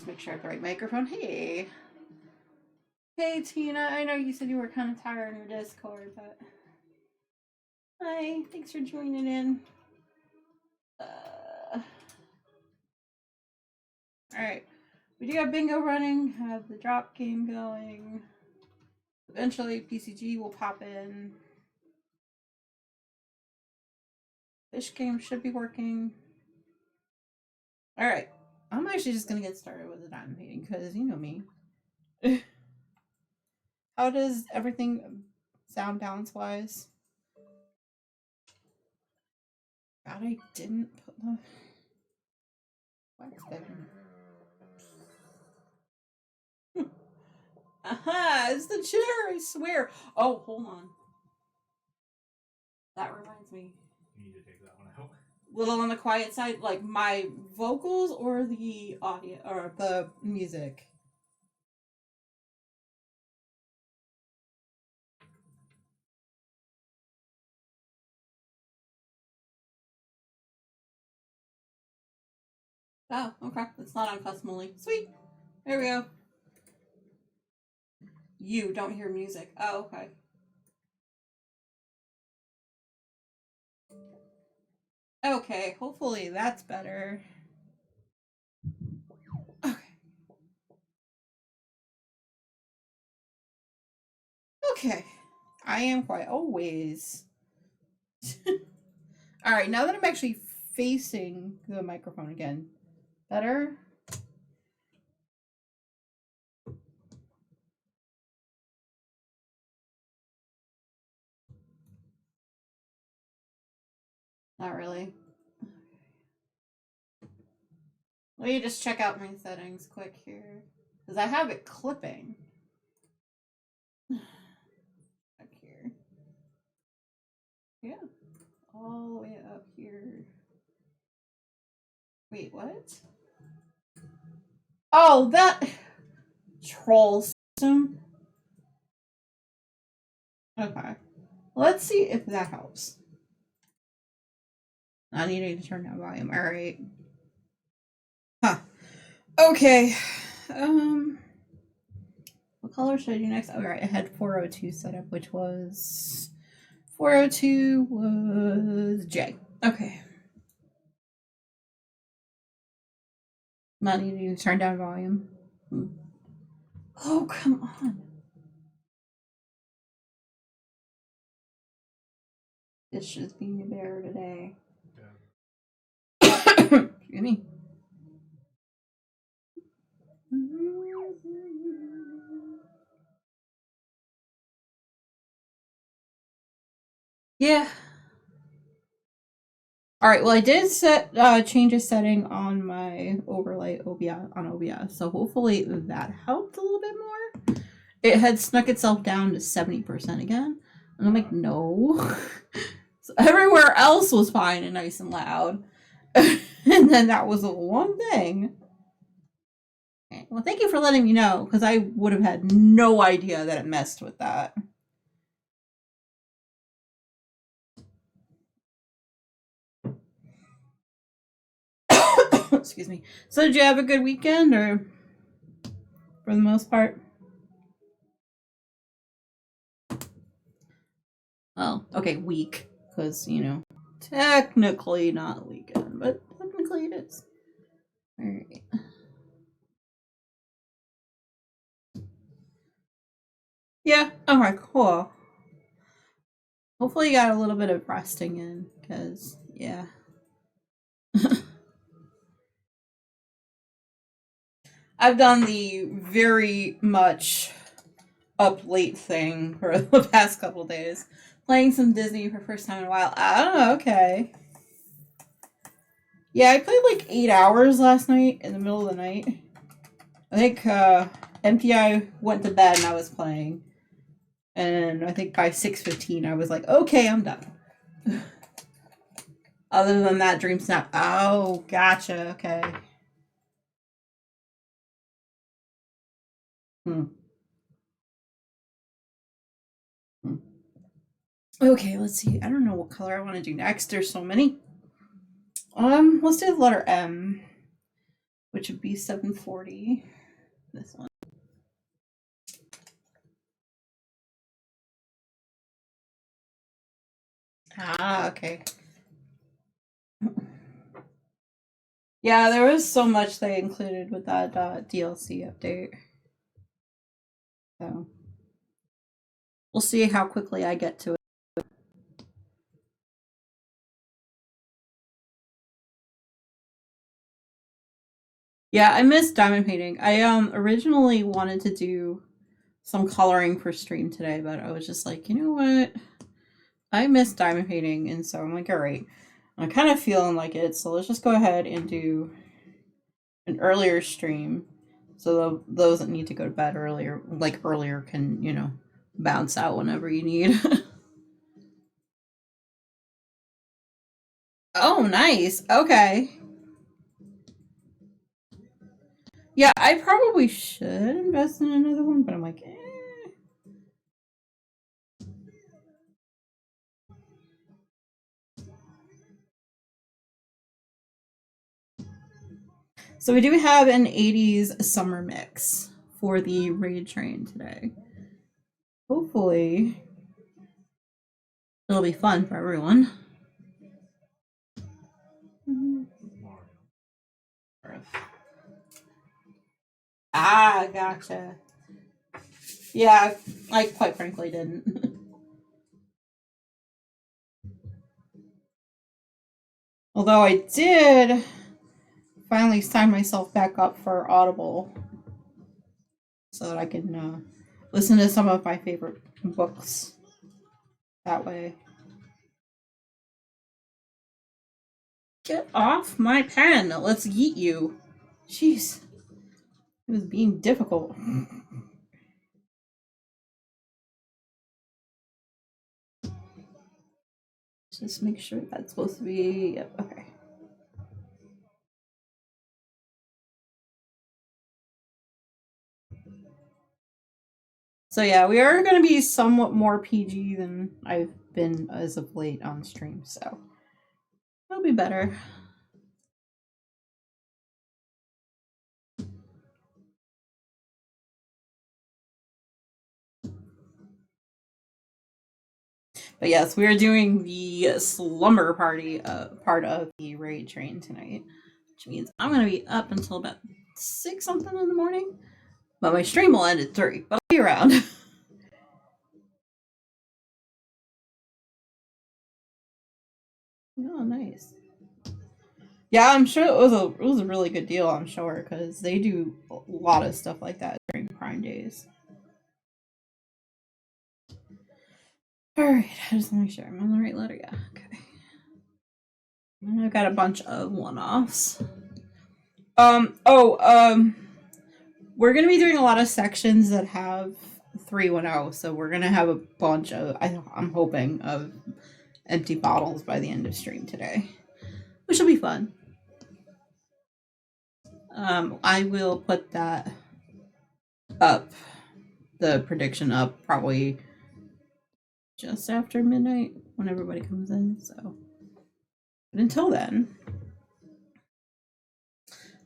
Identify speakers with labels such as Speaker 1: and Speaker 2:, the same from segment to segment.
Speaker 1: Let's make sure I have the right microphone. Hey. Hey, Tina. I know you said you were kind of tired in your Discord, but... Hi. Thanks for joining in. Alright. We do have bingo running. Have the drop game going. Eventually, PCG will pop in. Fish game should be working. Alright. I'm actually just going to get started with the diamond painting because you know me. How does everything sound balance-wise? God, I didn't put the wax down. Aha! It's the chair, I swear. Oh, hold on. That reminds me.
Speaker 2: You need to take that one out.
Speaker 1: Little on the quiet side, like my vocals or the audio or the music. Oh, okay. It's not on custom only. Sweet. There we go. You don't hear music. Oh, okay. Okay, hopefully that's better. Okay. Okay. I am quiet. Always. Alright, now that I'm actually facing the microphone again. Better? Not really. Let me just check out my settings quick here. Because I have it clipping. Back here. Yeah. All the way up here. Wait, what? Oh, that troll system. Okay. Let's see if that helps. Not needing to turn down volume. Alright. Huh. Okay. What color should I do next? Alright, I had 402 set up, which was 402 was J. Okay. Not needing to turn down volume. Oh, come on. It's just being a bear today. Yeah. Excuse me. Yeah. Alright, well I did set change a setting on my overlay OBS on OBS, so hopefully that helped a little bit more. It had snuck itself down to 70% again. And I'm like, no. So everywhere else was fine and nice and loud. And then that was the one thing. Okay. Well, thank you for letting me know, because I would have had no idea that it messed with that. Excuse me. So did you have a good weekend, or for the most part? Well, okay, week, because, you know, technically not weekend, but technically it is. Alright. Yeah, alright, cool. Hopefully you got a little bit of resting in, because, yeah. I've done the very much up late thing for the past couple days. Playing some Disney for the first time in a while. I don't know, okay. Yeah, I played like 8 hours last night in the middle of the night. I think MPI went to bed and I was playing. And I think by 6:15 I was like, okay, I'm done. Other than that, Dream Snap. Oh, gotcha, okay. Okay, let's see. I don't know what color I want to do next. There's so many. Let's do the letter M, which which would be 740. This one. Ah, okay. Yeah, there was so much they included with that DLC update. So we'll see how quickly I get to it. Yeah, I miss diamond painting. I originally wanted to do some coloring for stream today, but I was just like, you know what? I miss diamond painting, and so I'm like, all right, I'm kind of feeling like it, so let's just go ahead and do an earlier stream, so those that need to go to bed earlier, can bounce out whenever you need. Oh, nice. Okay. Yeah, I probably should invest in another one, but I'm like, eh. So we do have an 80s summer mix for the raid train today. Hopefully, it'll be fun for everyone. Ah, gotcha. Yeah, I quite frankly didn't. Although I did finally sign myself back up for Audible so that I can listen to some of my favorite books that way. Get off my pen! Let's yeet you. Jeez. It was being difficult. Just make sure that's supposed to be. Yep, okay. So yeah, we are going to be somewhat more PG than I've been as of late on stream, so it'll be better. But yes, we are doing the slumber party part of the raid train tonight, which means I'm going to be up until about 6 something in the morning. But my stream will end at 3, but I'll be around. Oh, nice. Yeah, I'm sure it was a really good deal. I'm sure because they do a lot of stuff like that during Prime days. All right, I just want to make sure I'm on the right letter. Yeah, okay. And I've got a bunch of one-offs. We're gonna be doing a lot of sections that have 310, so we're gonna have a bunch of I'm hoping of empty bottles by the end of stream today, which will be fun. I will put that up, the prediction up, probably just after midnight when everybody comes in. So, but until then,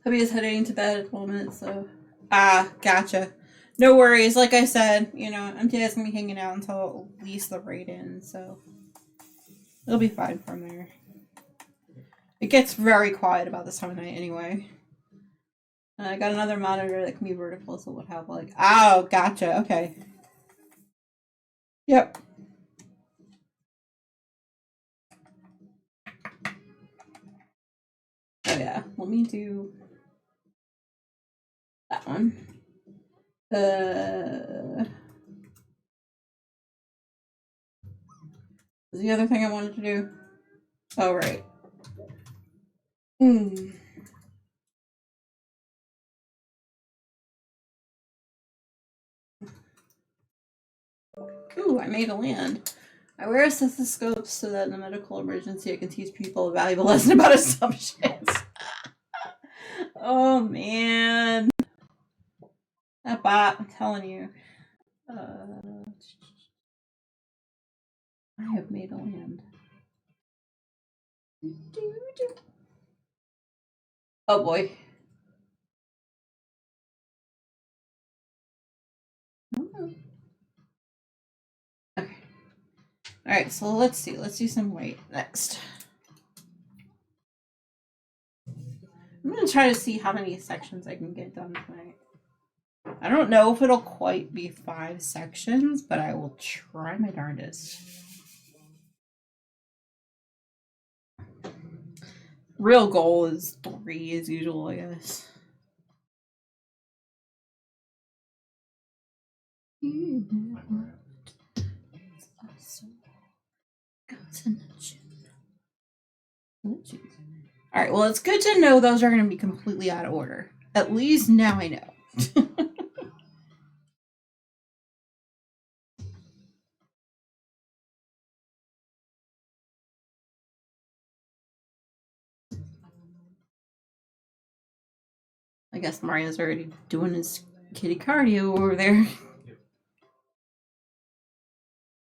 Speaker 1: hubby is heading to bed at the moment. So, gotcha. No worries. Like I said, MTI's gonna be hanging out until at least the raid in, so it'll be fine from there. It gets very quiet about this time of night anyway. I got another monitor that can be vertical, so it would have gotcha. Okay. Yep. Oh yeah. Let me do that one. The other thing I wanted to do. Oh right. Ooh, I made a land. I wear a stethoscope so that in a medical emergency I can teach people a valuable lesson about assumptions. Oh man. That bot, I'm telling you. I have made a land. Oh boy. Okay. Alright, so let's see. Let's do some white next. I'm gonna try to see how many sections I can get done tonight. I don't know if it'll quite be 5 sections, but I will try my darndest. Real goal is 3 as usual, I guess. Alright, well, it's good to know those are going to be completely out of order. At least now I know. I guess Mario's already doing his kitty cardio over there.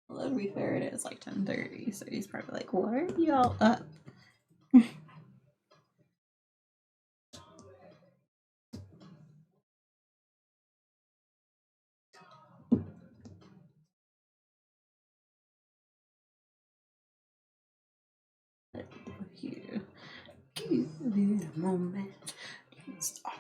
Speaker 1: Well, to be fair, it is like 10:30, so he's probably like, "Why are y'all up?" Here, give it a moment. It's awesome.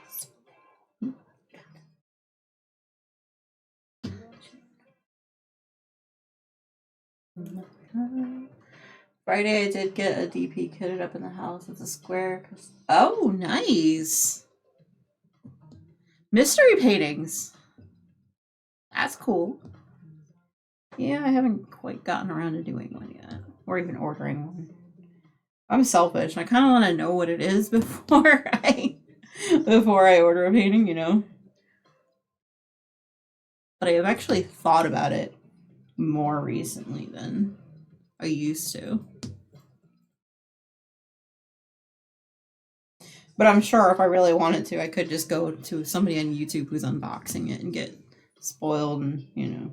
Speaker 1: Friday, I did get a DP kitted up in the house. It's a square. Oh, nice! Mystery paintings. That's cool. Yeah, I haven't quite gotten around to doing one yet, or even ordering one. I'm selfish. I kind of want to know what it is before I order a painting, you know. But I have actually thought about it more recently than I used to. But I'm sure if I really wanted to, I could just go to somebody on YouTube who's unboxing it and get spoiled and, you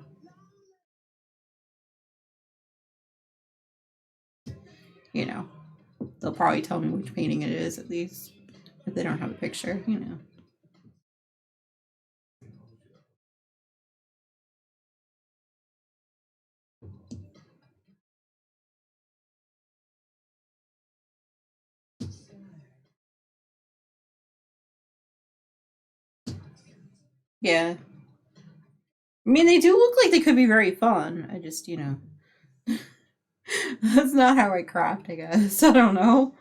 Speaker 1: know, they'll probably tell me which painting it is at least if they don't have a picture, you know. Yeah. I mean, they do look like they could be very fun. I just, you know, that's not how I craft, I guess. I don't know.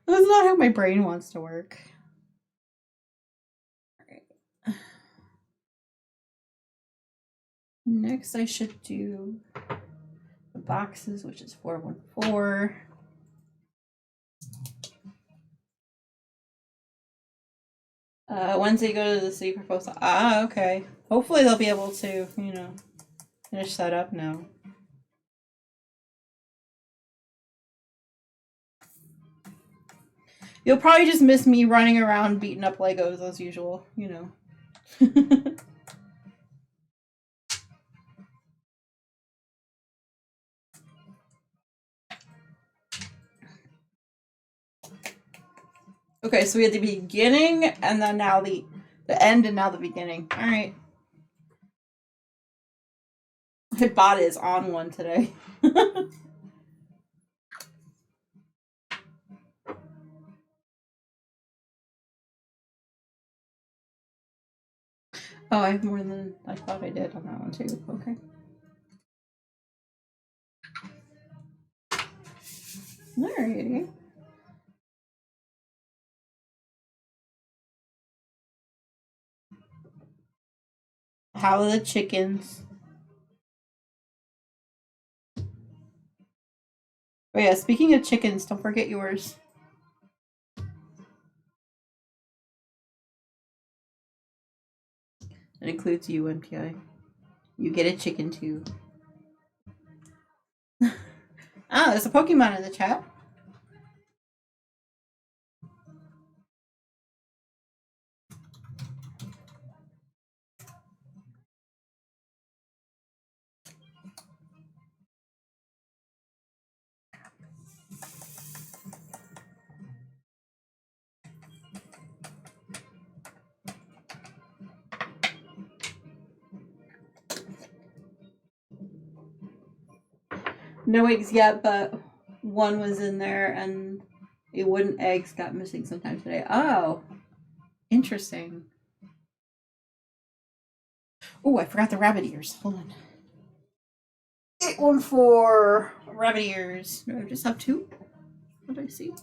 Speaker 1: That's not how my brain wants to work. Alright. Next, I should do the boxes, which is 414. Wednesday, go to the city proposal. Ah, okay. Hopefully, they'll be able to, you know, finish that up now. You'll probably just miss me running around beating up Legos as usual, you know. Okay, so we had the beginning, and then now the end, and now the beginning. All right. My bot is on one today. Oh, I have more than I thought I did on that one too. Okay. Alrighty. How are the chickens? Oh yeah, speaking of chickens, don't forget yours. It includes you, NPI. You get a chicken too. Ah, there's a Pokemon in the chat. No eggs yet, but one was in there and a wooden eggs got missing sometime today. Oh, interesting. Oh, I forgot the rabbit ears. Hold on. Get one for rabbit ears. Do I just have two? What did I see?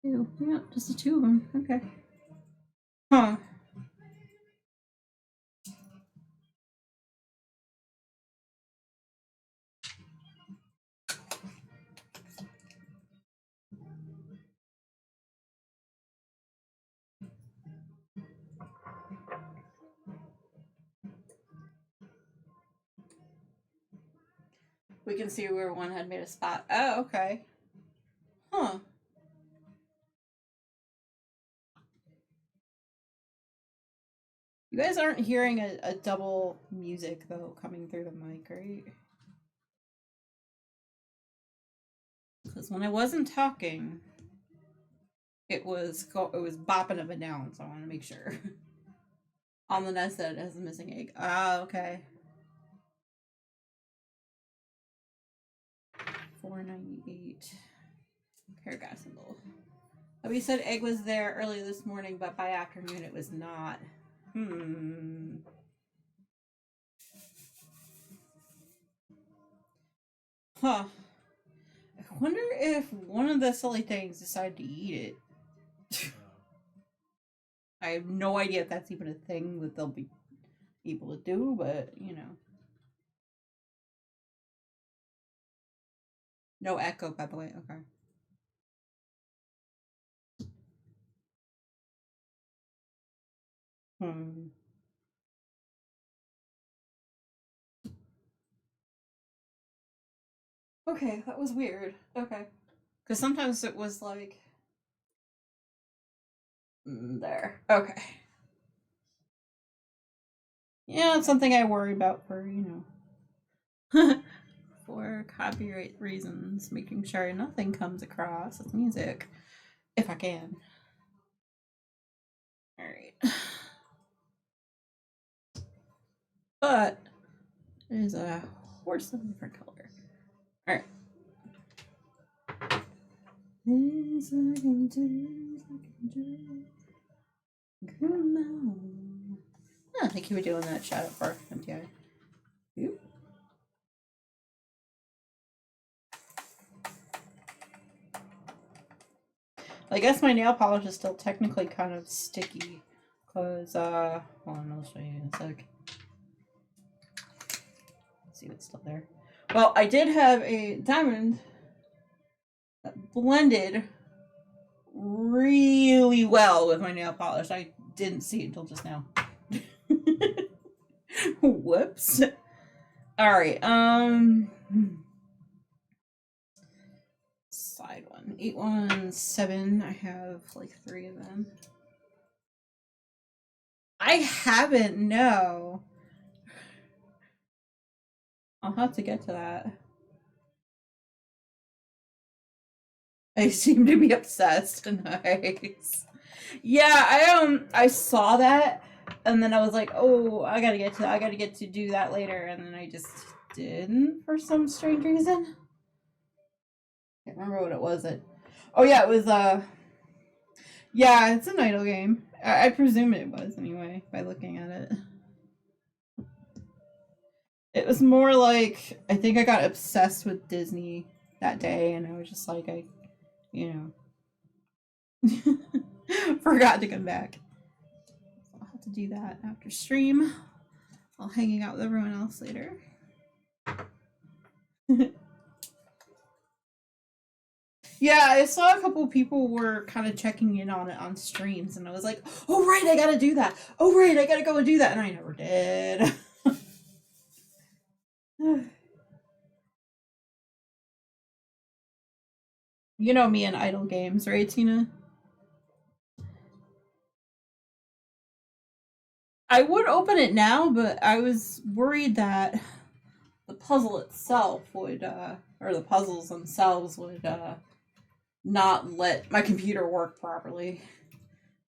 Speaker 1: Two. Yeah, just the two of them. Okay. Huh. We can see where one had made a spot. Oh, okay. Huh. You guys aren't hearing a double music though coming through the mic, right? Because when I wasn't talking, it was bopping up and down. So I want to make sure. On the nest that it has a missing egg. Ah, okay. 498. Paragraph symbol. We said egg was there early this morning, but by afternoon it was not. Huh. I wonder if one of the silly things decided to eat it. I have no idea if that's even a thing that they'll be able to do, but you know. No echo, by the way. Okay. Hmm. Okay, that was weird. Okay. Because sometimes it was like. There. Okay. Yeah, it's something I worry about for, for copyright reasons, making sure nothing comes across as music, if I can. Alright. But there's a horse of a different color. Alright. Come on. I think you were doing that shout out for MTI. You? I guess my nail polish is still technically kind of sticky. Because, hold on, I'll show you in a sec. Let's see if it's still there. Well, I did have a diamond that blended really well with my nail polish. I didn't see it until just now. Whoops. Alright, side one. 817. I have like 3 of them. I haven't, no. I'll have to get to that. I seem to be obsessed. Nice. Yeah, I saw that and then I was like, oh, I gotta get to do that later, and then I just didn't for some strange reason. Can't remember what it was. Oh yeah, it was yeah, it's an idle game. I presume it was anyway by looking at it. It was more like I think I got obsessed with Disney that day, and I was just like you know, forgot to come back. I'll have to do that after stream. While hanging out with everyone else later. Yeah, I saw a couple people were kind of checking in on it on streams, and I was like, oh, right, I gotta do that. Oh, right, I gotta go and do that. And I never did. You know me and idle games, right, Tina? I would open it now, but I was worried that the puzzle itself would, or the puzzles themselves would, not let my computer work properly.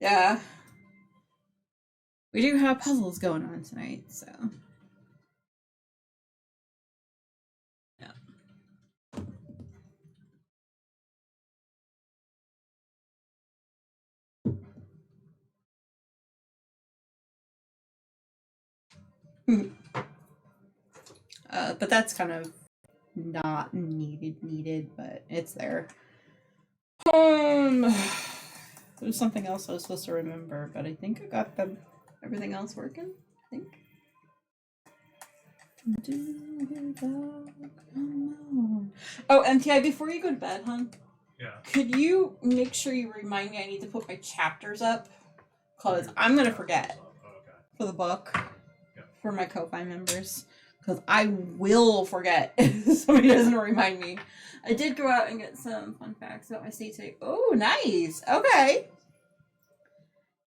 Speaker 1: Yeah. We do have puzzles going on tonight, so. But that's kind of not needed, but it's there. There's something else I was supposed to remember, but I think I got everything else working. I think. Oh, MTI, before you go to bed, hon.
Speaker 2: Yeah.
Speaker 1: Could you make sure you remind me I need to put my chapters up? Because I'm going to forget for the book for my Ko-Fi members. Because I will forget if somebody doesn't remind me. I did go out and get some fun facts about my state today. Oh, nice. Okay.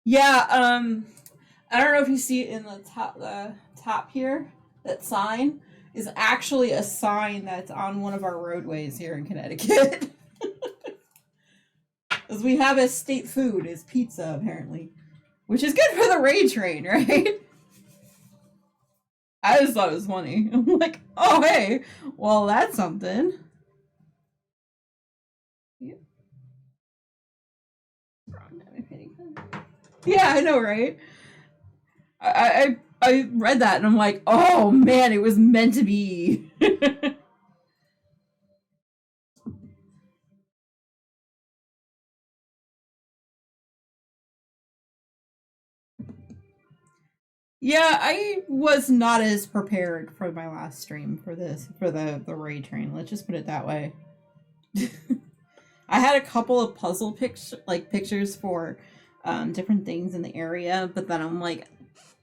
Speaker 1: Yeah, I don't know if you see it in the top here. That sign is actually a sign that's on one of our roadways here in Connecticut. Because we have as state food is pizza, apparently. Which is good for the Ray train, right? I just thought it was funny. I'm like, oh, hey, well, that's something. Yeah, I know, right? I read that and I'm like, oh man, it was meant to be. Yeah, I was not as prepared for my last stream for the Ray train. Let's just put it that way. I had a couple of puzzle pictures for different things in the area, but then I'm like,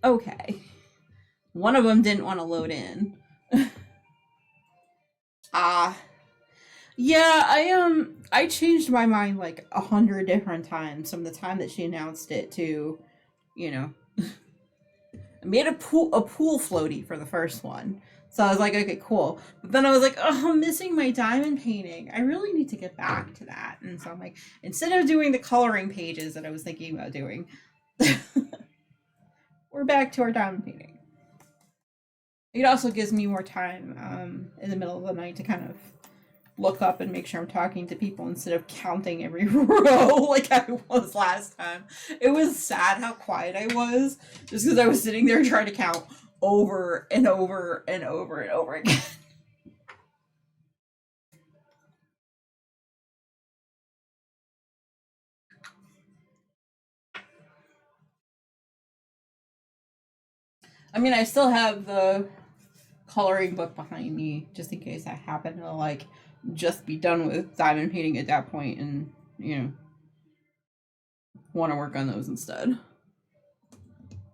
Speaker 1: okay. One of them didn't want to load in. Yeah, I changed my mind like 100 different times from the time that she announced it to, you know, I made a pool floaty for the first one. So I was like, okay, cool. But then I was like, oh, I'm missing my diamond painting. I really need to get back to that. And so I'm like, instead of doing the coloring pages that I was thinking about doing, we're back to our diamond painting. It also gives me more time in the middle of the night to kind of look up and make sure I'm talking to people instead of counting every row like I was last time. It was sad how quiet I was just because I was sitting there trying to count over and over and over and over again. I mean, I still have the coloring book behind me just in case I happen to like just be done with diamond painting at that point and, you know, want to work on those instead.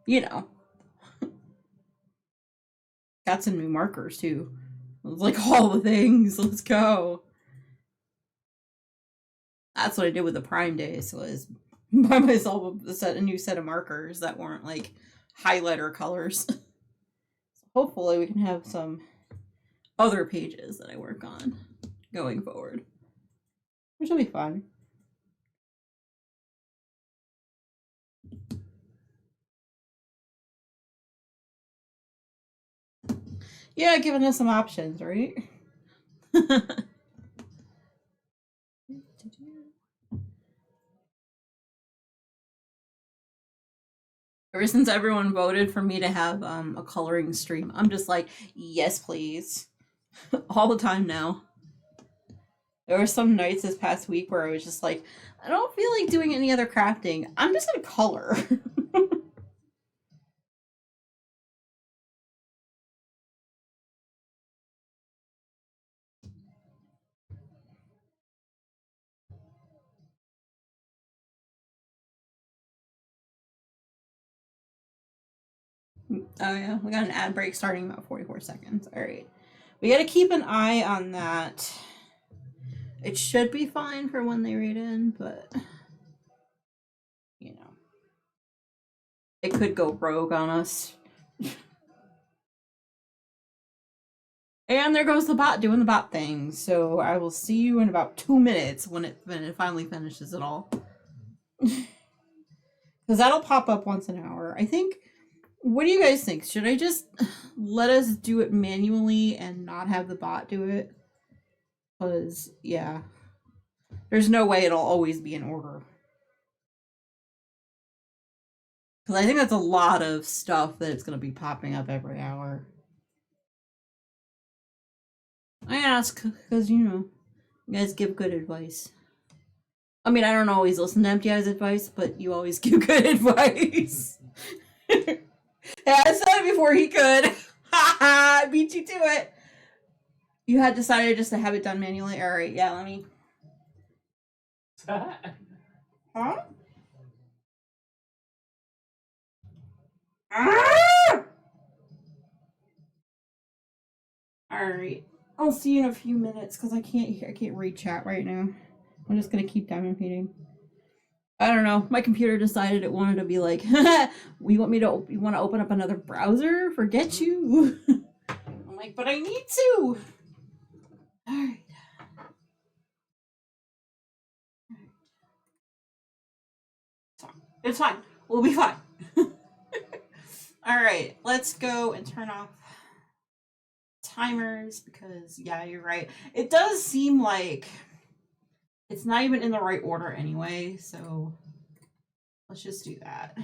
Speaker 1: You know. Got some new markers too. It was like all the things. Let's go. That's what I did with the Prime Days was buy myself a new set of markers that weren't like highlighter colors. So hopefully we can have some other pages that I work on going forward, which will be fun. Yeah, giving us some options, right? Ever since everyone voted for me to have a coloring stream, I'm just like, yes, please. All the time now. There were some nights this past week where I was just like, I don't feel like doing any other crafting. I'm just gonna color. Oh yeah, we got an ad break starting about 44 seconds. All right. We got to keep an eye on that. It should be fine for when they read in, but you know, it could go rogue on us. And there goes the bot doing the bot thing. So I will see you in about 2 minutes when it finally finishes it all. Because that'll pop up once an hour. I think. What do you guys think? Should I just let us do it manually and not have the bot do it? Because, yeah. There's no way it'll always be in order. Because I think that's a lot of stuff that it's going to be popping up every hour. I ask because, you guys give good advice. I mean, I don't always listen to MTI's advice, but you always give good advice. Yeah, I said it before he could. I beat you to it. You had decided just to have it done manually? Alright, yeah, let me. Huh? Alright. I'll see you in a few minutes because I can't read chat right now. I'm just gonna keep diamond painting. I don't know. My computer decided it wanted to be like, you want to open up another browser? Forget you. I'm like, but I need to. Alright. It's fine. We'll be fine. Alright, let's go and turn off timers because, yeah, you're right. It does seem like it's not even in the right order anyway, so let's just do that.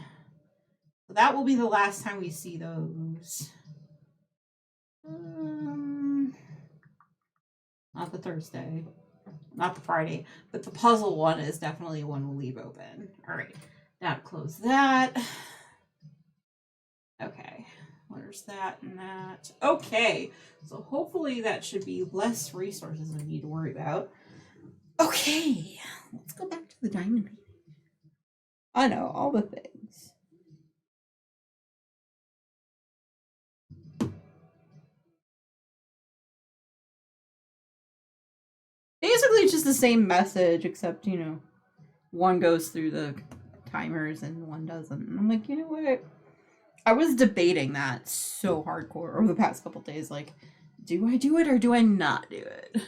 Speaker 1: So that will be the last time we see those. Not the Thursday, not the Friday, but the puzzle one is definitely one we'll leave open. All right, now to close that. Okay, where's that and that? Okay, so hopefully that should be less resources I need to worry about. Okay, let's go back to the diamond painting. I know, all the things. Basically, it's just the same message, except, one goes through the timers and one doesn't. And I'm like, you know what? I was debating that so hardcore over the past couple days. Like, do I do it or do I not do it?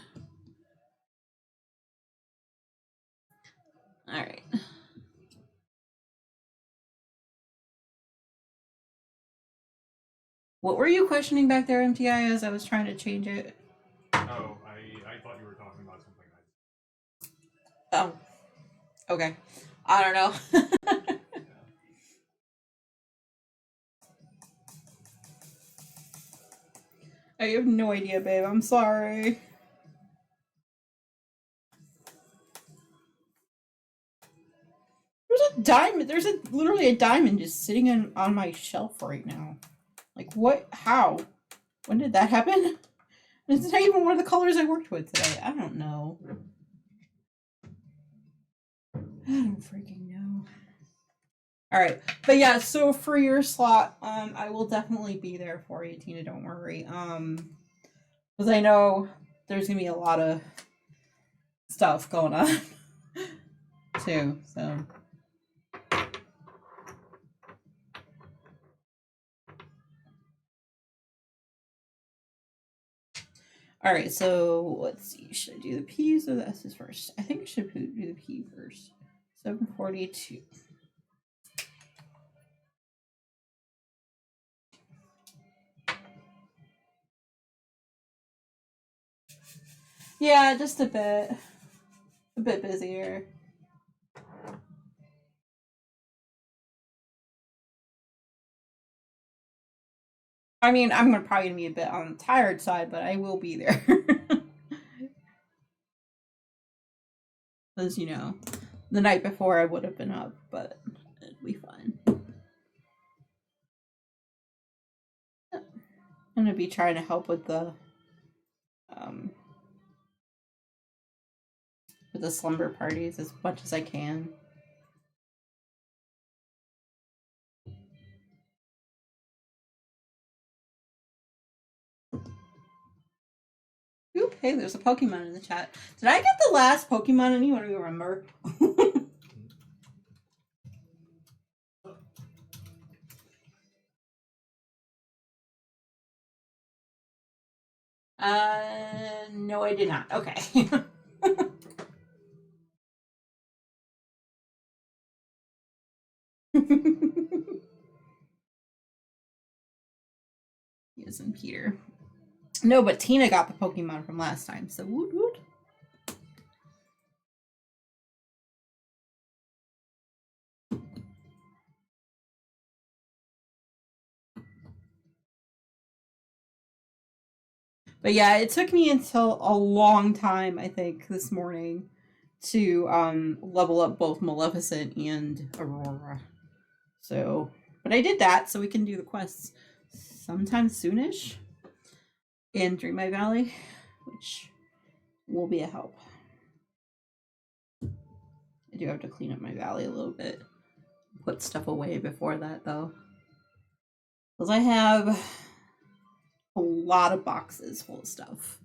Speaker 1: All right. What were you questioning back there, MTI, as I was trying to change it?
Speaker 2: Oh, I thought you were talking about something
Speaker 1: Oh. Okay. I don't know. I have no idea, babe. I'm sorry. There's a diamond. There's literally a diamond just sitting on my shelf right now. Like, what? How? When did that happen? It's not even one of the colors I worked with today. I don't know. I don't freaking know. All right, but yeah. So for your slot, I will definitely be there for you, Tina. Don't worry. Because I know there's gonna be a lot of stuff going on too. So. All right, so let's see. Should I do the P's or the S's first? I think I should do the P first. 742. Yeah, just a bit busier. I mean, I'm probably gonna be a bit on the tired side, but I will be there. As the night before I would have been up, but it'd be fine. I'm gonna be trying to help with the slumber parties as much as I can. Oop, hey, there's a Pokemon in the chat. Did I get the last Pokemon? Anyone remember? No, I did not. Okay. Isn't Peter? No, but Tina got the Pokemon from last time, so woot woot. But yeah, it took me until a long time, I think, this morning to level up both Maleficent and Aurora. So, but I did that, so we can do the quests sometime soonish in Dream My Valley, which will be a help. I do have to clean up my valley a little bit, put stuff away before that though, because I have a lot of boxes full of stuff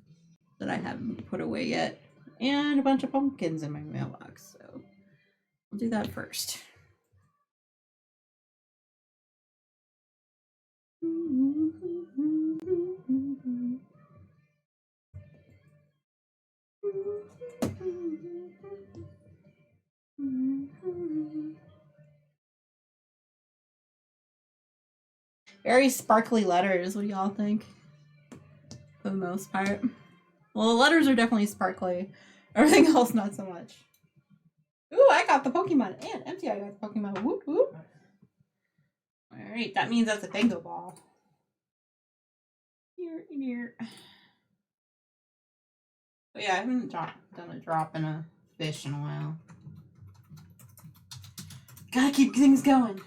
Speaker 1: that I haven't put away yet, and a bunch of pumpkins in my mailbox. So I'll do that first. Very sparkly letters. What do y'all think? For the most part. Well, the letters are definitely sparkly. Everything else, not so much. Ooh, I got the Pokemon. And MTI got the Pokemon. Whoop, whoop. Alright, that means that's a bingo ball. Here. But yeah, I haven't done a drop in a fish in a while. Gotta keep things going.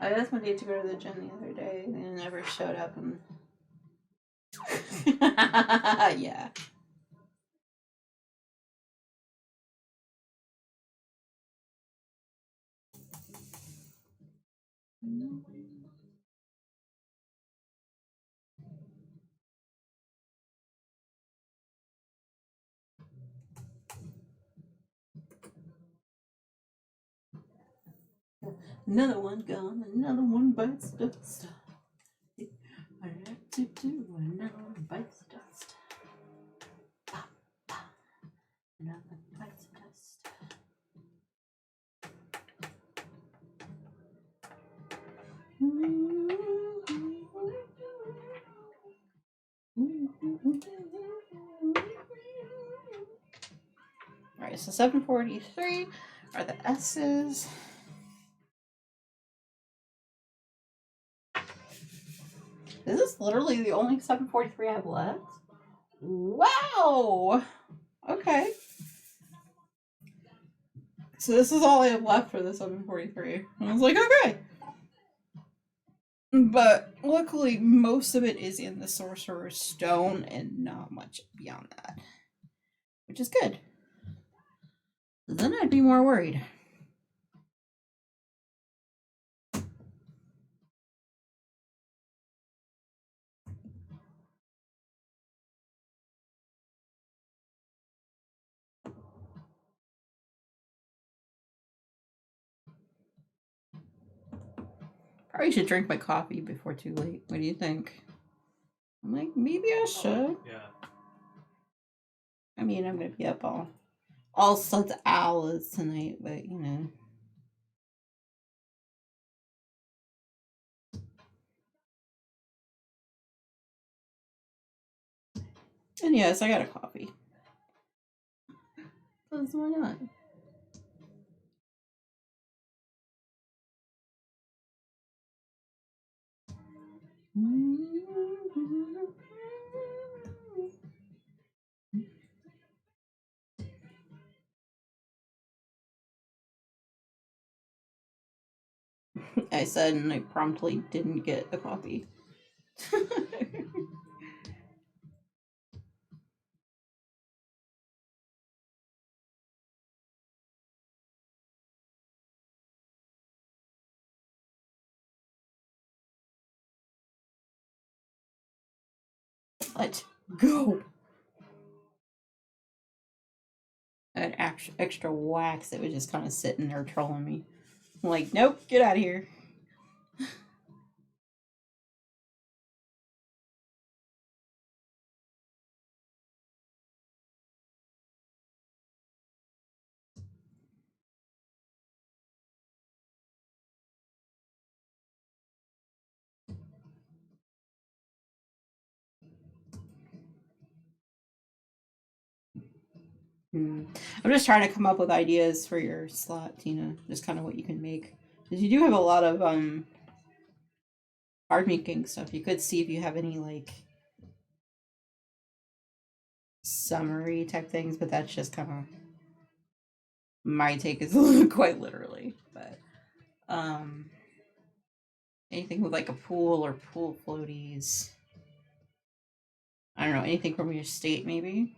Speaker 1: I just wanted to go to the gym the other day and it never showed up. And yeah. Another one gone, another one bites dust. I like to do another one bites dust. Another one bites dust. Alright, so 743 are the S's. Is this literally the only 743 I have left? Wow! Okay. So this is all I have left for the 743. I was like, okay. But luckily, most of it is in the Sorcerer's Stone and not much beyond that. Which is good. Then I'd be more worried. Probably should drink my coffee before too late. What do you think? I'm like, maybe I should.
Speaker 2: Yeah.
Speaker 1: I mean, I'm gonna be up all sorts of hours tonight, but you know. And yes, I got a coffee. Because why not? I said, and I promptly didn't get a coffee. Let's go. I had extra wax that was just kind of sitting there trolling me. I'm like, nope, get out of here. I'm just trying to come up with ideas for your slot, Tina. Just kind of what you can make. Because you do have a lot of card making stuff. You could see if you have any like summary type things, but that's just kind of my take is quite literally. But anything with like a pool or pool floaties. I don't know, anything from your state maybe?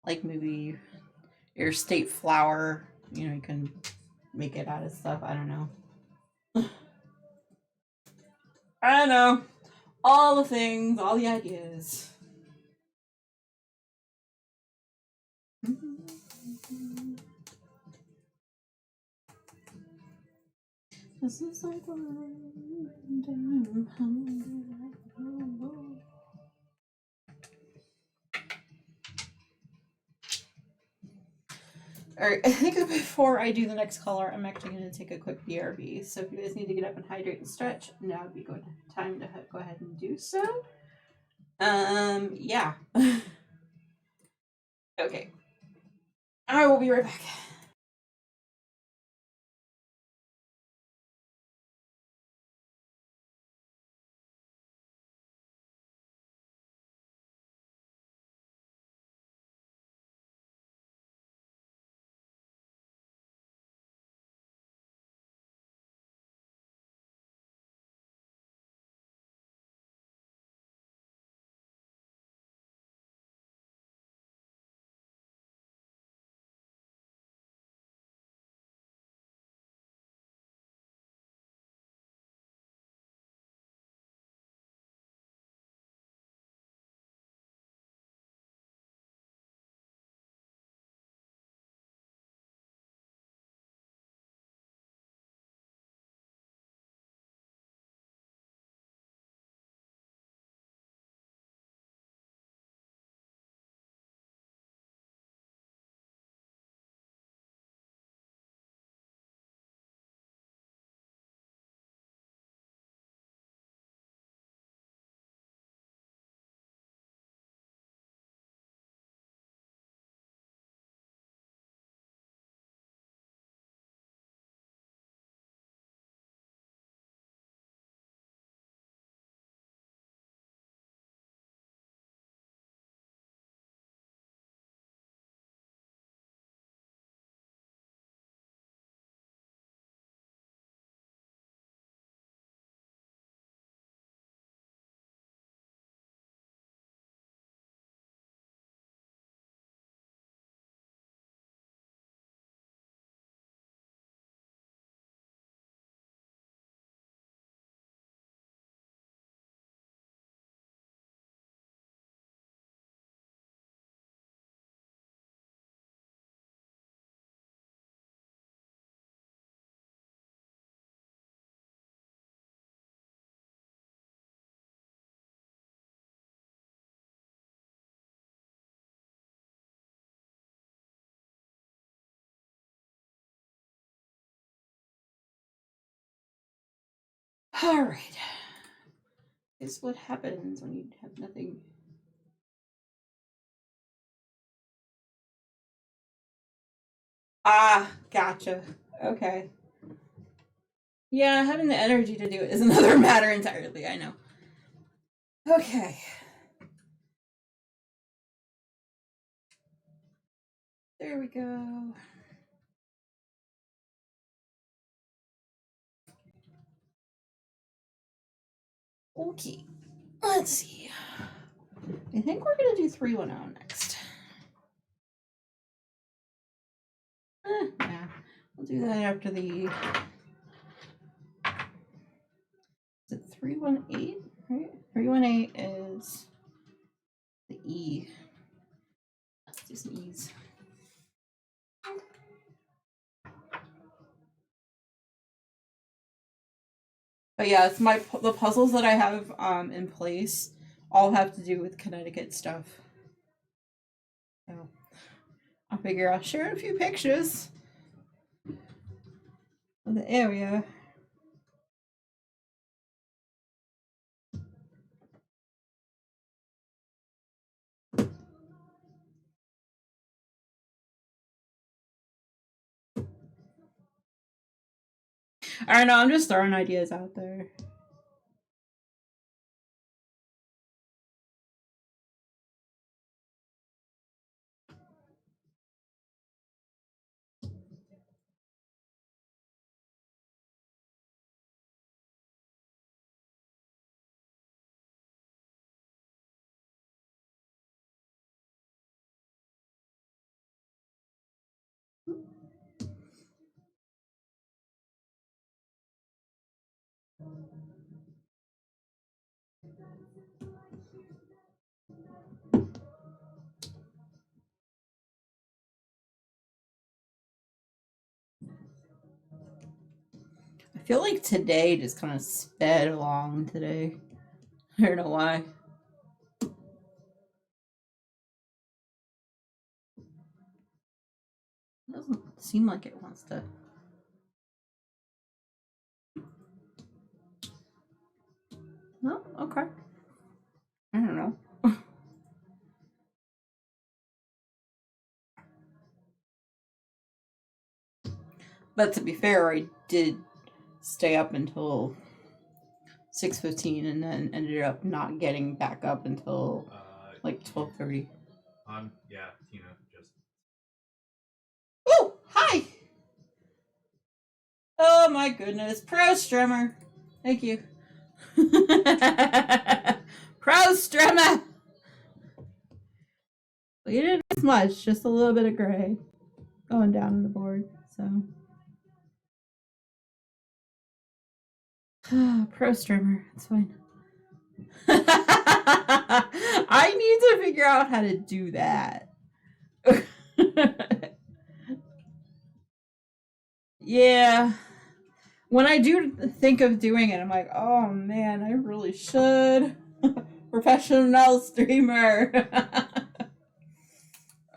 Speaker 1: Like maybe your state flower, you know, you can make it out of stuff. I don't know. I don't know. All the things, all the ideas. This is like Alright, I think before I do the next color, I'm actually going to take a quick BRB. So if you guys need to get up and hydrate and stretch, now would be good time to go ahead and do so. Yeah. Okay. I will be right back. Alright. This is what happens when you have nothing. Ah, gotcha. Okay. Yeah, having the energy to do it is another matter entirely, I know. Okay. There we go. Okay. Let's see. I think we're gonna do 310 next. Yeah. We'll do that after the. Is it 318? Right? 318 is the E. Let's do some E's. But yeah, it's the puzzles that I have in place all have to do with Connecticut stuff. So I figure I'll share a few pictures of the area. I don't know, I'm just throwing ideas out there. I feel like today just kind of sped along today. I don't know why. It doesn't seem like it wants to. Oh, okay. I don't know. But to be fair, I did stay up until 6:15 and then ended up not getting back up until like 12:30.
Speaker 2: Yeah, Tina just.
Speaker 1: Oh, hi! Oh my goodness, pro strimmer. Thank you. Pro strimmer! Well, you didn't miss much, just a little bit of gray going down on the board, so. Pro strimmer, it's fine. I need to figure out how to do that. Yeah. When I do think of doing it, I'm like, oh man, I really should. Professional streamer.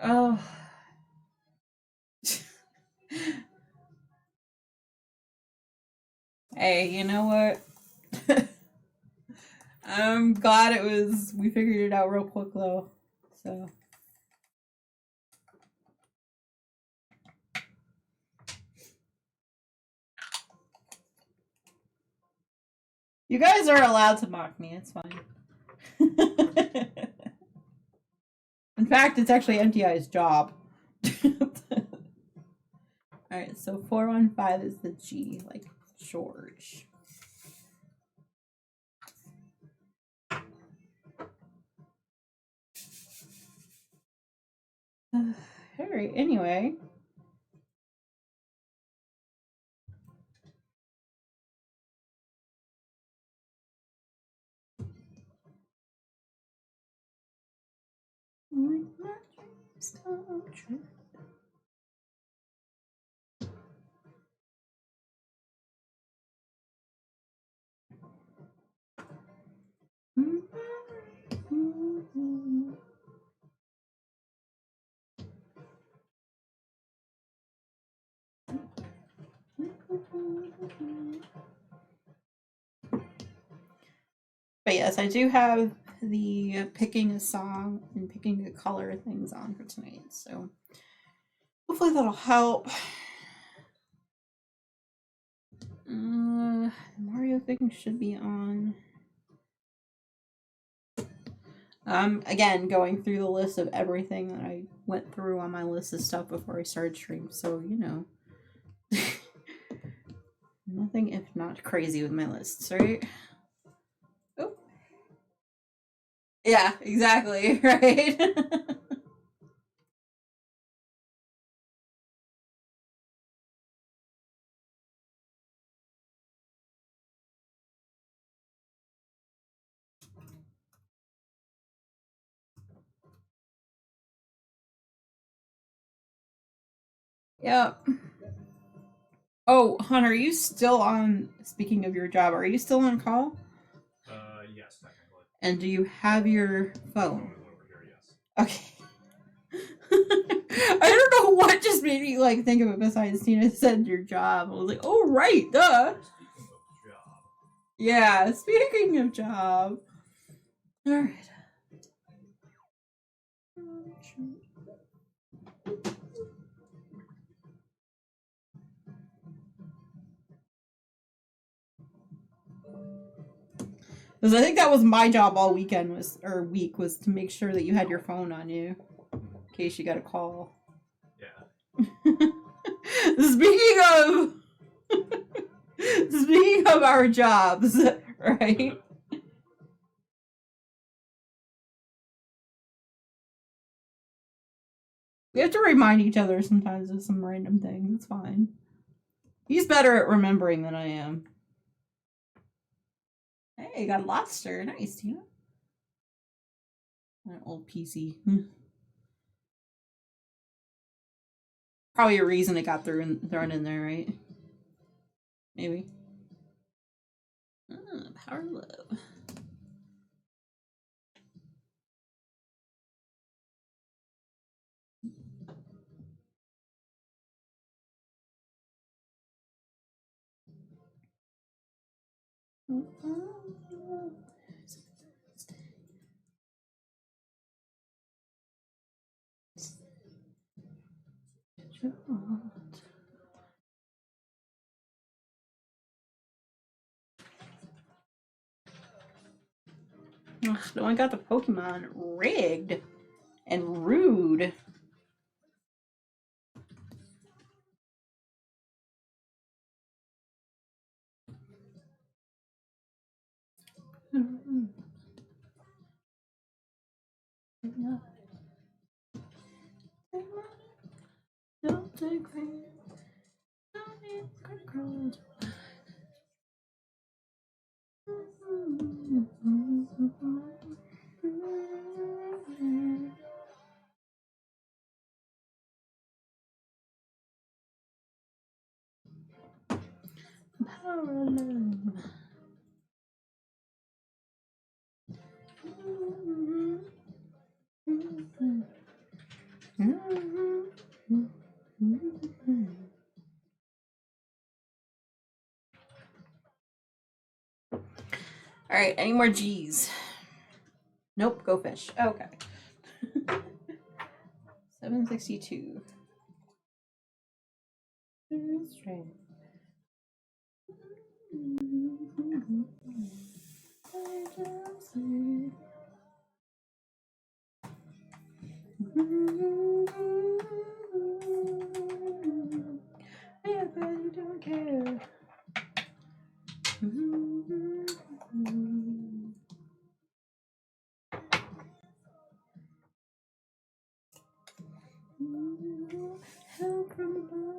Speaker 1: Oh. Hey, you know what? I'm glad we figured it out real quick though. So. You guys are allowed to mock me, it's fine. In fact, it's actually MTI's job. Alright, so 415 is the G, like George. Alright, anyway. But yes, I do have the picking a song and picking a color things on for tonight, so hopefully that'll help. Mario thing should be on. Again, going through the list of everything that I went through on my list of stuff before I started stream, so you know. Nothing if not crazy with my lists, right? Oh. Yeah, exactly, right? Yep. Oh, Hunter, are you still on? Speaking of your job, are you still on call?
Speaker 2: Yes, technically.
Speaker 1: And do you have your phone?
Speaker 2: Over here, yes.
Speaker 1: Okay. I don't know what just made me like think of it besides Tina said your job. I was like, oh right, duh.
Speaker 2: Speaking of job.
Speaker 1: Yeah, speaking of job. Alright. Because I think that was my job all weekend or week was to make sure that you had your phone on you in case you got a call.
Speaker 2: Yeah.
Speaker 1: Speaking of speaking of our jobs, right? We have to remind each other sometimes of some random thing. It's fine. He's better at remembering than I am. Hey, got a lobster. Nice, Tina. An old PC. Probably a reason it got thrown in there, right? Maybe. Power of love. No one got the Pokemon rigged and rude. Don't take me. Power of love. All right, any more G's? Nope, go fish. Okay. 762. Straight. Yeah, but you don't care. Help from above.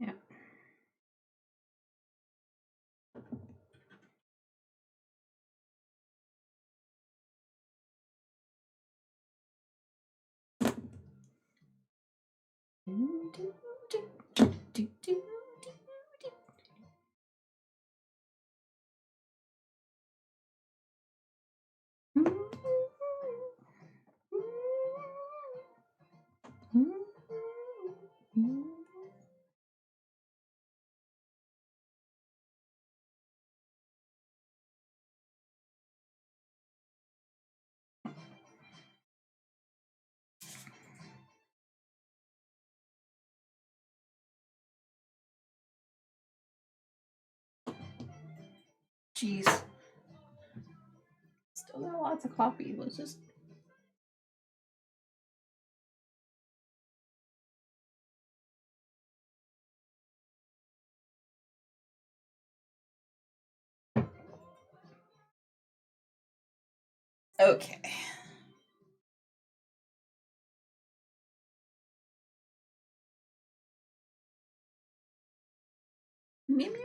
Speaker 1: Yeah. Jeez. Still got lots of coffee. Let's just. Okay. Meow meow.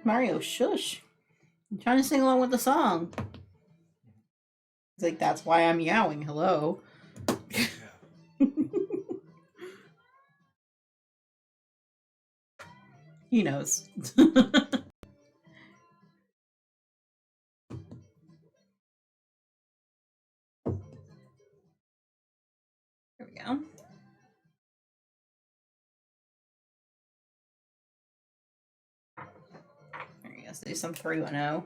Speaker 1: Mario, shush. I'm trying to sing along with the song. It's like, that's why I'm meowing. Hello.
Speaker 2: Yeah.
Speaker 1: He knows. There we go. There you go. So do some 310.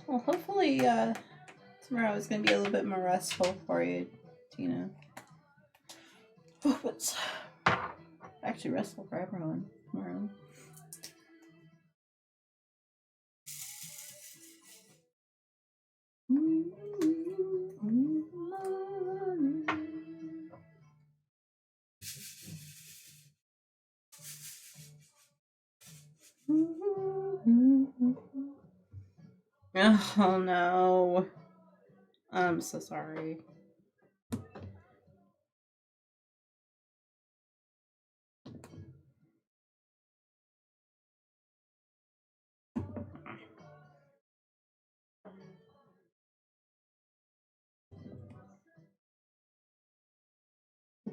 Speaker 1: Well, hopefully, tomorrow is going to be a little bit more restful for you, Tina. Hope it's actually restful for everyone tomorrow. Oh no. I'm so sorry.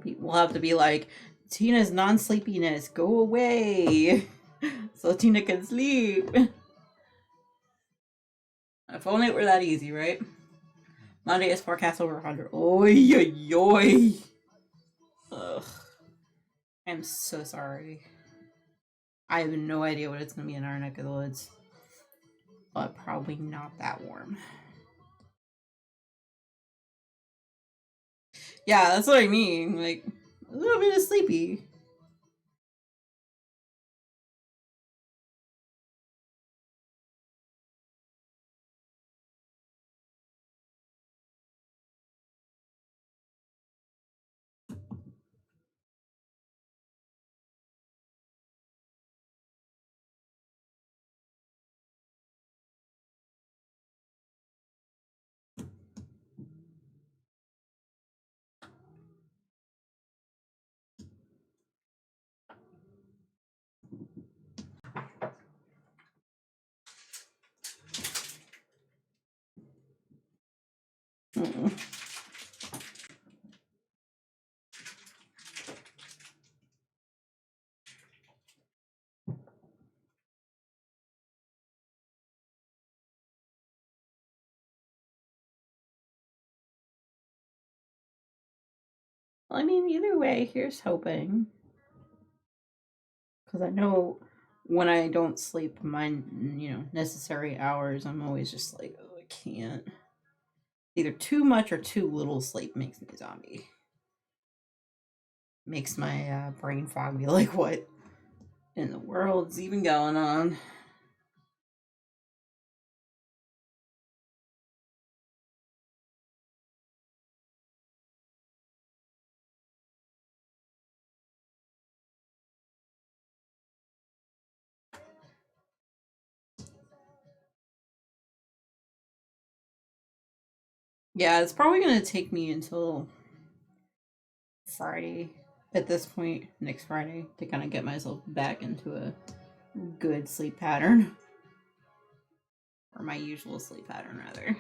Speaker 1: People have to be like, Tina's non-sleepiness, go away. So Tina can sleep. If only it were that easy, right? Monday is forecast over 100. Oy, oy, oy. Ugh. I'm so sorry. I have no idea what it's going to be in our neck of the woods. But probably not that warm. Yeah, that's what I mean. Like, a little bit of sleepy. Mm. Well, I mean, either way, here's hoping. Because I know when I don't sleep my, necessary hours, I'm always just like, oh, I can't. Either too much or too little sleep makes me a zombie. Makes my brain foggy. Like, what in the world's even going on? Yeah, it's probably going to take me until Friday at this point, next Friday, to kind of get myself back into a good sleep pattern. Or my usual sleep pattern, rather.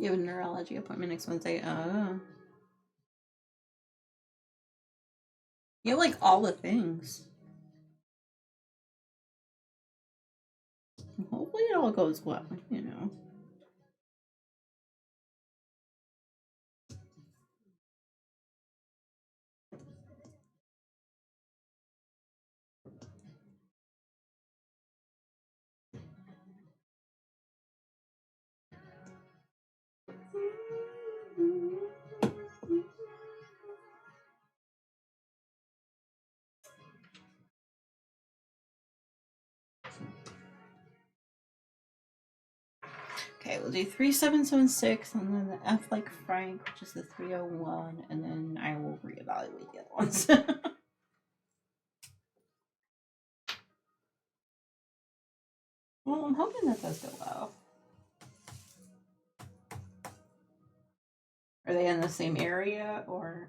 Speaker 1: You have a neurology appointment next Wednesday. Oh. You have like all the things. Hopefully it all goes well, you know. Okay, we'll do 3776 and then the F like Frank, which is the 301, and then I will reevaluate the other ones. Well, I'm hoping that does go well. Are they in the same area or?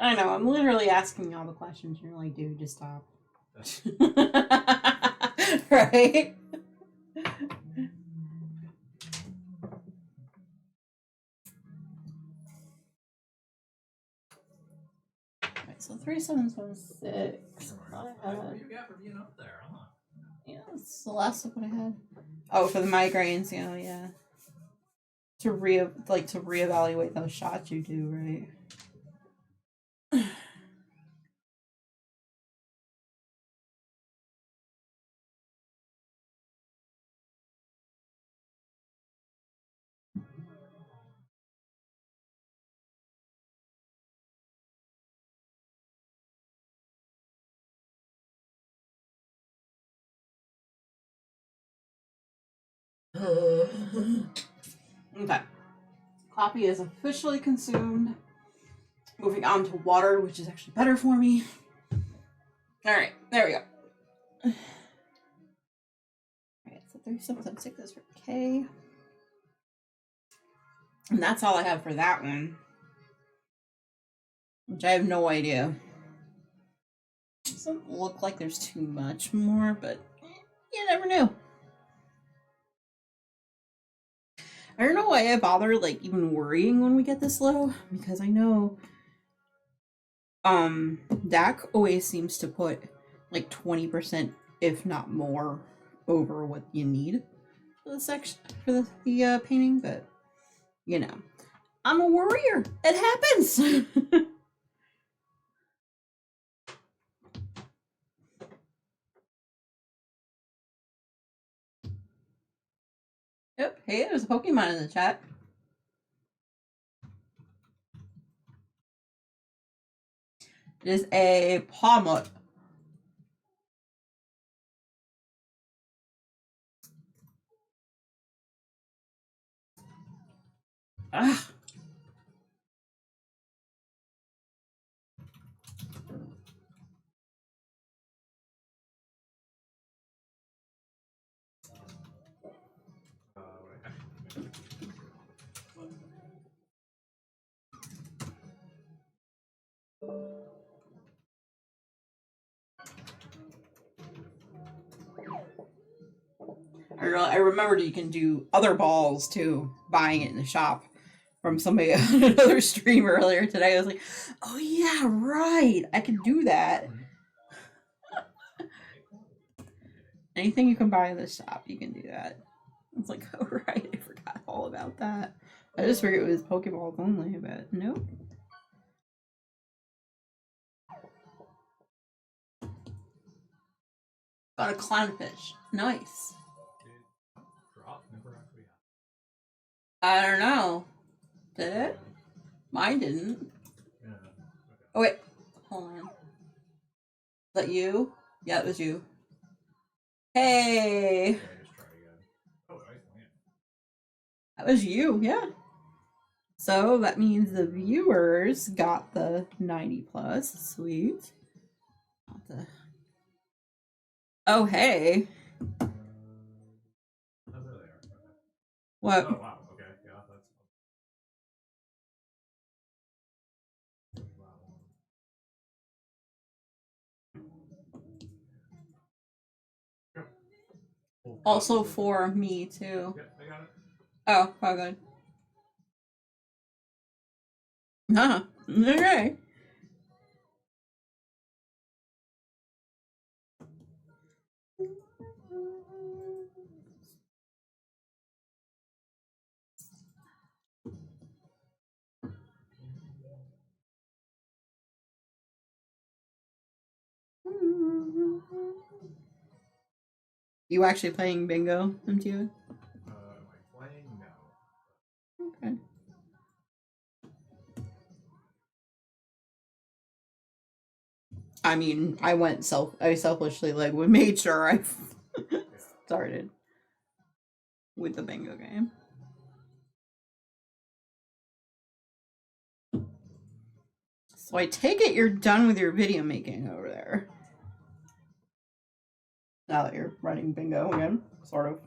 Speaker 1: I know, I'm literally asking you all the questions. You're like, dude, just stop. Right? Alright, so 3776.
Speaker 2: What you got for being up there, huh?
Speaker 1: Yeah, that's the last of what I had. Oh, for the migraines, yeah. To reevaluate those shots you do, right? Okay. Coffee is officially consumed. Moving on to water, which is actually better for me. Alright, there we go. Alright, so 3776 is for K. And that's all I have for that one. Which I have no idea. Doesn't look like there's too much more, but you never know. I don't know why I bother like even worrying when we get this low, because I know DAC always seems to put like 20%, if not more, over what you need for the section for the painting, but you know. I'm a worrier. It happens. Yep. Hey, there's a Pokemon in the chat. It is a Pawmut. Ugh. I remembered you can do other balls too, buying it in the shop from somebody on another stream earlier today. I was like, oh yeah, right. I can do that. Anything you can buy in the shop, you can do that. It's like, oh right, I forgot all about that. I just figured it was Pokeballs only, but nope. Got a clownfish. Nice.
Speaker 2: It dropped, never actually happened.
Speaker 1: I don't know. Did it? Mine didn't.
Speaker 2: Yeah. Okay.
Speaker 1: Oh wait. Hold on. Is that you? Yeah, it was you. Hey!
Speaker 2: Yeah, just try again. Oh, nice land.
Speaker 1: That was you, yeah. So that means the viewers got the 90 plus. Sweet. Not the... Oh, hey.
Speaker 2: Oh, there they are. Okay.
Speaker 1: What?
Speaker 2: Oh, wow. Okay. Yeah, that's that one. Yep. Full
Speaker 1: Also
Speaker 2: cut.
Speaker 1: for me, too.
Speaker 2: Yep, I got it.
Speaker 1: Oh, good. Huh. Okay. You actually playing bingo, MTU?
Speaker 2: Am I playing? No.
Speaker 1: Okay. I mean, I selfishly like made sure I
Speaker 2: Yeah.
Speaker 1: started with the bingo game. So I take it you're done with your video making over there. Now that you're running bingo again, sort of.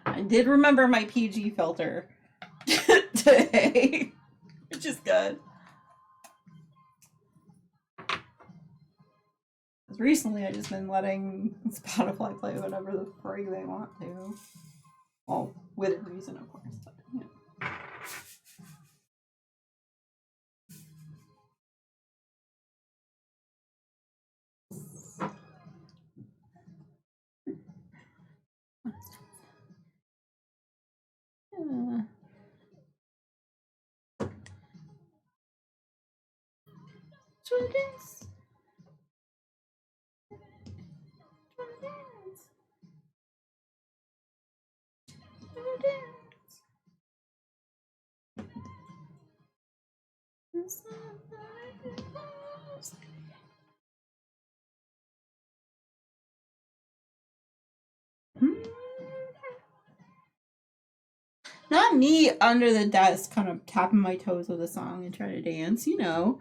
Speaker 1: I did remember my PG filter today, which is good. Because recently I just been letting Spotify play whatever the frig they want to. Well, with reason, of course. But, yeah. Yeah. Dance. Not me under the desk, kind of tapping my toes with a song and trying to dance, you know.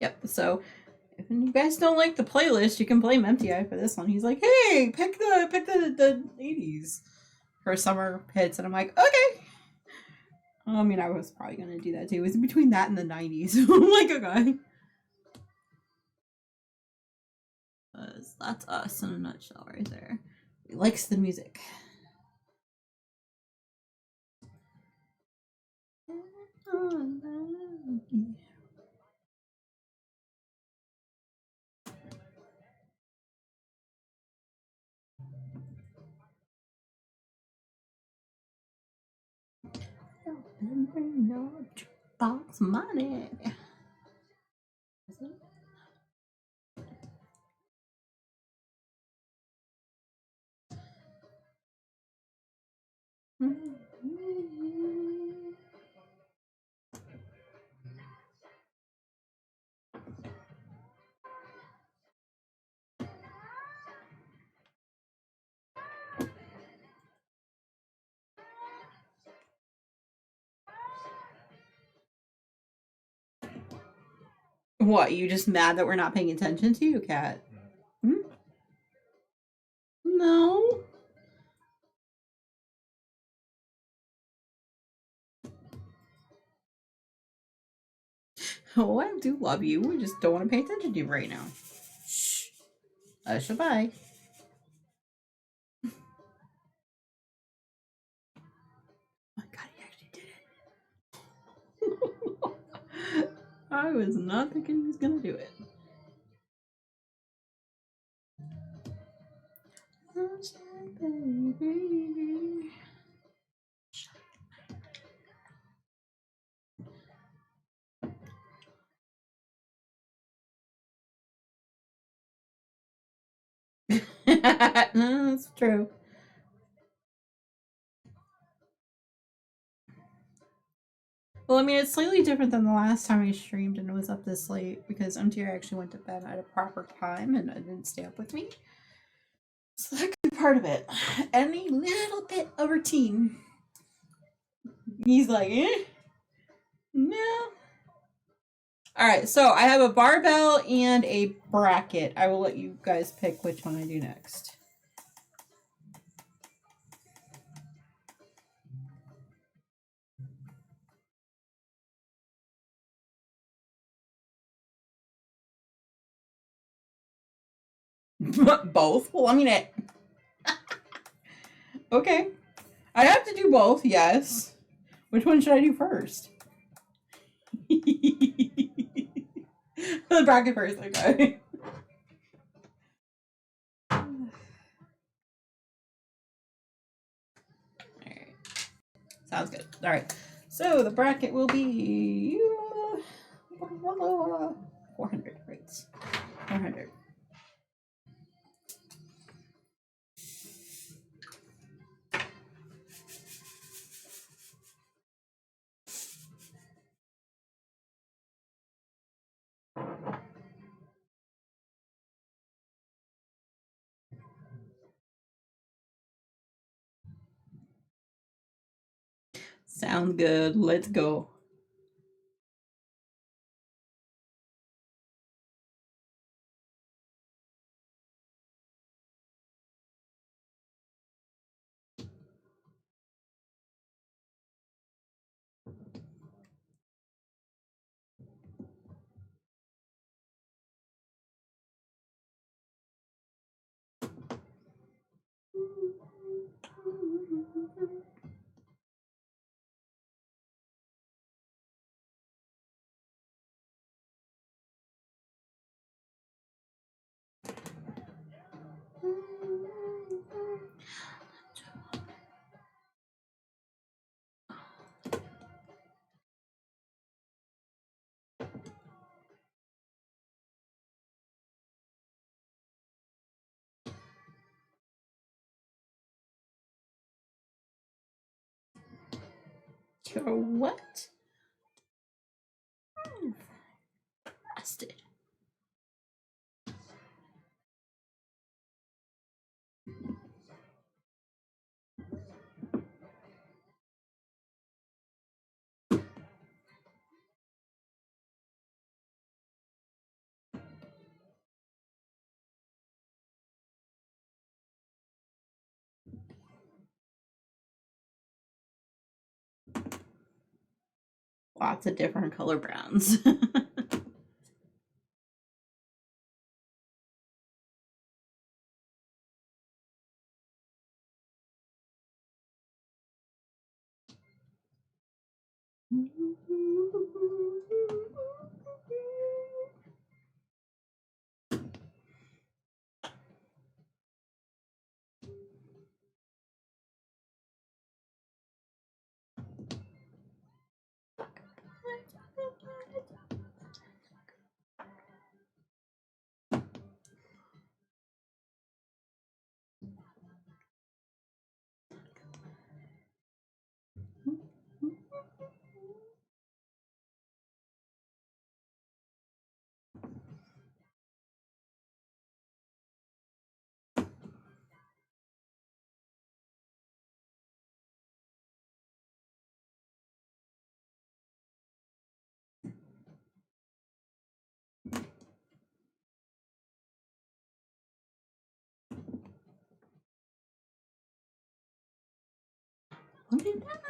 Speaker 1: Yep. So if you guys don't like the playlist, you can blame MTI for this one. He's like, "Hey, pick the 80s for summer hits," and I'm like, "Okay." I mean, I was probably gonna do that too. It was between that and the 90s. I'm like, okay. That's us in a nutshell right there. He likes the music. Box money. What, you just mad that we're not paying attention to you, Cat? Hmm? No. Oh, I do love you. We just don't want to pay attention to you right now. Shh. Bye. Oh my god, he actually did it. I was not thinking he was gonna do it. Baby. No, that's true. Well, I mean, it's slightly different than the last time I streamed and it was up this late because MTR actually went to bed at a proper time and didn't stay up with me. So that could be part of it. Any little bit of routine. He's like, eh? No. Alright, so I have a barbell and a bracket. I will let you guys pick which one I do next. Both? Well, I mean, it. Okay. I have to do both, yes. Which one should I do first? The bracket first, okay. Alright. Sounds good. Alright. So the bracket will be 400, right? 400. Sounds good. Let's go. You're what? Bastard. Lots of different color browns. Look at that.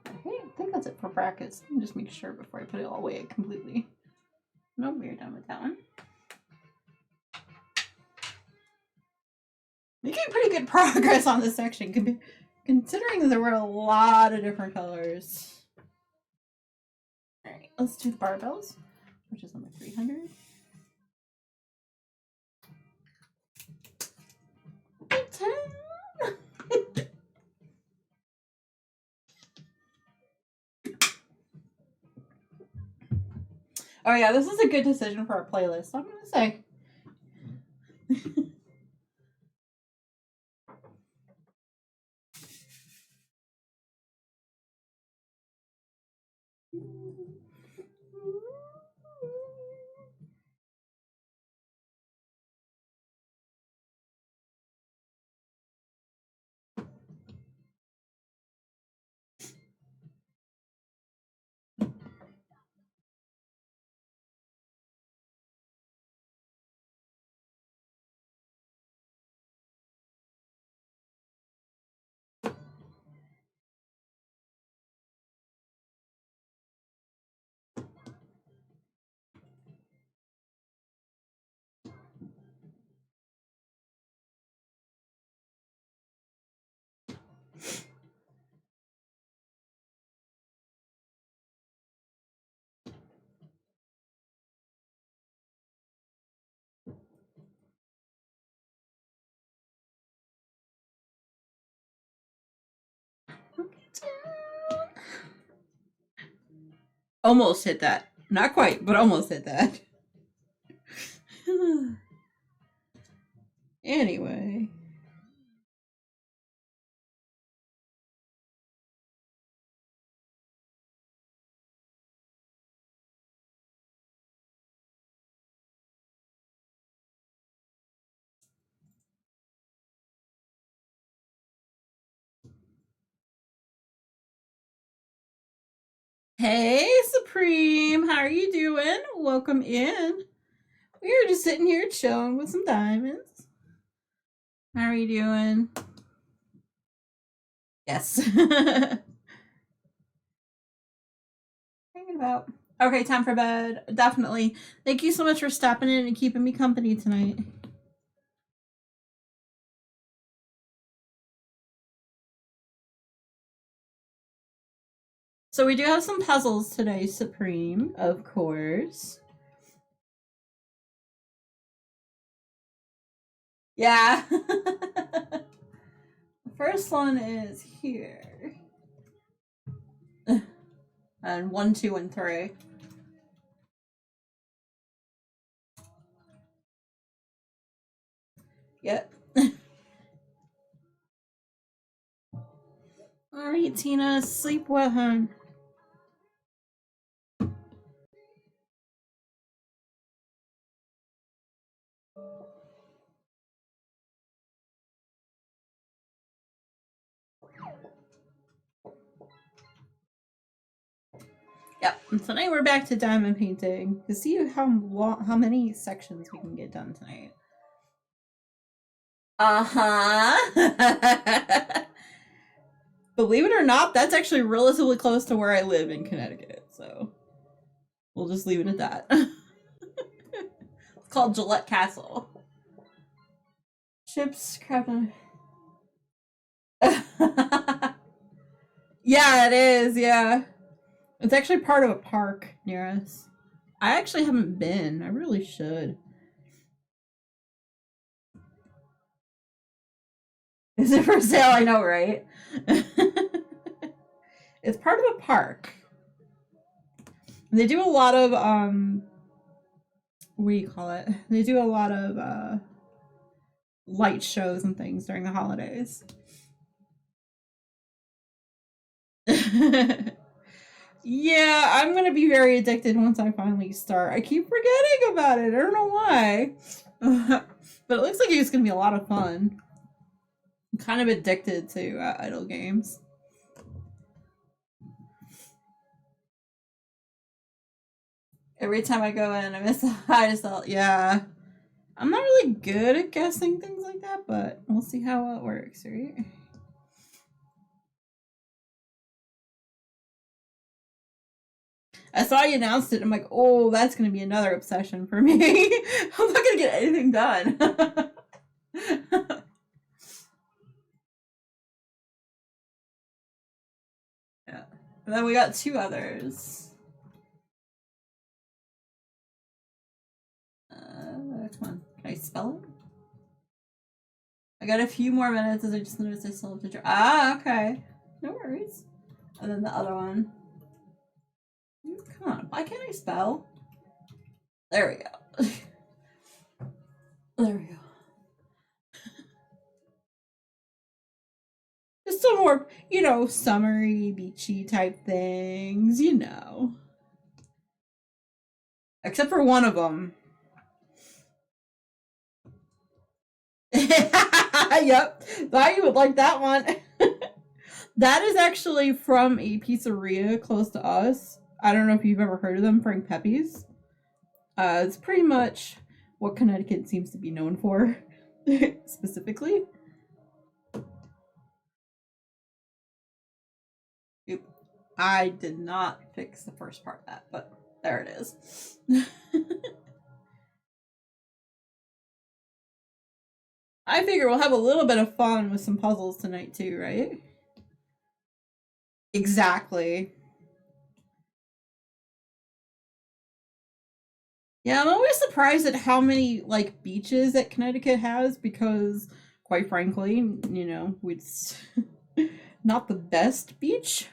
Speaker 1: Okay, I think that's it for brackets. Let me just make sure before I put it all away completely. Nope, we're done with that one. Making pretty good progress on this section, considering there were a lot of different colors. Alright, let's do the barbells, which is number 300. Oh yeah, this is a good decision for a playlist, I'm gonna say. Almost hit that. Not quite, but almost hit that. Anyway. Hey, Supreme, how are you doing? Welcome in. We were just sitting here chilling with some diamonds. How are you doing? Yes. Hanging about. Okay, time for bed. Definitely. Thank you so much for stopping in and keeping me company tonight. So we do have some puzzles today, Supreme, of course. Yeah. The first one is here. And 1, 2, and 3. Yep. All right, Tina, sleep well, hon. Yep. And tonight we're back to diamond painting to see how many sections we can get done tonight. Believe it or not, that's actually relatively close to where I live in Connecticut, so we'll just leave it at that. It's called Gillette Castle. Chips, crap. Yeah, it is, yeah. It's actually part of a park near us. I actually haven't been. I really should. Is it for sale? I know, right? It's part of a park. They do a lot of what do you call it? They do a lot of light shows and things during the holidays. Yeah, I'm gonna be very addicted once I finally start. I keep forgetting about it. I don't know why. But it looks like it's gonna be a lot of fun. I'm kind of addicted to idle games. Every time I go in, I miss the highest level. Yeah. I'm not really good at guessing things like that, but we'll see how it works, right? I saw you announced it. I'm like, oh, that's going to be another obsession for me. I'm not going to get anything done. Yeah. And then we got two others. Come on. Can I spell it? I got a few more minutes as I just noticed I still have to draw. Ah, okay. No worries. And then the other one. Come on. Why can't I spell? There we go. There we go. Just some more, summery, beachy type things, Except for one of them. Yep. Thought you would like that one. That is actually from a pizzeria close to us. I don't know if you've ever heard of them, Frank Pepe's. It's pretty much what Connecticut seems to be known for, specifically. Oop. I did not fix the first part of that, but there it is. I figure we'll have a little bit of fun with some puzzles tonight too, right? Exactly. Yeah, I'm always surprised at how many beaches that Connecticut has because quite frankly, it's not the best beach,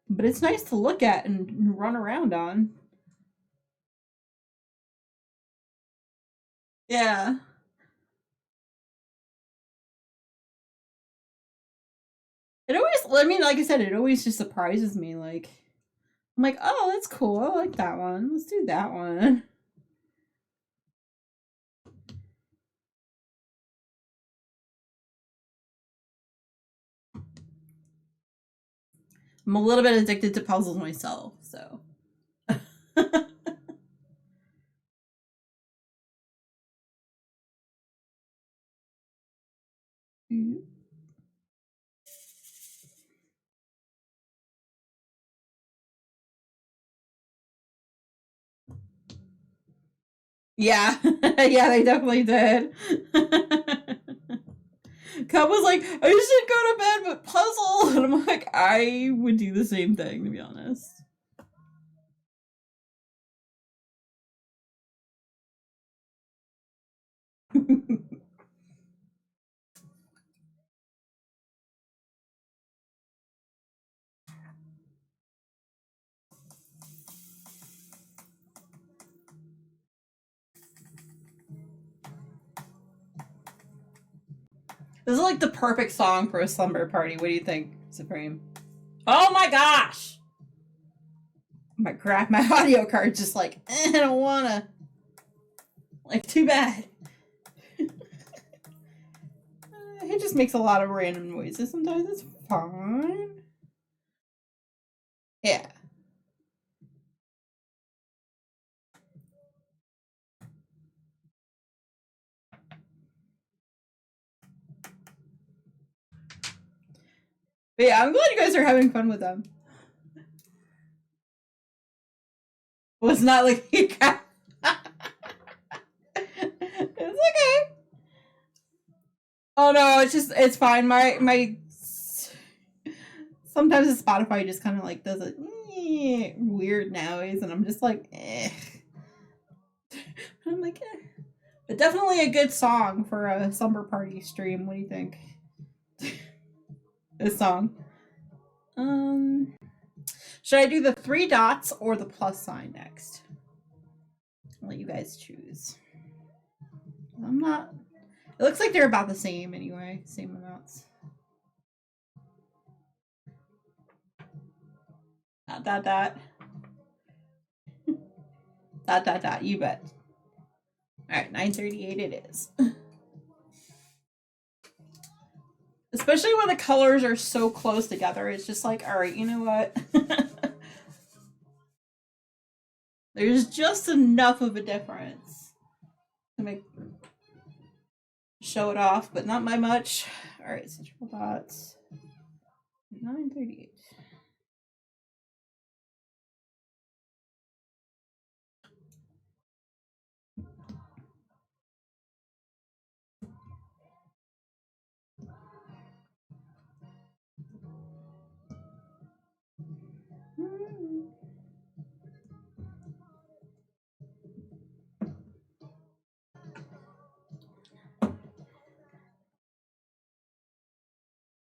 Speaker 1: but it's nice to look at and run around on. Yeah. It always, I mean, like I said, it always just surprises me. I'm like, oh, that's cool. I like that one. Let's do that one. I'm a little bit addicted to puzzles myself, so. Yeah, yeah, they definitely did. Cub was like, I should go to bed, but puzzle. And I'm like, I would do the same thing, to be honest. This is like the perfect song for a slumber party. What do you think, Supreme? Oh my gosh! My crap, my audio card's just like, I don't wanna. Like, too bad. It just makes a lot of random noises sometimes. It's fine. Yeah. But yeah, I'm glad you guys are having fun with them. Well, it's not like you got. It's okay. Oh no, it's fine. My sometimes the Spotify just kind of does a weird noise, and I'm just like, eh. I'm like, eh. But definitely a good song for a slumber party stream. What do you think? This song. Should I do the three dots or the plus sign next? I'll let you guys choose. I'm not. It looks like they're about the same anyway. Same amounts. Dot. Dot. You bet. Alright, 9:38 it is. Especially when the colors are so close together, it's just like, alright, you know what? There's just enough of a difference to make show it off, but not by much. Alright, so triple dots. 9:38.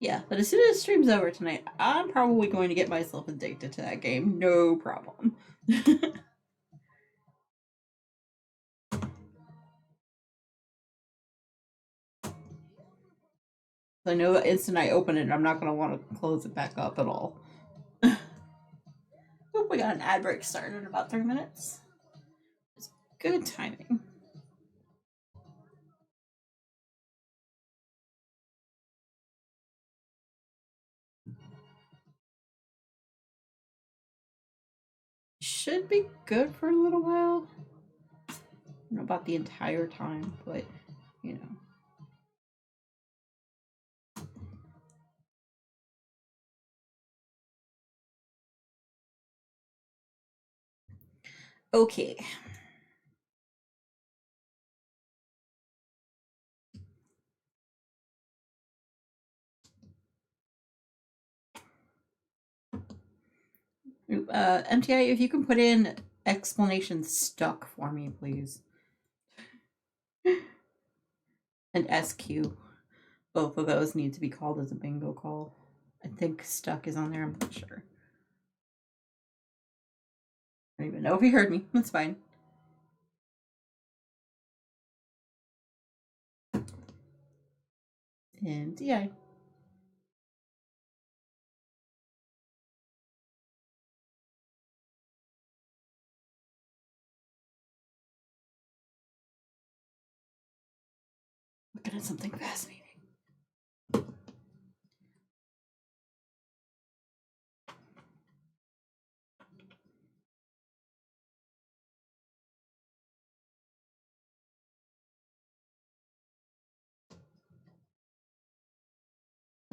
Speaker 1: Yeah, but as soon as stream's over tonight, I'm probably going to get myself addicted to that game. No problem. I know the instant I open it, I'm not going to want to close it back up at all. Oop, we got an ad break starting in about 3 minutes. It's good timing. Should be good for a little while. I don't know about the entire time, but you know. Okay. MTI, if you can put in explanation stuck for me, please. And SQ. Both of those need to be called as a bingo call. I think stuck is on there, I'm not sure. I don't even know if you heard me. That's fine. And yeah. Looking at something fascinating.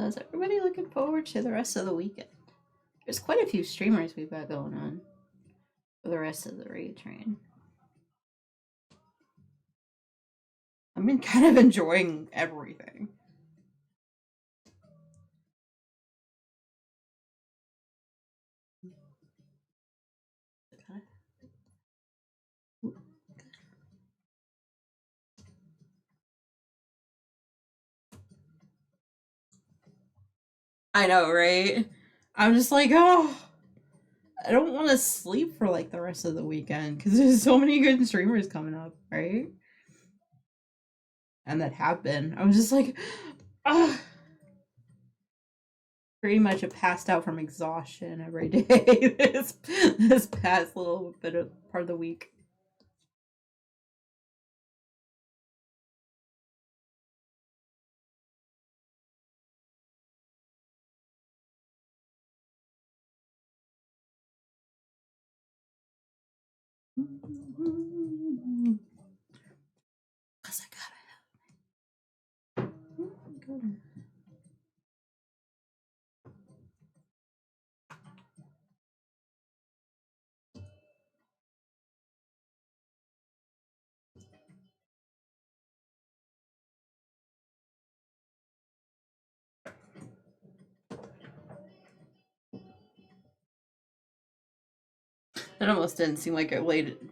Speaker 1: Is everybody looking forward to the rest of the weekend? There's quite a few streamers we've got going on for the rest of the raid train. I've been kind of enjoying everything. I know, right? I'm just like, oh, I don't want to sleep for like the rest of the weekend because there's so many good streamers coming up, right? And that have been. I was just like, ah, pretty much passed out from exhaustion every day this past little bit of part of the week. Cause I gotta have. That almost didn't seem like it laid it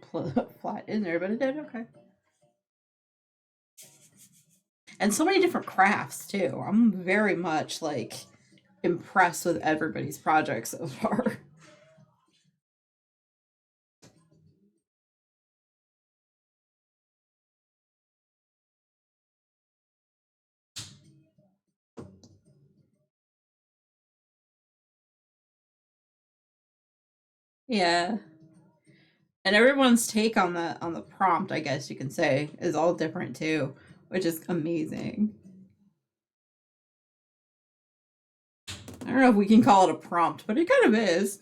Speaker 1: flat in there, but it did. Okay. And so many different crafts too. I'm very much like impressed with everybody's projects so far. Yeah. And everyone's take on the prompt, I guess you can say, is all different too, which is amazing. I don't know if we can call it a prompt, but it kind of is.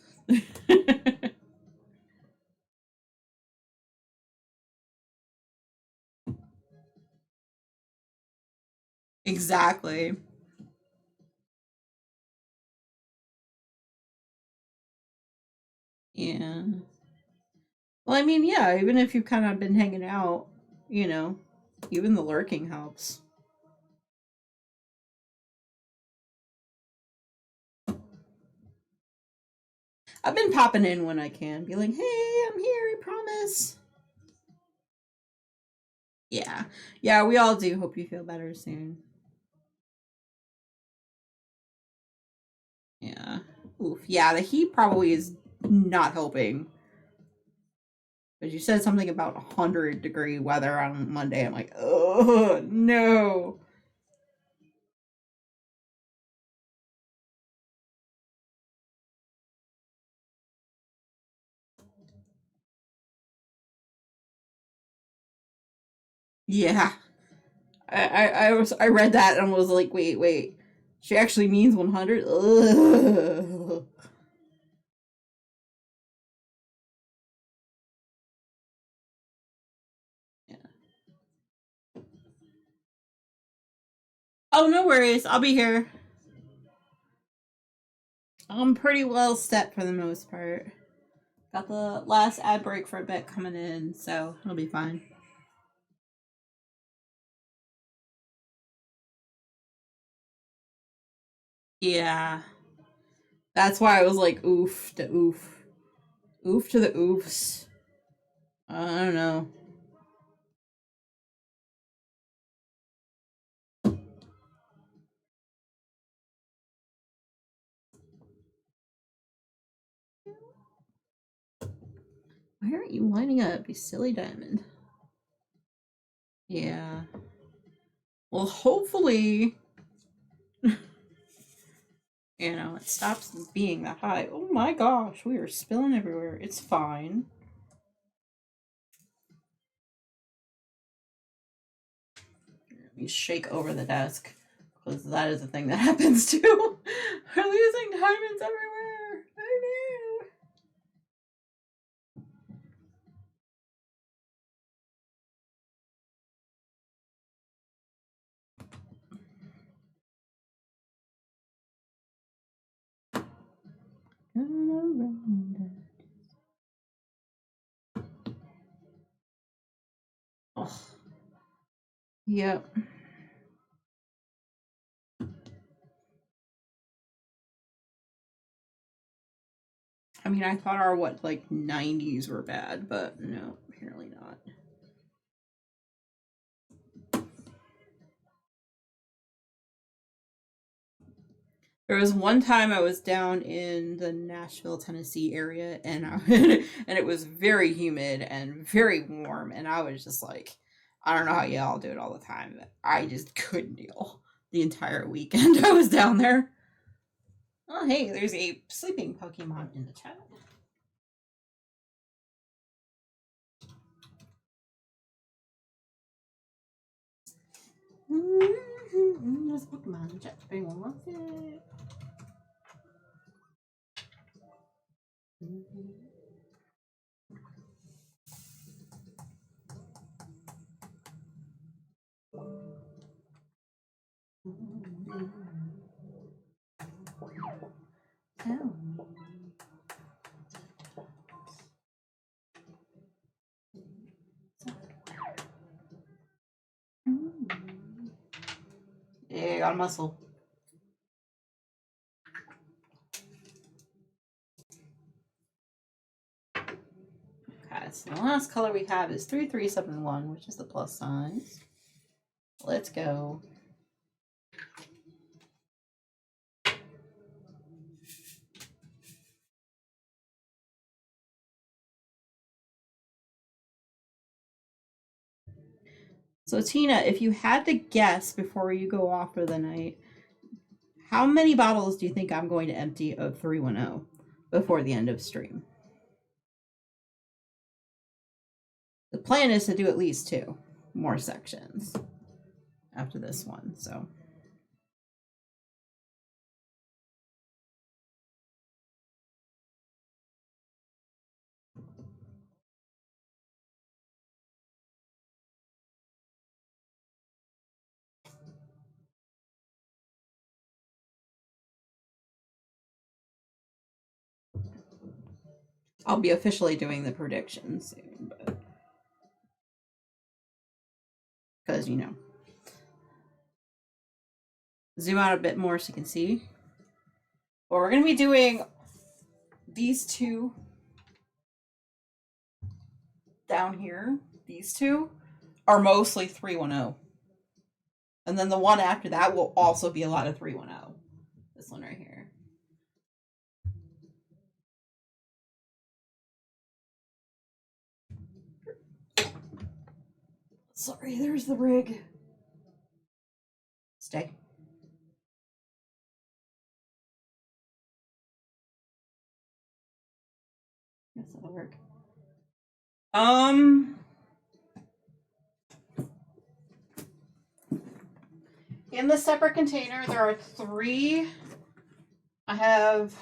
Speaker 1: Exactly. Yeah. Well, I mean, yeah, even if you've kind of been hanging out, you know, even the lurking helps. I've been popping in when I can, be like, hey, I'm here, I promise. Yeah. Yeah, we all do. Hope you feel better soon. Yeah. Oof. Yeah, the heat probably is not helping. But you said something about 100-degree weather on Monday. I'm like, oh, no. Yeah. I read that and was like, wait. She actually means 100? Ugh. Yeah. Oh, no worries. I'll be here. I'm pretty well set for the most part. Got the last ad break for a bit coming in, so it'll be fine. Yeah. That's why I was like, oof to oof. Oof to the oofs. I don't know. Why aren't you lining up, you silly diamond? Yeah. Well, hopefully, it stops being that high. Oh my gosh, we are spilling everywhere. It's fine. Let me shake over the desk because that is a thing that happens too. We're losing diamonds everywhere. Oh no. Oh, yep. I mean, I thought our what like 90s were bad, but no, apparently not. There was one time I was down in the Nashville, Tennessee area, and and it was very humid and very warm, and I was just like, I don't know how y'all do it all the time, but I just couldn't deal the entire weekend I was down there. Oh, hey, there's a sleeping Pokemon in the chat. There's a Pokemon in the chat if anyone wants it. Tell me. Yeah, got a muscle. Okay, so the last color we have is 3371, which is the plus signs. Let's go. So, Tina, if you had to guess before you go off for the night, how many bottles do you think I'm going to empty of 310 before the end of stream? The plan is to do at least 2 more sections after this one, so. I'll be officially doing the predictions soon, but because zoom out a bit more so you can see. But we're gonna be doing these 2 down here. These 2 are mostly 310. And then the one after that will also be a lot of 310. This one right here. Sorry, there's the rig. Stay. Guess that'll work. In the separate container, there are 3. I have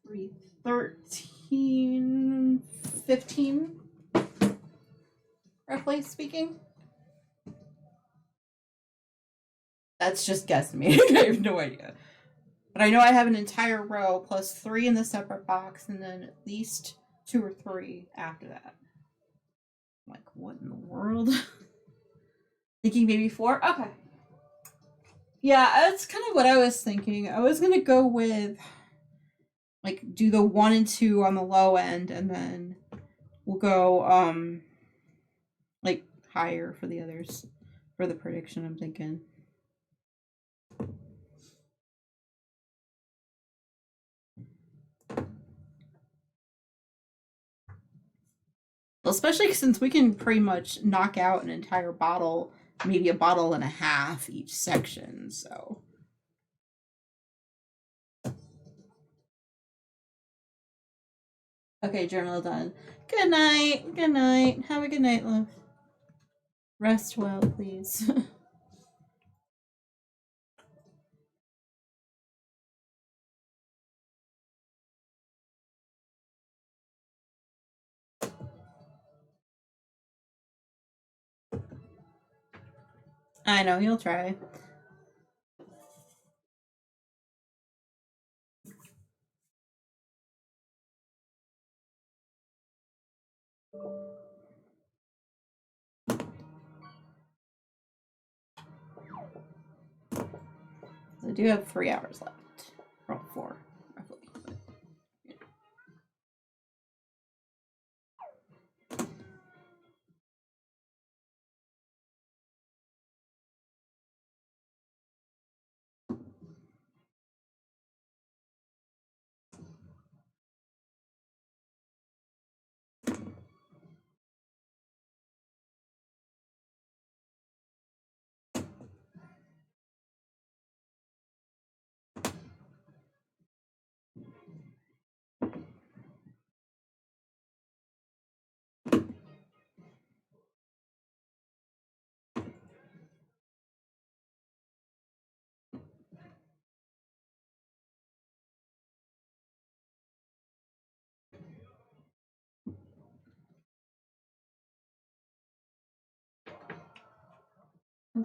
Speaker 1: 3, 13, 15, roughly speaking. That's just guesstimating. I have no idea. But I know I have an entire row plus 3 in the separate box, and then at least 2 or 3 after that. I'm like, what in the world? Thinking maybe 4? Okay. Yeah, that's kind of what I was thinking. I was gonna go with, like, do the 1 and 2 on the low end, and then we'll go, like, higher for the others. For the prediction, I'm thinking. Especially since we can pretty much knock out an entire bottle, maybe a bottle and a half each section, so. Okay, journal done. Good night. Good night. Have a good night, love. Rest well, please. I know, he'll try. I do have 3 hours left. Or 4, roughly.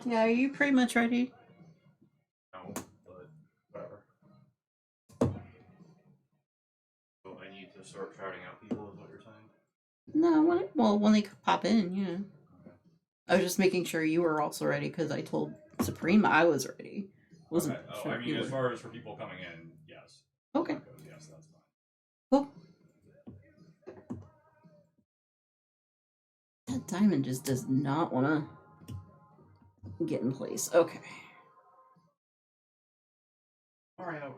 Speaker 1: Yeah, are you pretty much ready?
Speaker 2: No, but whatever. So I need to start shouting out people, is what you're saying?
Speaker 1: No, when they pop in, yeah.
Speaker 2: Okay.
Speaker 1: I was just making sure you were also ready because I told Supreme I was ready. Wasn't
Speaker 2: Okay. Oh,
Speaker 1: sure
Speaker 2: I mean,
Speaker 1: you
Speaker 2: as
Speaker 1: were.
Speaker 2: far as for people coming in, yes.
Speaker 1: Okay.
Speaker 2: That goes, yes, that's fine.
Speaker 1: Cool. That diamond just does not want to get in place. Okay.
Speaker 2: All right, over.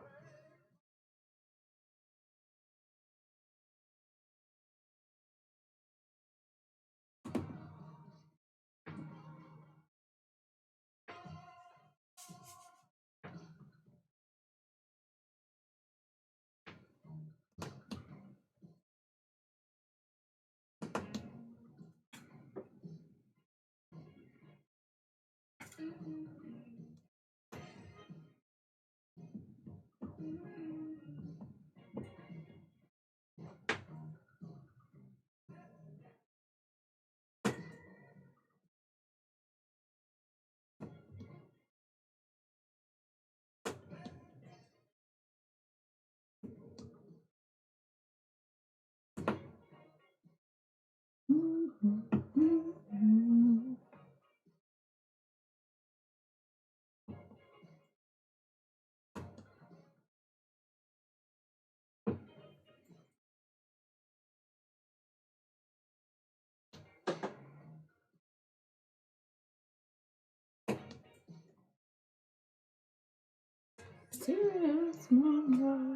Speaker 1: Serious mama.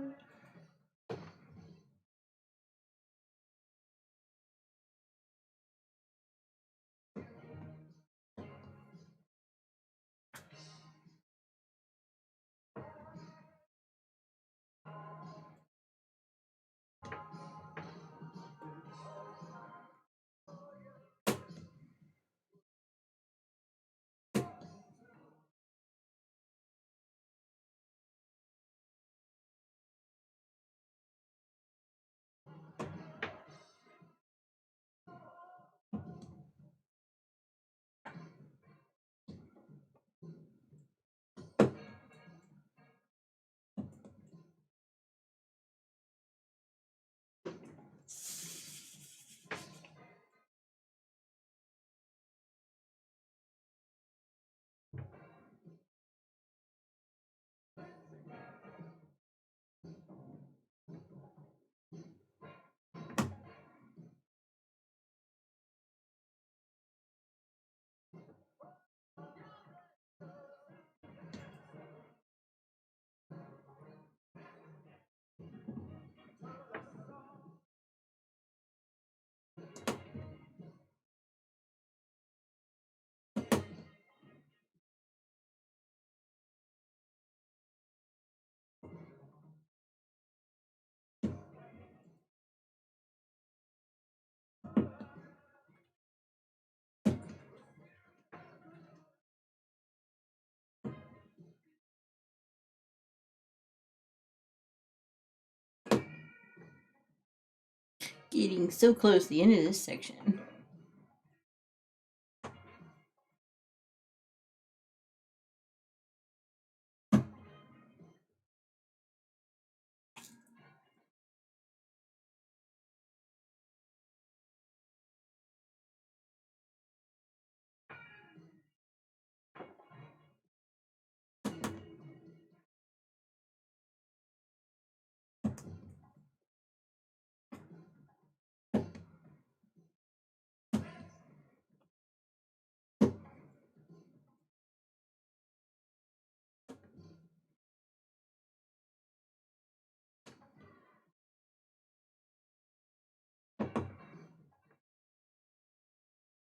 Speaker 1: Getting so close to the end of this section.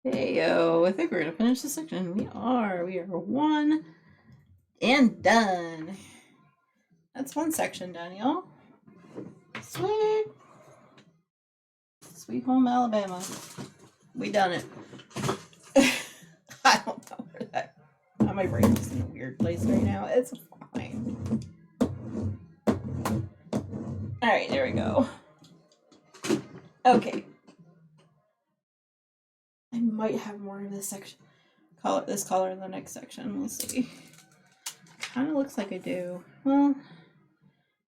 Speaker 1: Heyo, I think we're gonna finish this section. We are one and done. That's one section done, y'all. Sweet. Sweet home Alabama. We done it. I don't know where that. My brain is in a weird place right now. It's fine. Alright, there we go. Okay. I might have more of this section. This color in the next section. We'll see. Kind of looks like I do. Well,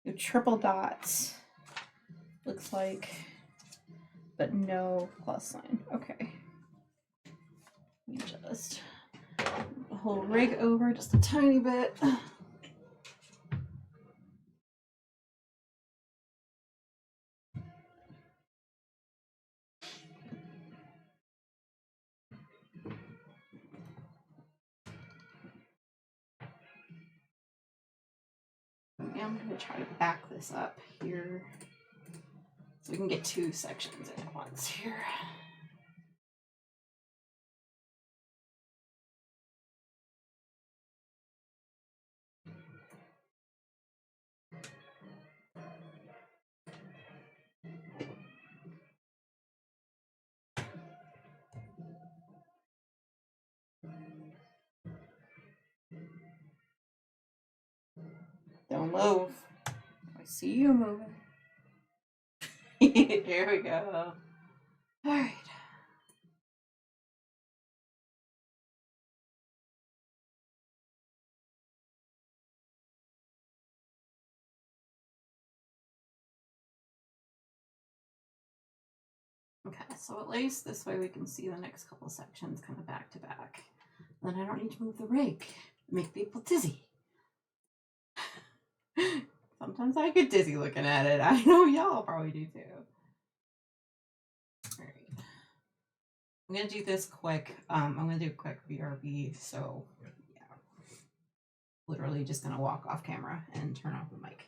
Speaker 1: do triple dots. Looks like, but no plus sign. Okay. Let me just the whole rig over just a tiny bit. Yeah, I'm going to try to back this up here so we can get two sections in at once here. Don't move. I see you moving. Here we go. All right. Okay, so at least this way we can see the next couple sections kind of back to back. Then I don't need to move the rig. Make people dizzy. Sometimes I get dizzy looking at it. I know y'all probably do too. All right. I'm gonna do this quick. I'm gonna do a quick VRB. So yeah, literally just gonna walk off camera and turn off the mic.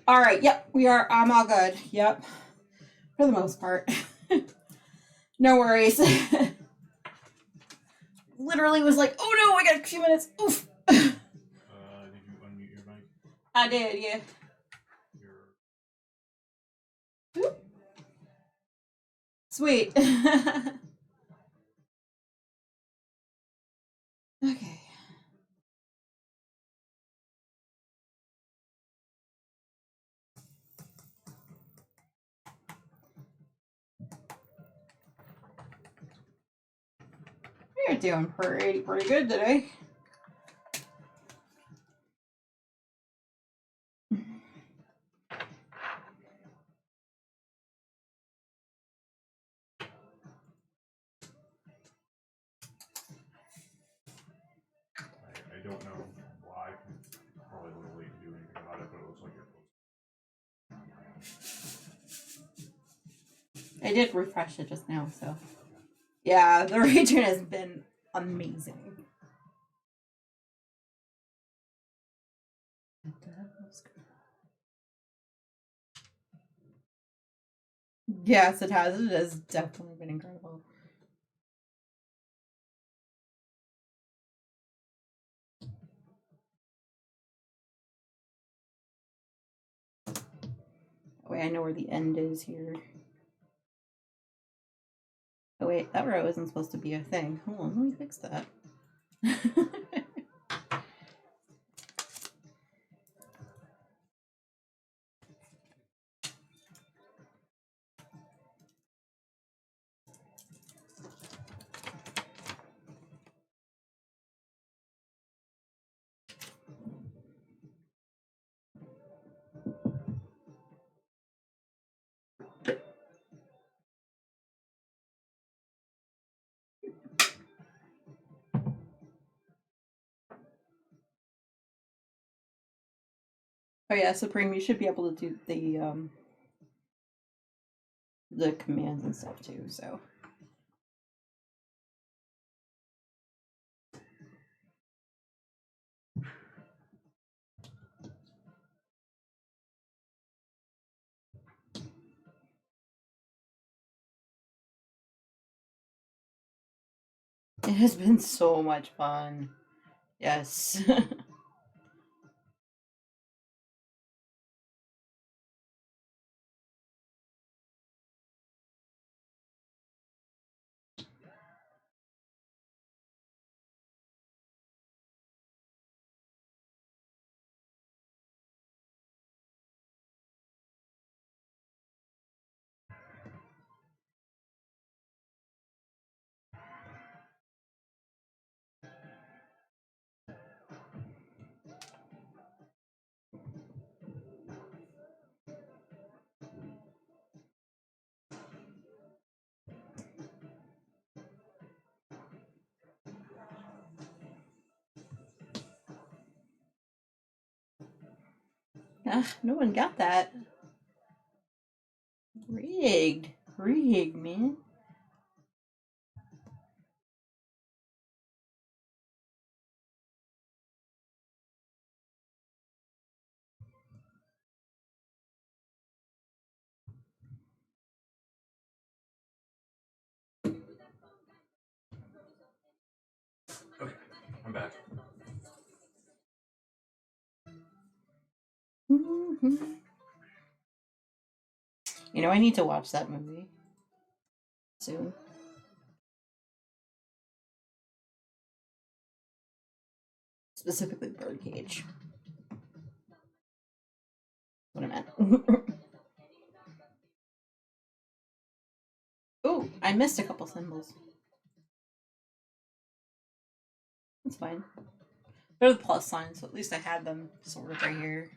Speaker 1: All right. Yep. We are. I'm all good. Yep. For the most part. No worries. Literally was like, oh no, I got a few minutes. Oof.
Speaker 2: Did you unmute your mic?
Speaker 1: I did, yeah. Sweet. Okay. You're doing pretty good today.
Speaker 2: I don't know why. Probably a little late to do anything about it, but it looks like you're close.
Speaker 1: I did refresh it just now, so. Yeah, the region has been amazing. Yes, it has. It has definitely been incredible. Oh, wait, I know where the end is here. Oh wait, that row isn't supposed to be a thing. Hold on, let me fix that. Oh yeah, Supreme, you should be able to do the commands and stuff too, so. It has been so much fun. Yes. No one got that. Rigged. Rigged, man.
Speaker 2: Okay, I'm back.
Speaker 1: You know, I need to watch that movie soon. Specifically Birdcage. What I meant. Oh, I missed a couple symbols. That's fine. They're the plus signs, so at least I had them sorted right here.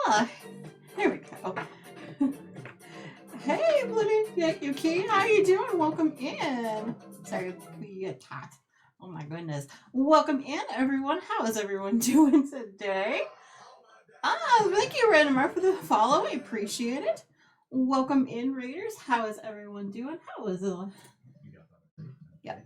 Speaker 1: Ah, here we go. Hey, Blue Yuki, how you doing? Welcome in. Sorry, we got cat. Oh my goodness. Welcome in, everyone. How is everyone doing today? Thank you, Randomar, for the follow. I appreciate it. Welcome in, Raiders. How is everyone doing? How is it? Yeah.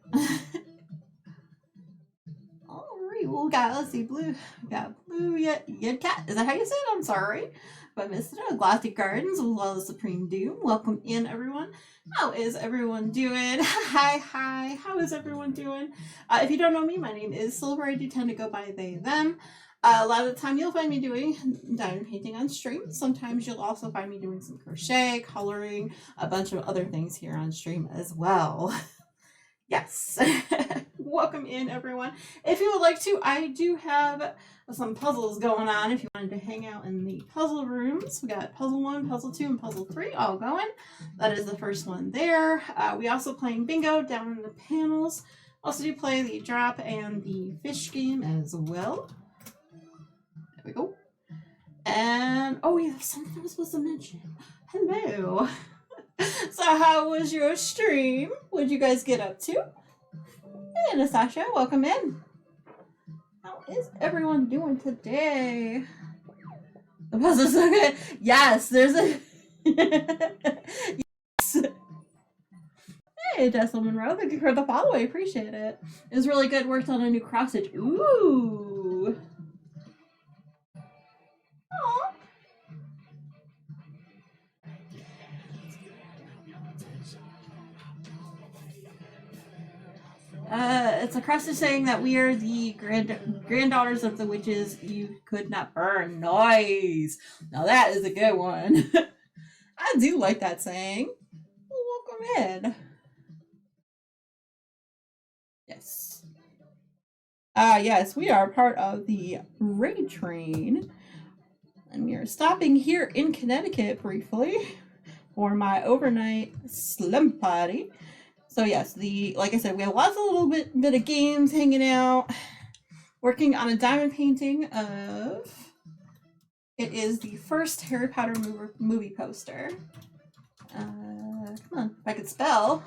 Speaker 1: All right, well, let's see, Blue. We got Blue Yet Cat. Is that how you say it? I'm sorry. But Mr. Galactic Gardens, as well as Supreme Doom. Welcome in, everyone. How is everyone doing? Hi. How is everyone doing? If you don't know me, my name is Silver. I do tend to go by they, them. A lot of the time, you'll find me doing diamond painting on stream. Sometimes you'll also find me doing some crochet, coloring, a bunch of other things here on stream as well. Yes. Welcome in, everyone. If you would like to, I do have some puzzles going on. If you wanted to hang out in the puzzle rooms, we got puzzle 1, puzzle 2, and puzzle 3 all going. That is the first one there. We also playing bingo down in the panels. Also do play the drop and the fish game as well. There we go. And oh yeah, something I was supposed to mention. Hello. So how was your stream? What'd you guys get up to? Hey, Natasha, welcome in. How is everyone doing today? The puzzle's so good. Yes, there's a. Yes. Hey, Jessel Monroe, thank you for the follow. I appreciate it. It was really good. Worked on a new cross stitch. Ooh. Aww. It's a crest of saying that we are the granddaughters of the witches you could not burn. Nice. Now that is a good one. I do like that saying. Welcome in. Yes. Yes, we are part of the raid train. And we are stopping here in Connecticut briefly for my overnight slum party. So yes, like I said, we have lots of little bit of games, hanging out, working on a diamond painting of. It is the first Harry Potter movie poster. Come on, if I could spell.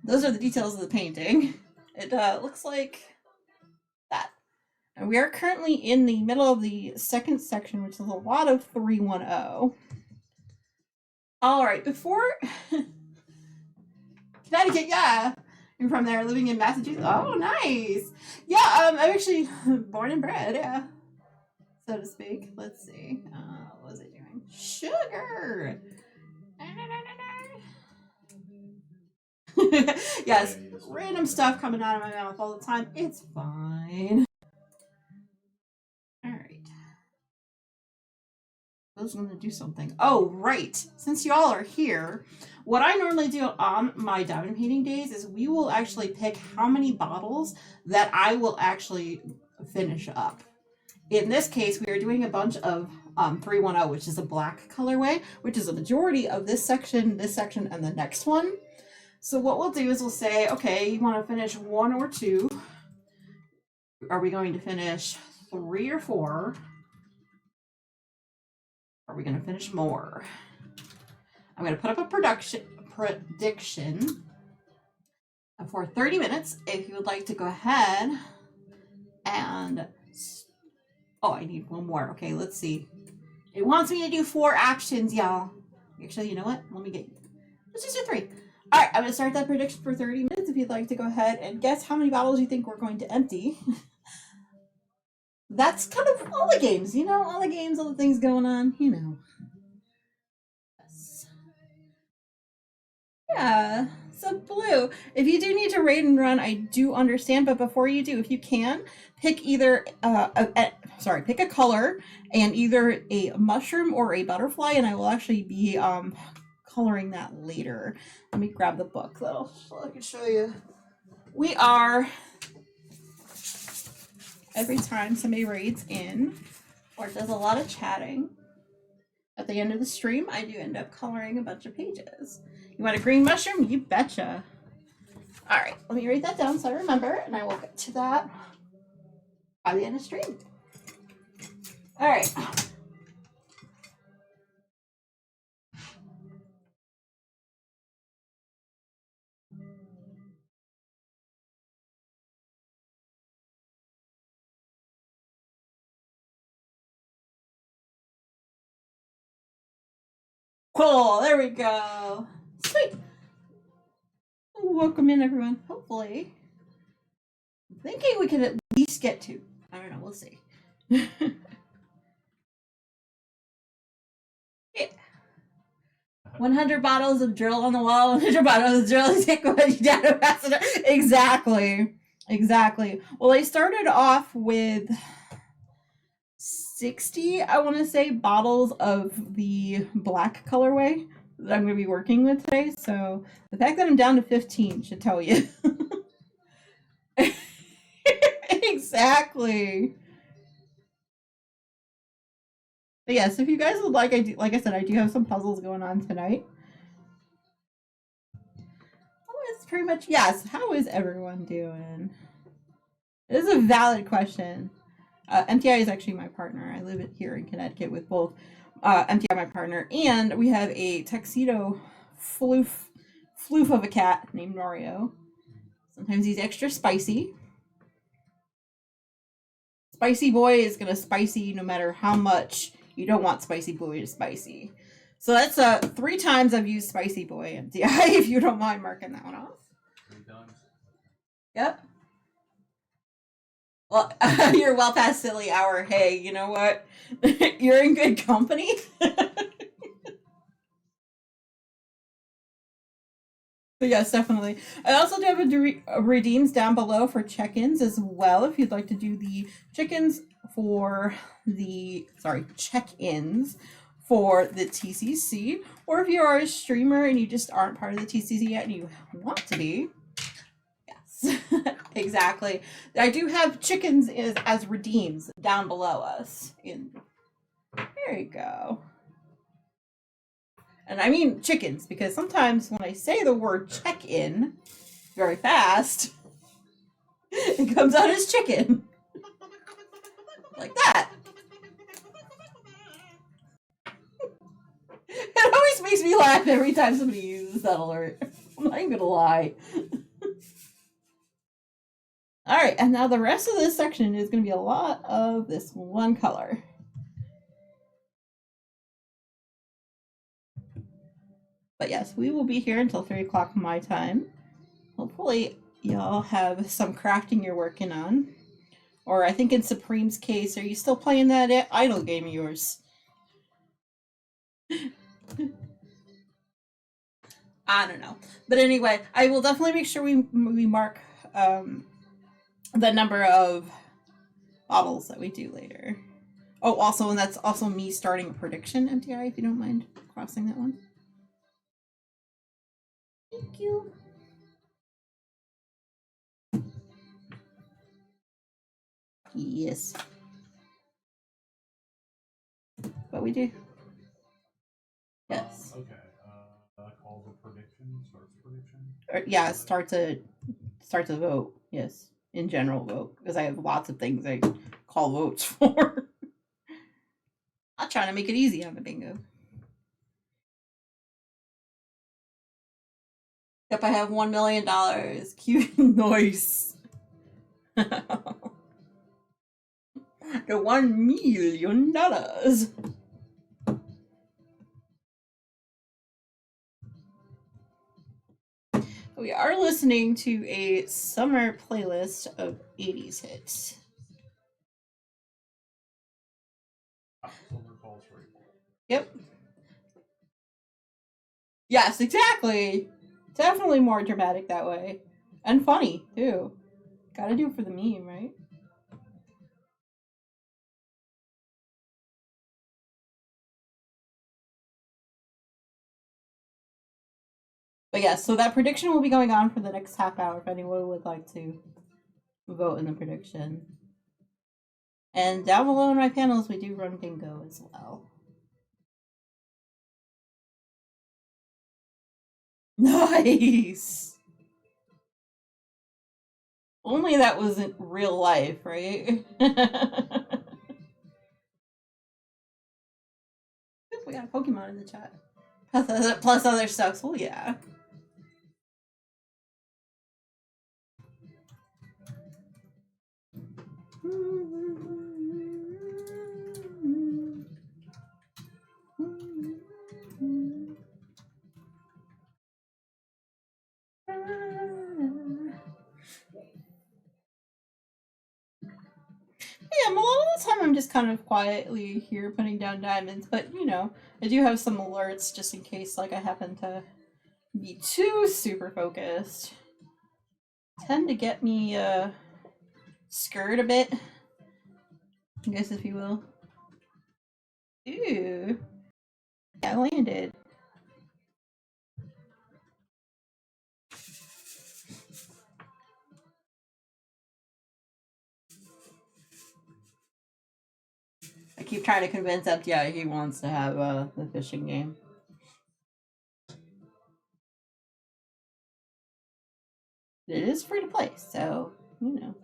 Speaker 1: Those are the details of the painting. It looks like that. And we are currently in the middle of the second section, which is a lot of 310. All right, before Connecticut, yeah. You're from there, living in Massachusetts. Oh, nice. Yeah, I'm actually born and bred, yeah, so to speak. Let's see. What was I doing? Sugar. Yes, random stuff coming out of my mouth all the time. It's fine. All right. I was going to do something. Oh, right. Since y'all are here, what I normally do on my diamond painting days is we will actually pick how many bottles that I will actually finish up. In this case, we are doing a bunch of 310, which is a black colorway, which is a majority of this section, and the next one. So what we'll do is we'll say, okay, you want to finish 1 or 2. Are we going to finish 3 or 4? Are we going to finish more? I'm going to put up a prediction for 30 minutes. If you would like to go ahead and... Oh, I need one more. Okay, let's see. It wants me to do 4 actions, y'all. Actually, you know what? Let's just do 3. All right, I'm going to start that prediction for 30 minutes. If you'd like to go ahead and guess how many bottles you think we're going to empty. That's kind of all the games, all the games, all the things going on, Yes. Yeah. So Blue, if you do need to raid and run, I do understand, but before you do, if you can, pick either pick a color and either a mushroom or a butterfly, and I will actually be coloring that later. Let me grab the book so I can show you. We are, every time somebody raids in or does a lot of chatting, at the end of the stream, I do end up coloring a bunch of pages. You want a green mushroom? You betcha. All right, let me write that down so I remember, and I will get to that by the end of the stream. All right. Cool, there we go. Sweet. Welcome in, everyone. Hopefully. I'm thinking we can at least get 2. I don't know, we'll see. Yeah. 100 bottles of drill on the wall, 100 bottles of drill, take what you down, ambassador. Exactly. Well, I started off with 60, I want to say, bottles of the black colorway that I'm going to be working with today. So the fact that I'm down to 15 should tell you. Exactly. But yes, if you guys would like, like I said, I do have some puzzles going on tonight. Oh, it's pretty much, yes. How is everyone doing? This is a valid question. MTI is actually my partner. I live here in Connecticut with both MTI, my partner, and we have a tuxedo floof of a cat named Norio. Sometimes he's extra spicy. Spicy boy is gonna spicy no matter how much you don't want spicy boy to spicy. So that's 3 times I've used spicy boy MTI. If you don't mind marking that one off.
Speaker 2: 3 times.
Speaker 1: Yep. Well, you're well past silly hour. Hey, you know what? You're in good company. But yes, definitely. I also do have a redeems down below for check-ins as well. If you'd like to do the check-ins for the check-ins for the TCC, or if you are a streamer and you just aren't part of the TCC yet and you want to be, yes, exactly. I do have chickens as redeems down below us. There you go. And I mean chickens because sometimes when I say the word check-in very fast, it comes out as chicken. Like that. It always makes me laugh every time somebody uses that alert. I'm not even gonna lie. Alright, and now the rest of this section is gonna be a lot of this one color. But yes, we will be here until 3 o'clock my time. Hopefully y'all have some crafting you're working on. Or I think in Supreme's case, are you still playing that idle game of yours? I don't know. But anyway, I will definitely make sure we mark the number of bottles that we do later. Oh, also, and that's also me starting a prediction, MTI, if you don't mind crossing that one. Thank you. Yes. But we do. Yes.
Speaker 2: Okay. Calls a prediction. Starts a prediction.
Speaker 1: Yeah, starts a vote. Yes, in general vote because I have lots of things I call votes for. I'm trying to make it easy on the bingo. Yep, I have $1 million. Cute, nice. The $1 million. We are listening to a summer playlist of 80s hits.
Speaker 2: Summer calls for April.
Speaker 1: Yep. Yes, exactly. Definitely more dramatic that way. And funny, too. Gotta do it for the meme, right? But yes, so that prediction will be going on for the next half hour if anyone would like to vote in the prediction. And down below in my panels, we do run bingo as well. Nice! Only that wasn't real life, right? We got a Pokemon in the chat. Plus other stuff, so yeah. Yeah, a lot of the time I'm just kind of quietly here putting down diamonds, but you know, I do have some alerts just in case like I happen to be too super focused. Tend to get me scared a bit, I guess if you will. Ooh. I landed. I keep trying to convince FTI he wants to have the fishing game. It is free to play, so you know.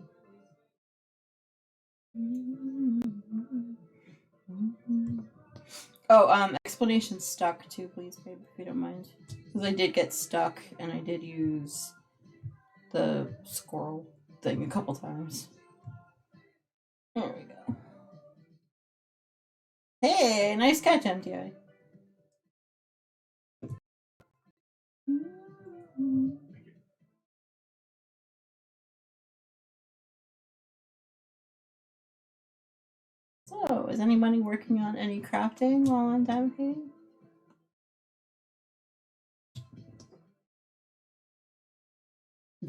Speaker 1: Oh, explanation stuck too, please, babe, if you don't mind. Because I did get stuck, and I did use the squirrel thing a couple times. There we go. Hey, nice catch, MTI. So, is anybody working on any crafting while I'm advocating?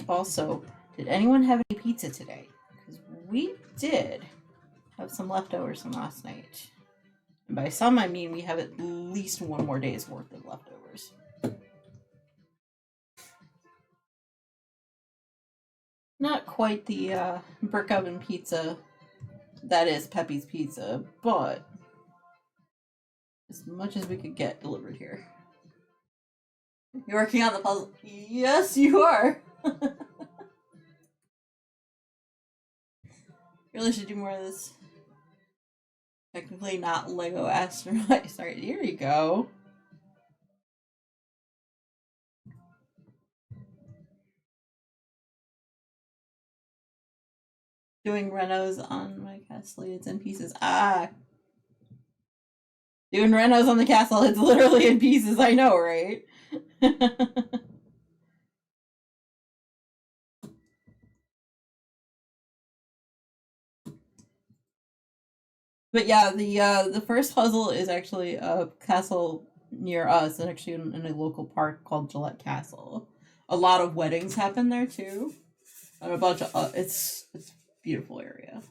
Speaker 1: Also, did anyone have any pizza today? Because we did have some leftovers from last night. And by some, I mean we have at least one more day's worth of leftovers. Not quite the brick oven pizza that is Pepe's Pizza, but as much as we could get delivered here. You're working on the puzzle? Yes, you are. Really should do more of this. Technically not Lego Astronaut. Sorry, here you go. Doing renos on my castle, it's in pieces. Ah! Doing renos on the castle, it's literally in pieces, I know, right? But yeah, the first puzzle is actually a castle near us, and actually in a local park called Gillette Castle. A lot of weddings happen there too, and a bunch of it's a beautiful area.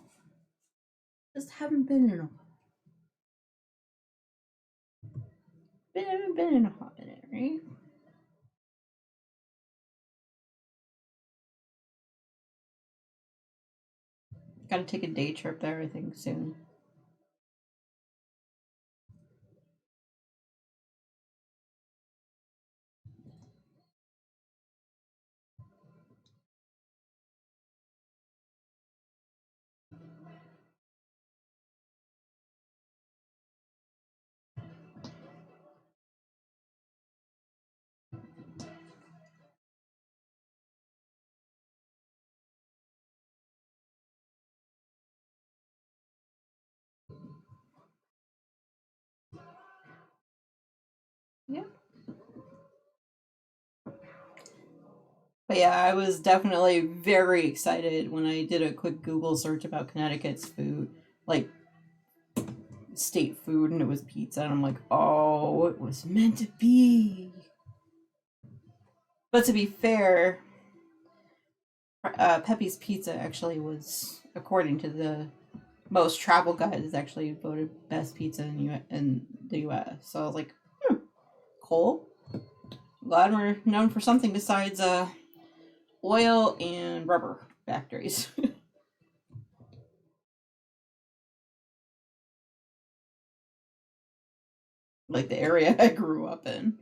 Speaker 1: Just haven't been in a haven't been in a hot minute, right? Got to take a day trip there, I think, soon. Yeah. But yeah, I was definitely very excited when I did a quick Google search about Connecticut's food, like state food, and it was pizza, and I'm like, oh, it was meant to be. But to be fair, Pepe's Pizza actually was, according to the most travel guides, actually voted best pizza in the U.S. So I was like, cool. Glad we're known for something besides oil and rubber factories. Like the area I grew up in.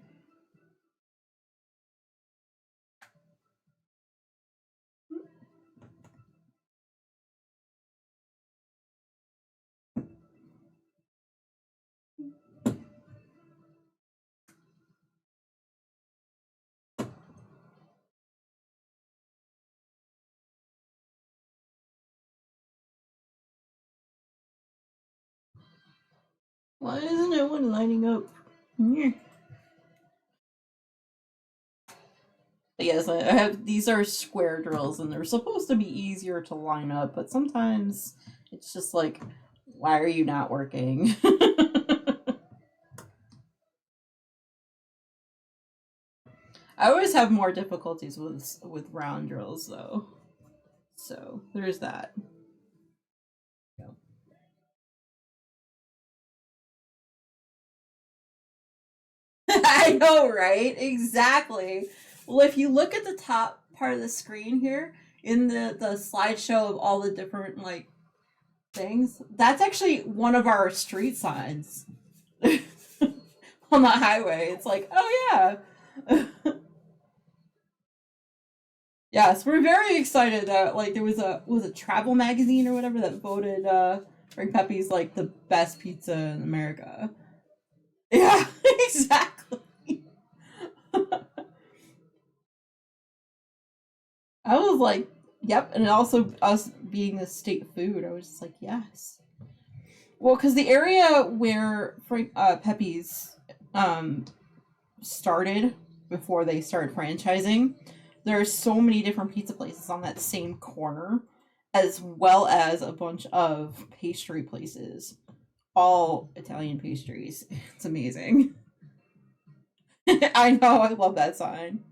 Speaker 1: Why isn't no one lining up? Yeah. But yes, I have these are square drills and they're supposed to be easier to line up, but sometimes it's just like, why are you not working? I always have more difficulties with round drills though. So there's that. I know, right? Exactly. Well, if you look at the top part of the screen here in the slideshow of all the different like things, that's actually one of our street signs on the highway. It's like, oh yeah. Yes, we're very excited that like there was a travel magazine or whatever that voted Frank Pepe's like the best pizza in America. Yeah, exactly. I was like, yep, and also us being the state food, I was just like, yes. Well, because the area where Frank Pepe's um, started before they started franchising, there are so many different pizza places on that same corner, as well as a bunch of pastry places, all Italian pastries. It's amazing. I know, I love that sign.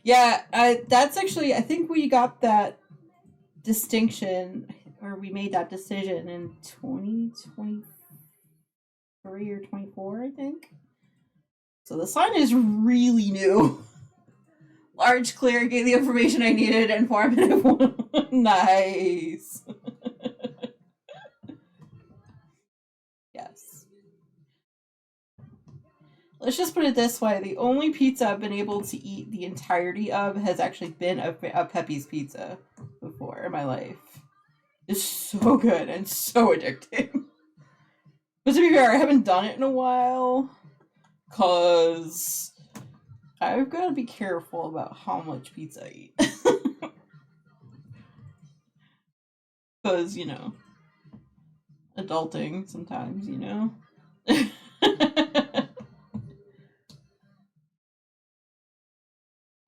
Speaker 1: Yeah, that's actually, I think we got that distinction, or we made that decision in 2023 or 24, I think. So the sign is really new. Large, clear, gave the information I needed, informative. Nice. Yes. Let's just put it this way: the only pizza I've been able to eat the entirety of has actually been a Pepe's pizza before in my life. It's so good and so addicting. But to be fair, I haven't done it in a while because I've got to be careful about how much pizza I eat. Because, adulting sometimes,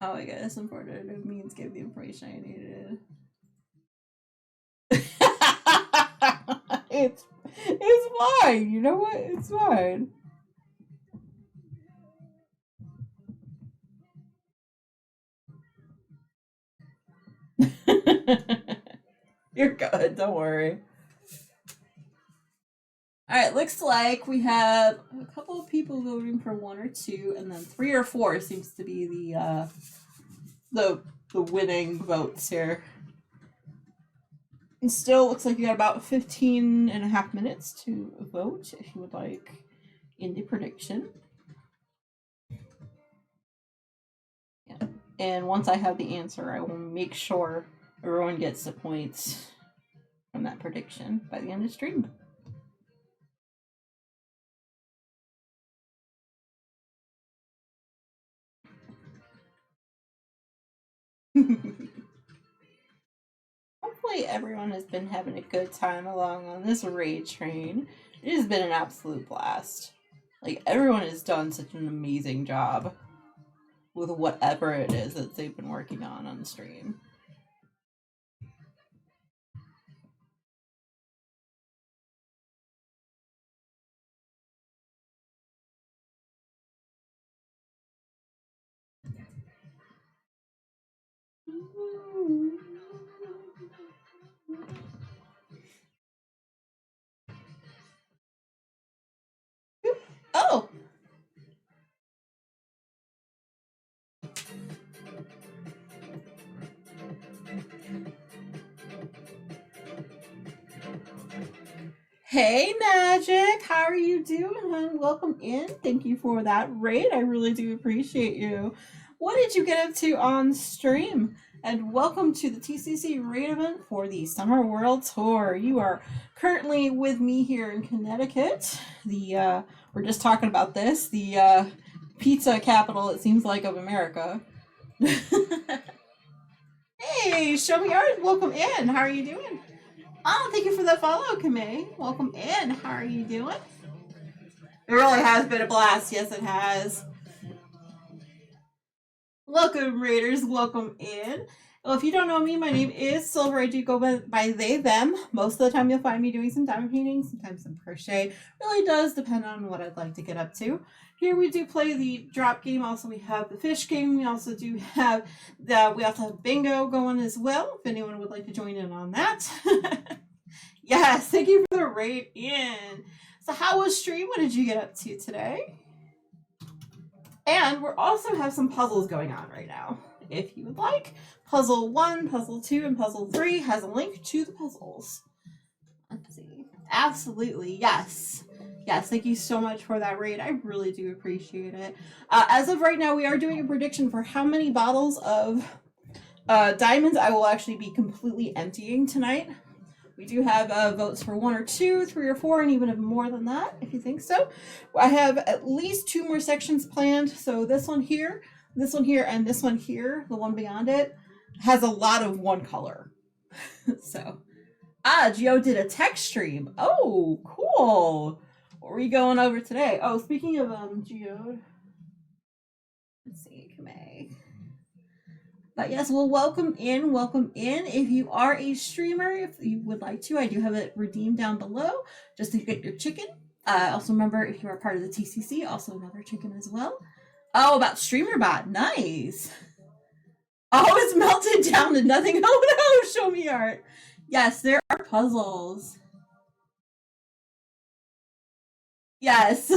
Speaker 1: Oh, I guess important means give the information I needed. it's fine. You know what? It's fine. You're good. Don't worry. All right. Looks like we have a couple of people voting for 1 or 2, and then 3 or 4 seems to be the winning votes here. And still looks like you got about 15 and a half minutes to vote if you would like in the prediction. Yeah. And once I have the answer, I will make sure everyone gets the points from that prediction by the end of the stream. Hopefully everyone has been having a good time along on this raid train. It has been an absolute blast. Like, everyone has done such an amazing job with whatever it is that they've been working on the stream. Oh! Hey, Magic! How are you doing, hon? Welcome in. Thank you for that raid. I really do appreciate you. What did you get up to on stream? And welcome to the TCC raid event for the Summer World Tour. You are currently with me here in Connecticut. We're just talking about this, the pizza capital, it seems like, of America. Hey, show me yours. Welcome in. How are you doing? Oh, thank you for the follow, Kamei. Welcome in. How are you doing? It really has been a blast. Yes, it has. Welcome, Raiders. Welcome in. Well, if you don't know me, my name is Silver. I do go by they, them. Most of the time, you'll find me doing some diamond painting, sometimes some crochet. Really does depend on what I'd like to get up to. Here we do play the drop game. Also, we have the fish game. We also do have bingo going as well. If anyone would like to join in on that. Yes, thank you for the raid in. So how was stream? What did you get up to today? And we also have some puzzles going on right now. If you would like, puzzle 1, puzzle 2, and puzzle 3 has a link to the puzzles. Let's see. Absolutely, yes. Yes, thank you so much for that raid. I really do appreciate it. As of right now, we are doing a prediction for how many bottles of diamonds I will actually be completely emptying tonight. We do have votes for 1 or 2, 3 or 4, and even more than that, if you think so. I have at least 2 more sections planned. So this one here, and this one here, the one beyond it, has a lot of one color. So, Geo did a tech stream. Oh, cool. What were you going over today? Oh, speaking of Geo, let's see, Kamei. But yes, well, welcome in, welcome in. If you are a streamer, if you would like to, I do have it redeemed down below just to get your chicken. Also remember, if you are part of the TCC, also another chicken as well. Oh, about StreamerBot, nice. Oh, it's melted down to nothing. Oh no, show me art. Yes, there are puzzles. Yes.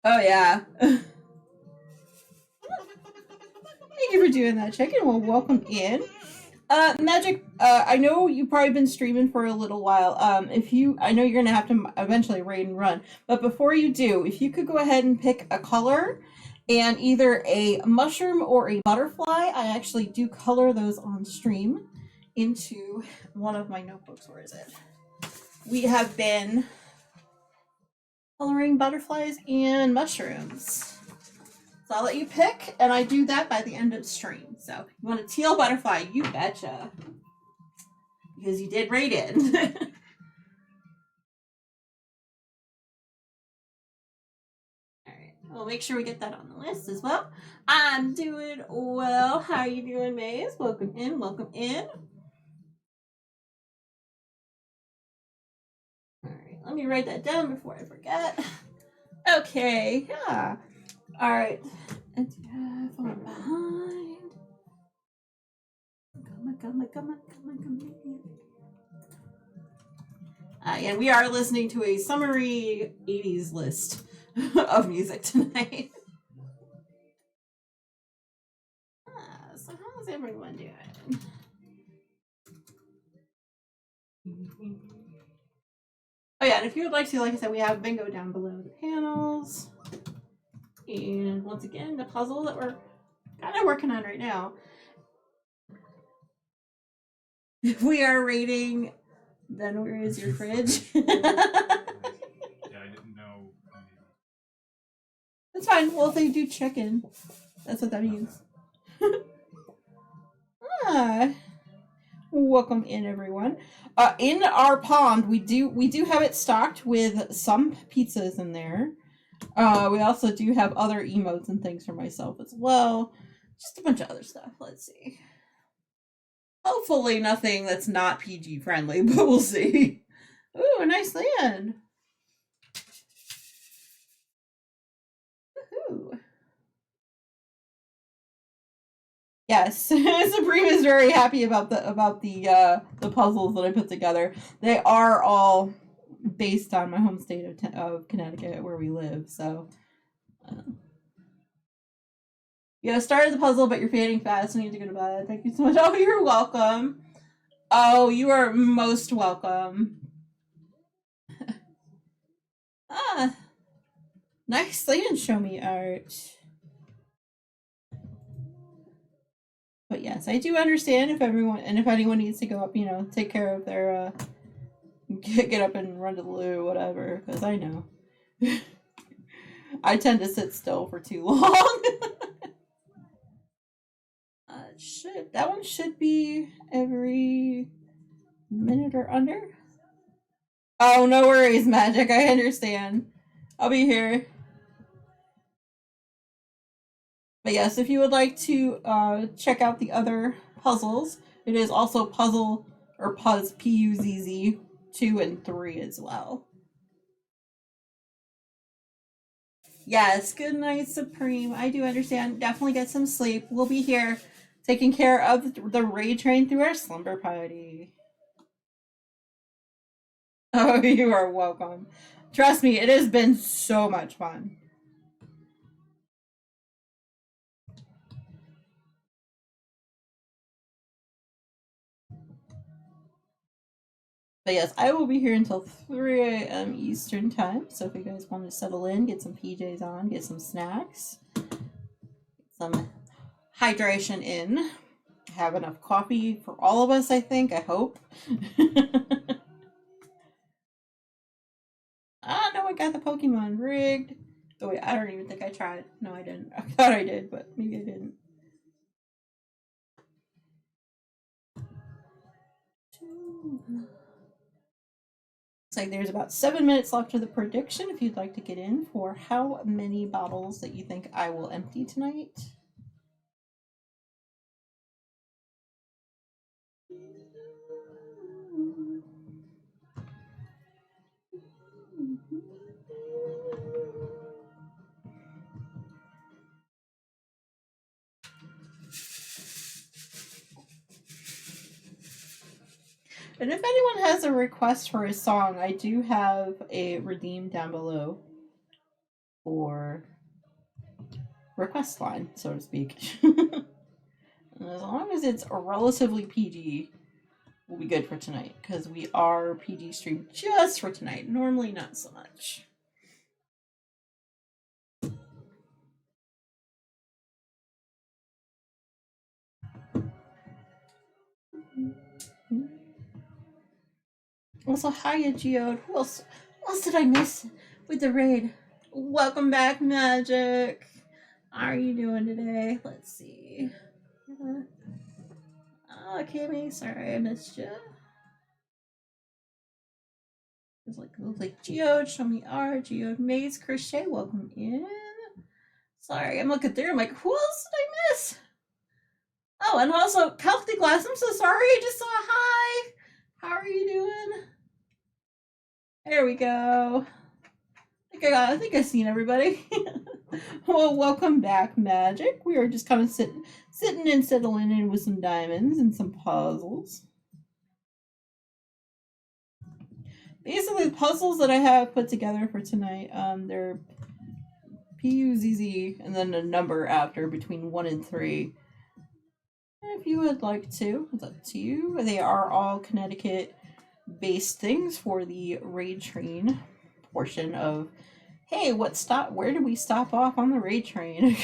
Speaker 1: Oh yeah. Thank you for doing that, chicken. Well, welcome in. Magic, I know you've probably been streaming for a little while. I know you're gonna have to eventually raid and run, but before you do, if you could go ahead and pick a color and either a mushroom or a butterfly, I actually do color those on stream into one of my notebooks. Where is it? We have been coloring butterflies and mushrooms. So I'll let you pick, and I do that by the end of stream. So you want a teal butterfly? You betcha. Because you did rate it. Alright, we'll make sure we get that on the list as well. I'm doing well. How are you doing, Maze? Welcome in, welcome in. Alright, let me write that down before I forget. Okay, yeah. Alright. And far behind. Come on. And we are listening to a summary 80s list of music tonight. So how's everyone doing? Oh yeah, and if you would like to, like I said, we have bingo down below the panels. And once again, the puzzle that we're kind of working on right now. If we are rating, then where is your fridge?
Speaker 2: Yeah, I didn't know.
Speaker 1: That's fine. Well, if they do chicken, that's what that means. Welcome in, everyone. In our pond, we do have it stocked with some pizzas in there. We also do have other emotes and things for myself as well. Just a bunch of other stuff. Let's see. Hopefully nothing that's not PG friendly, but we'll see. Ooh, a nice land. Woohoo. Yes, Supreme is very happy about the puzzles that I put together. They are all based on my home state of Connecticut, where we live. So, you started the puzzle, but you're fading fast. I need to go to bed. Thank you so much. Oh, you're welcome. Oh, you are most welcome. Nicely and show me art. But yes, I do understand if anyone needs to go up, take care of their get up and run to the loo, whatever, because I know. I tend to sit still for too long. That one should be every minute or under. Oh, no worries, Magic. I understand. I'll be here. But yes, if you would like to check out the other puzzles, it is also Puzzle or Puzz Puzz 2 and 3 as well. Yes, good night, Supreme. I do understand. Definitely get some sleep. We'll be here taking care of the raid train through our slumber party. Oh, you are welcome. Trust me, it has been so much fun. But yes, I will be here until 3 a.m. Eastern time. So if you guys want to settle in, get some PJs on, get some snacks, get some hydration in, have enough coffee for all of us, I think. I hope. No, I got the Pokemon rigged. Oh wait, I don't even think I tried. No, I didn't. I thought I did, but maybe I didn't. Looks like there's about 7 minutes left of the prediction if you'd like to get in for how many bottles that you think I will empty tonight. And if anyone has a request for a song, I do have a redeem down below for request line, so to speak. As long as it's relatively PG, we'll be good for tonight, because we are PG stream just for tonight. Normally, not so much. Also, hiya, Geode. Who else did I miss with the raid? Welcome back, Magic. How are you doing today? Let's see. Oh, Kimmy, sorry I missed you. It's like Geode, show me art, Geode Maze, Crochet, welcome in. Sorry, I'm looking through. I'm like, who else did I miss? Oh, and also Celtic Glass. I'm so sorry. I just saw a hi. How are you doing? There we go. I think I've seen everybody. Well, welcome back, Magic. We are just kind of sitting and settling in with some diamonds and some puzzles. Basically, the puzzles that I have put together for tonight, they're PUZZ and then a number after between 1 and 3. If you would like to, it's up to you. They are all Connecticut-based things for the raid train portion of. Hey, where did we stop off on the raid train?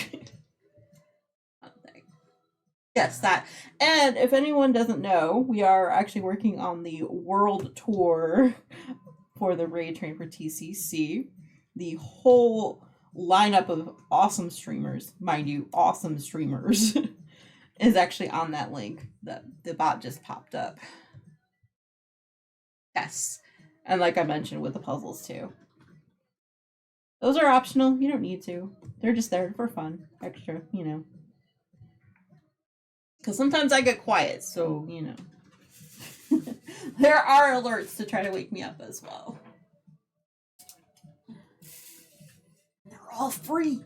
Speaker 1: Yes, that. And if anyone doesn't know, we are actually working on the world tour for the raid train for TCC. The whole lineup of awesome streamers, mind you, awesome streamers, is actually on that link that the bot just popped up. Yes. And like I mentioned with the puzzles too. Those are optional. You don't need to. They're just there for fun. Extra, you know. Because sometimes I get quiet, so, you know. There are alerts to try to wake me up as well. They're all free.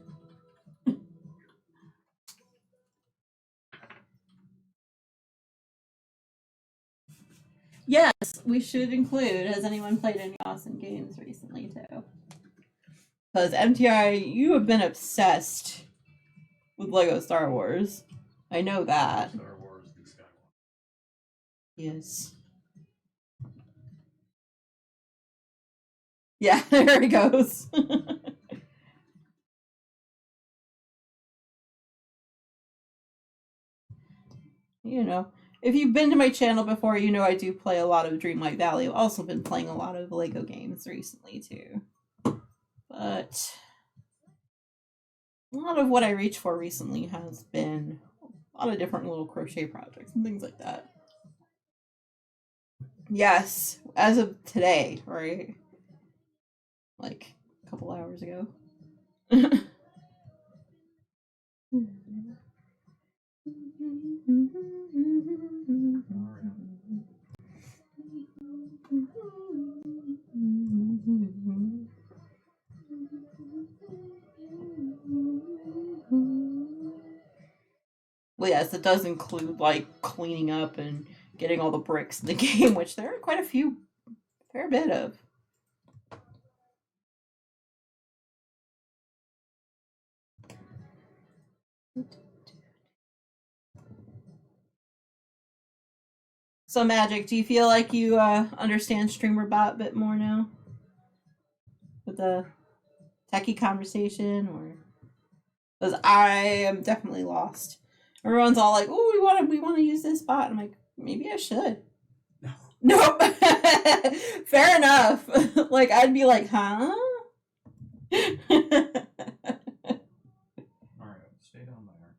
Speaker 1: Yes, we should include. Has anyone played any awesome games recently, too? Because MTI, you have been obsessed with Lego Star Wars. I know that.
Speaker 2: Star Wars, the Skywalker.
Speaker 1: Yes. Yeah, there he goes. You know, if you've been to my channel before, you know I do play a lot of Dreamlight Valley. I've also been playing a lot of Lego games recently, too. But a lot of what I reach for recently has been a lot of different little crochet projects and things like that. Yes, as of today, right? Like a couple hours ago. Well, yes, it does include like cleaning up and getting all the bricks in the game, which there are quite a fair bit of. So, Magic, do you feel like you understand StreamerBot a bit more now with the techie conversation, or because I am definitely lost. Everyone's all like, "Oh, we want to use this bot." I'm like, maybe I should.
Speaker 2: No.
Speaker 1: Nope. Fair enough. Like I'd be like, huh?
Speaker 2: Alright, stay down there.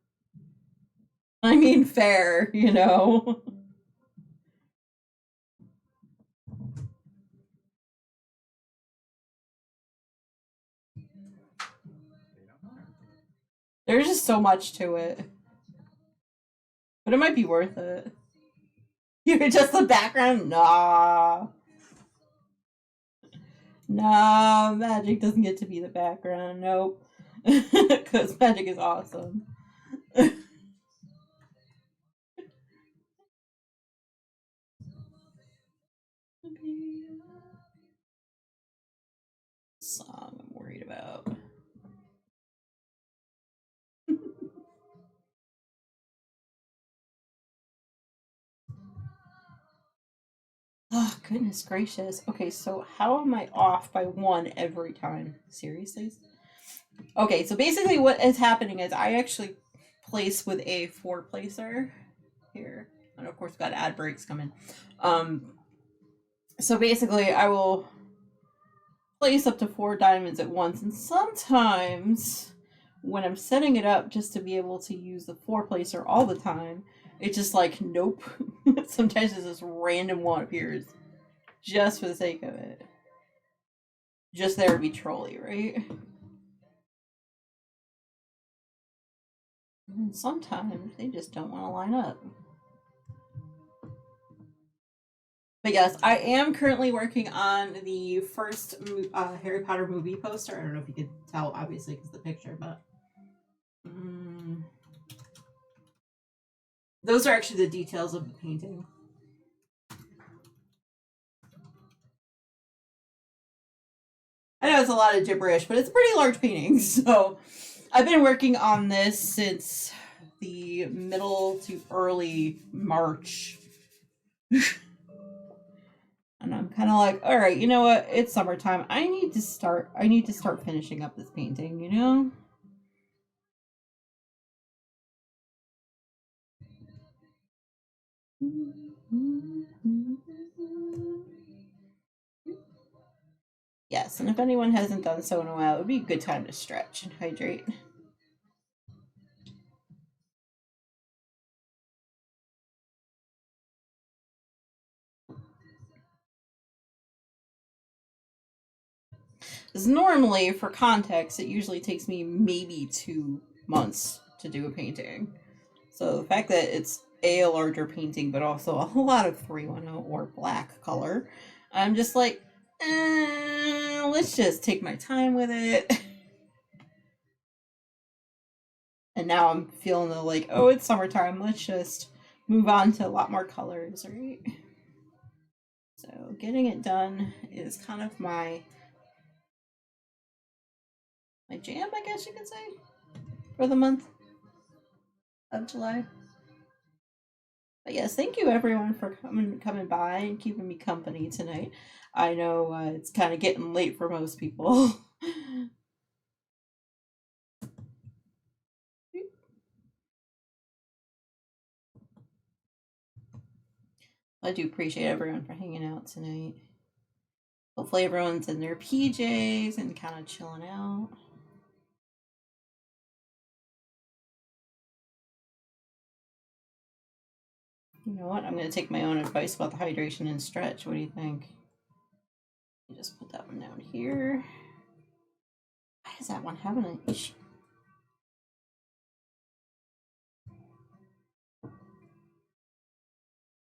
Speaker 1: I mean, fair, you know. There's just so much to it. But it might be worth it. You're just the background? Nah. Nah, Magic doesn't get to be the background. Nope. Because Magic is awesome. song I'm worried about. Oh, goodness gracious. Okay, so how am I off by one every time? Seriously? Okay, so basically what is happening is I actually place with a four placer here. And of course got ad breaks coming. So basically I will place up to 4 diamonds at once, and sometimes when I'm setting it up just to be able to use the 4 placer all the time, it's just like nope. Sometimes it's this random one appears just for the sake of it. Just there to be trolly, right? And sometimes they just don't want to line up. But yes, I am currently working on the first Harry Potter movie poster. I don't know if you could tell, obviously, because the picture, but those are actually the details of the painting. I know it's a lot of gibberish, but it's a pretty large painting. So I've been working on this since the middle to early March. And I'm kind of like, all right, you know what? It's summertime. I need to start finishing up this painting, you know? Yes, and if anyone hasn't done so in a while, it would be a good time to stretch and hydrate. Because normally, for context, it usually takes me maybe 2 months to do a painting. So the fact that it's a larger painting, but also a whole lot of 310 or black color, I'm just like, let's just take my time with it. And now I'm feeling the like, oh, it's summertime. Let's just move on to a lot more colors, right? So getting it done is kind of my jam, I guess you could say, for the month of July. But yes, thank you everyone for coming by and keeping me company tonight. I know it's kind of getting late for most people. I do appreciate everyone for hanging out tonight. Hopefully everyone's in their PJs and kind of chilling out. You know what? I'm going to take my own advice about the hydration and stretch. What do you think? You just put that one down here. Why is that one having an issue?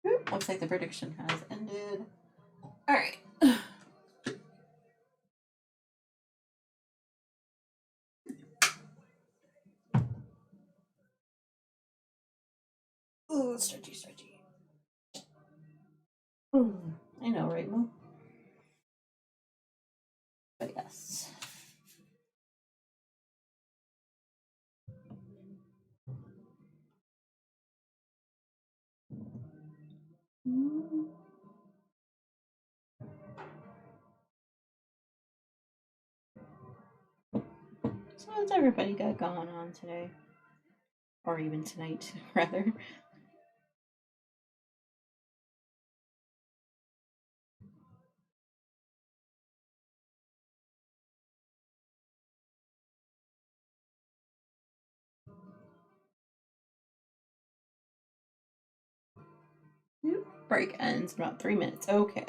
Speaker 1: Oop, looks like the prediction has ended. All right. Ooh, stretchy, stretchy. I know, right, Mo? But yes. So what's everybody got going on today? Or even tonight, rather. Break ends in about 3 minutes. Okay.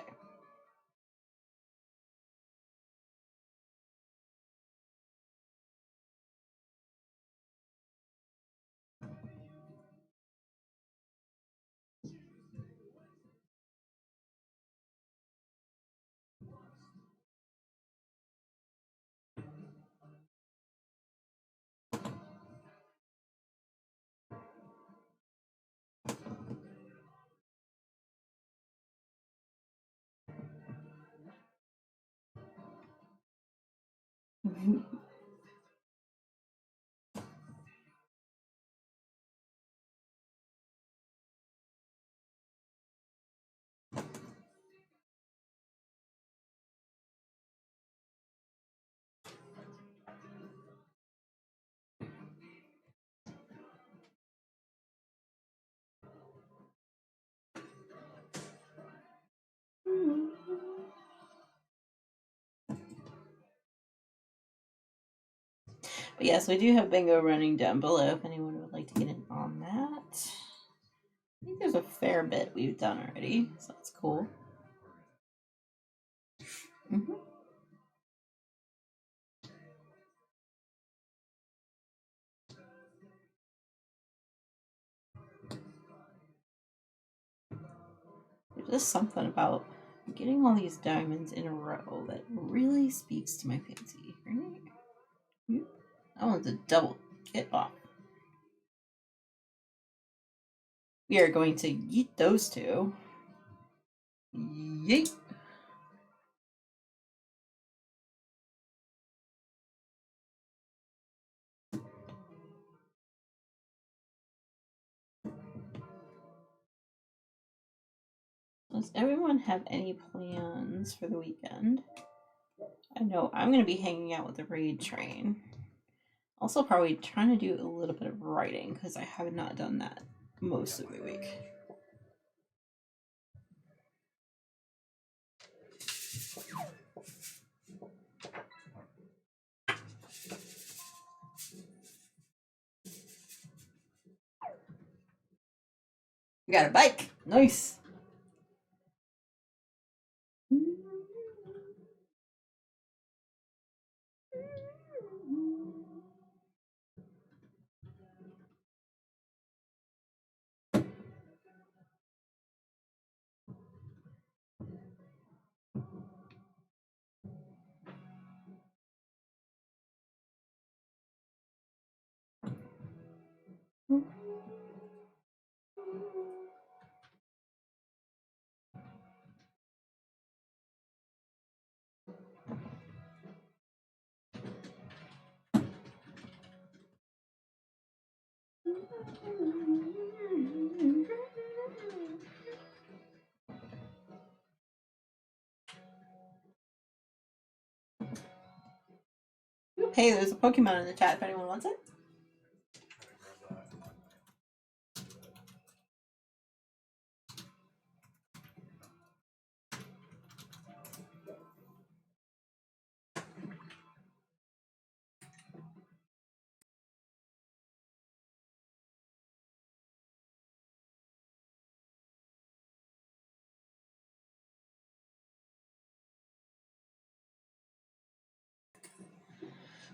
Speaker 1: But yes, we do have bingo running down below if anyone would like to get in on that. I think there's a fair bit we've done already, so that's cool. Mm-hmm. There's just something about getting all these diamonds in a row that really speaks to my fancy, right? I want to double get off. We are going to yeet those two. Yeet. Does everyone have any plans for the weekend? I know I'm going to be hanging out with the raid train. Also, probably trying to do a little bit of writing because I have not done that most of the week. We got a bike. Nice. Hey, there's a Pokemon in the chat if anyone wants it.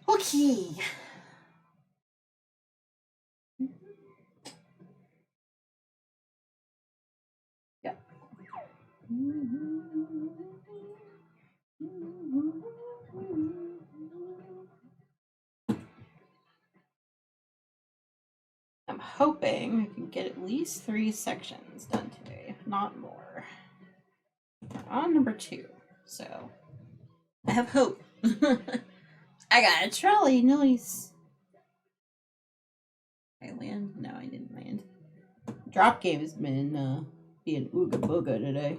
Speaker 1: Okay. Yeah. I'm hoping I can get at least 3 sections done today, if not more. We're on number 2, so I have hope. I got a trolley, nice. I land? No, I didn't land. Drop game has been being ooga booga today.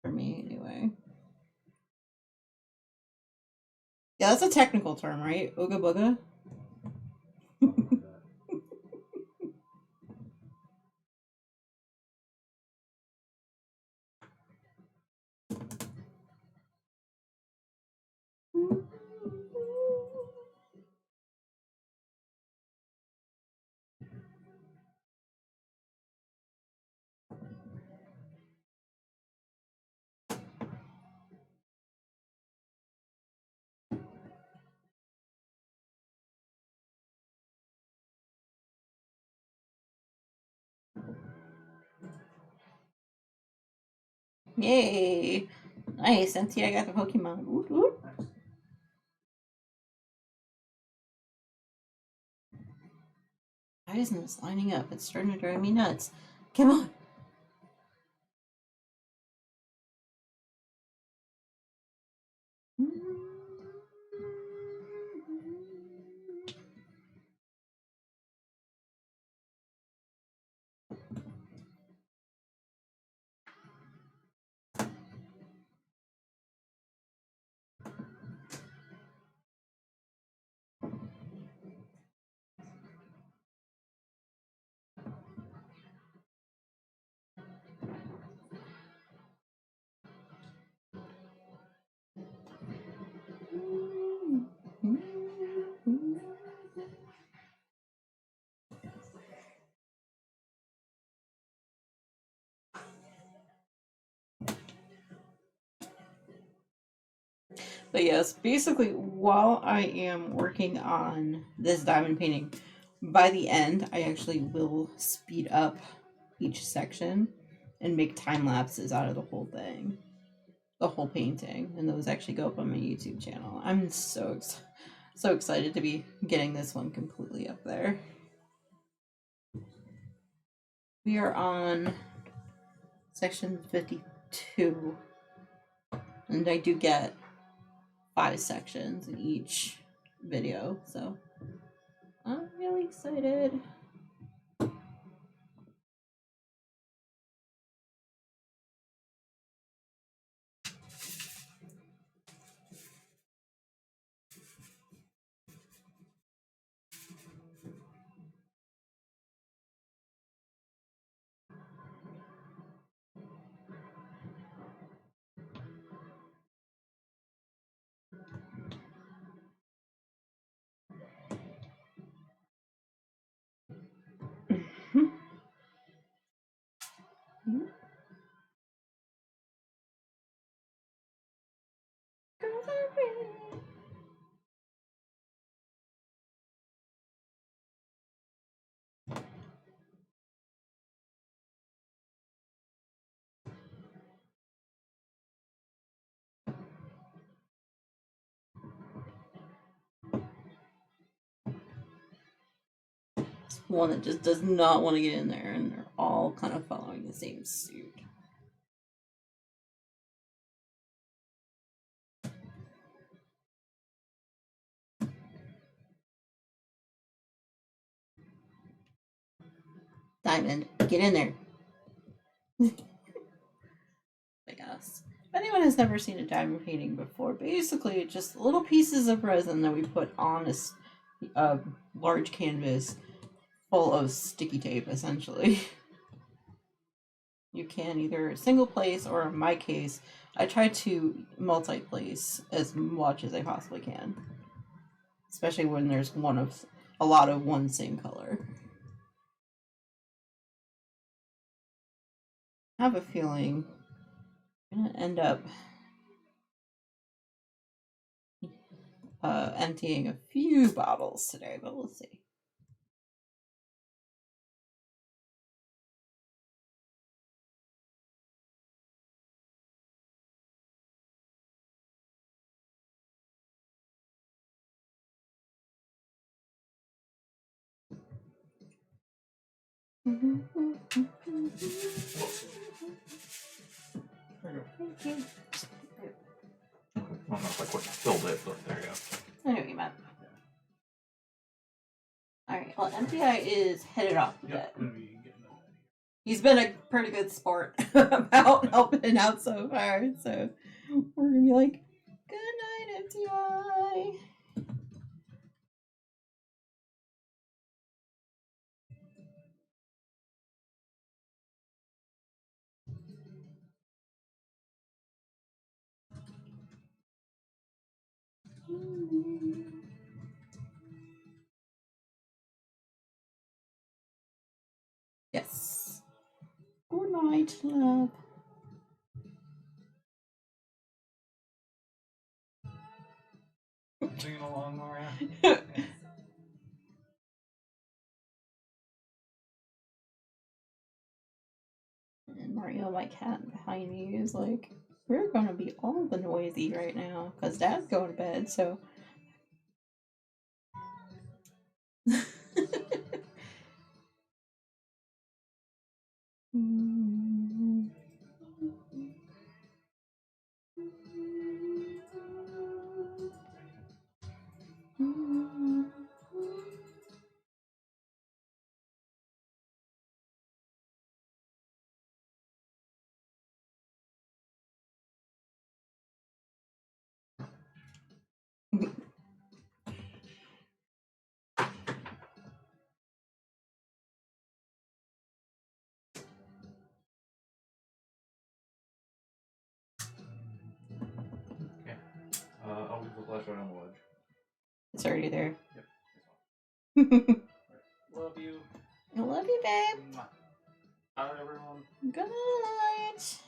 Speaker 1: For me, anyway. Yeah, that's a technical term, right? Ooga booga? Yay! Nice, Cynthia, I got the Pokemon. Woot woot. Why isn't this lining up? It's starting to drive me nuts. Come on! But yes, basically, while I am working on this diamond painting, by the end, I actually will speed up each section and make time lapses out of the whole thing, the whole painting, and those actually go up on my YouTube channel. I'm so excited to be getting this one completely up there. We are on section 52, and I do get 5 sections in each video, so I'm really excited. One that just does not want to get in there, and they're all kind of following the same suit. Diamond, get in there. I guess. If anyone has never seen a diamond painting before, basically it's just little pieces of resin that we put on a large canvas full of sticky tape, essentially. You can either single place, or in my case, I try to multi-place as much as I possibly can. Especially when there's a lot of one same color. I have a feeling I'm gonna end up emptying a few bottles today, but we'll see.
Speaker 2: There you go.
Speaker 1: Thank you.
Speaker 2: I don't know if I quite filled it, but there you go.
Speaker 1: I know what you meant. Alright, well, MTI is headed off to bed.
Speaker 2: Yep, I'm gonna be getting that.
Speaker 1: He's been a pretty good sport about helping out so far, so we're gonna be like, good night, MTI. Yes. Good night, love.
Speaker 2: Singing along, Maria.
Speaker 1: And Mario, my cat behind me, is like, we're gonna be all the noisy right now, because Dad's going to bed, so.
Speaker 2: Okay. I'll leave the flashlight on the ledge.
Speaker 1: It's already there.
Speaker 2: Yep.
Speaker 1: I
Speaker 2: Love you.
Speaker 1: love you, babe.
Speaker 2: Bye, everyone.
Speaker 1: Good night.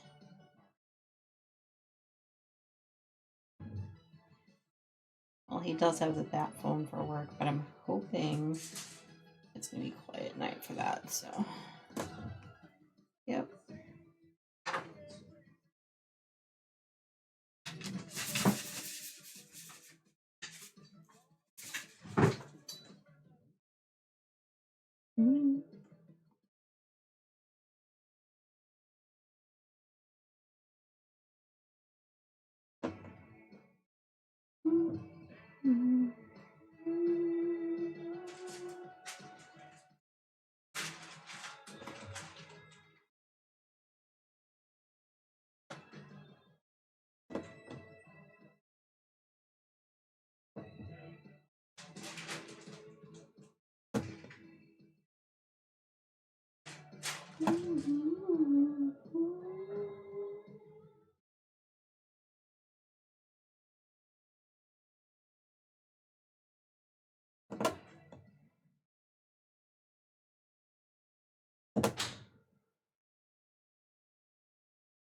Speaker 1: Well, he does have the bat phone for work, but I'm hoping it's gonna be quiet night for that, so. Yep. Mm.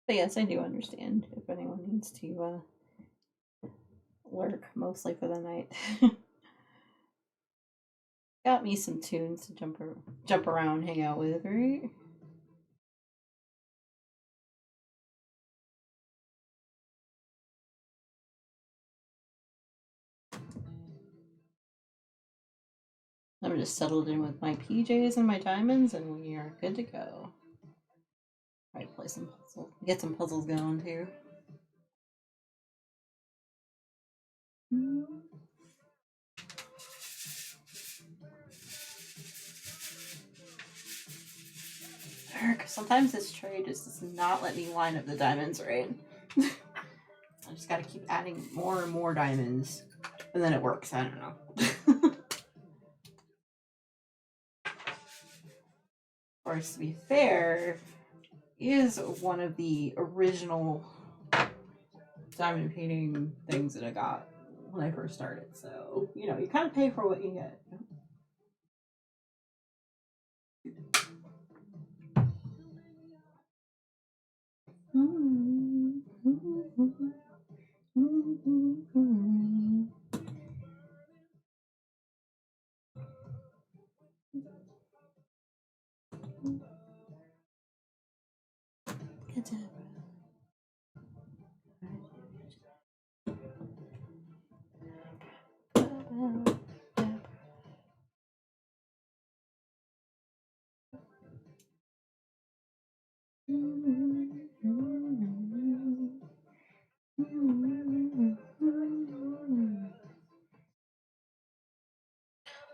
Speaker 1: But yes, I do understand if anyone needs to work mostly for the night. Got me some tunes to jump around, hang out with, right? I'm just settled in with my PJs and my diamonds, and we are good to go. Probably play some puzzles, get some puzzles going too. Sometimes this tray just does not let me line up the diamonds right. I just gotta keep adding more and more diamonds, and then it works. I don't know. Of course, to be fair, is one of the original diamond painting things that I got when I first started. So, you know, you kind of pay for what you get.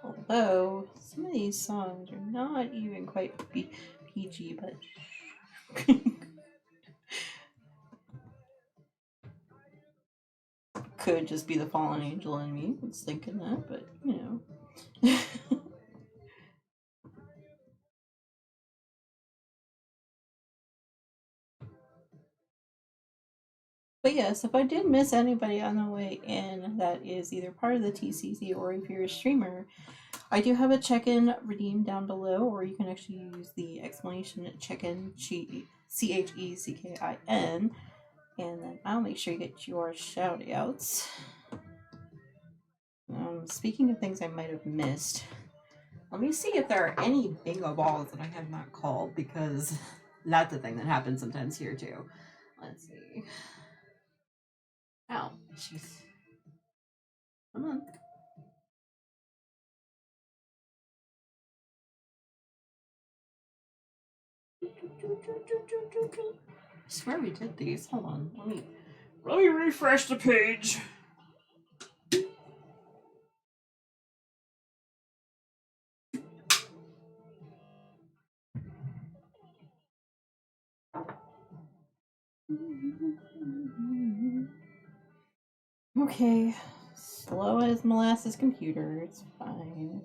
Speaker 1: Although some of these songs are not even quite PG, but could just be the fallen angel in me that's thinking that, but you know. But yes, if I did miss anybody on the way in that is either part of the TCC or if you're a streamer, I do have a check-in redeem down below, or you can actually use the explanation check-in CHECKIN, and then I'll make sure you get your shout-outs. Speaking of things I might have missed, let me see if there are any bingo balls that I have not called, because that's a thing that happens sometimes here too. Let's see. Ow, jeez. Come on. I swear we did these. Hold on. Let me refresh the page. Okay. Slow as molasses computer. It's fine.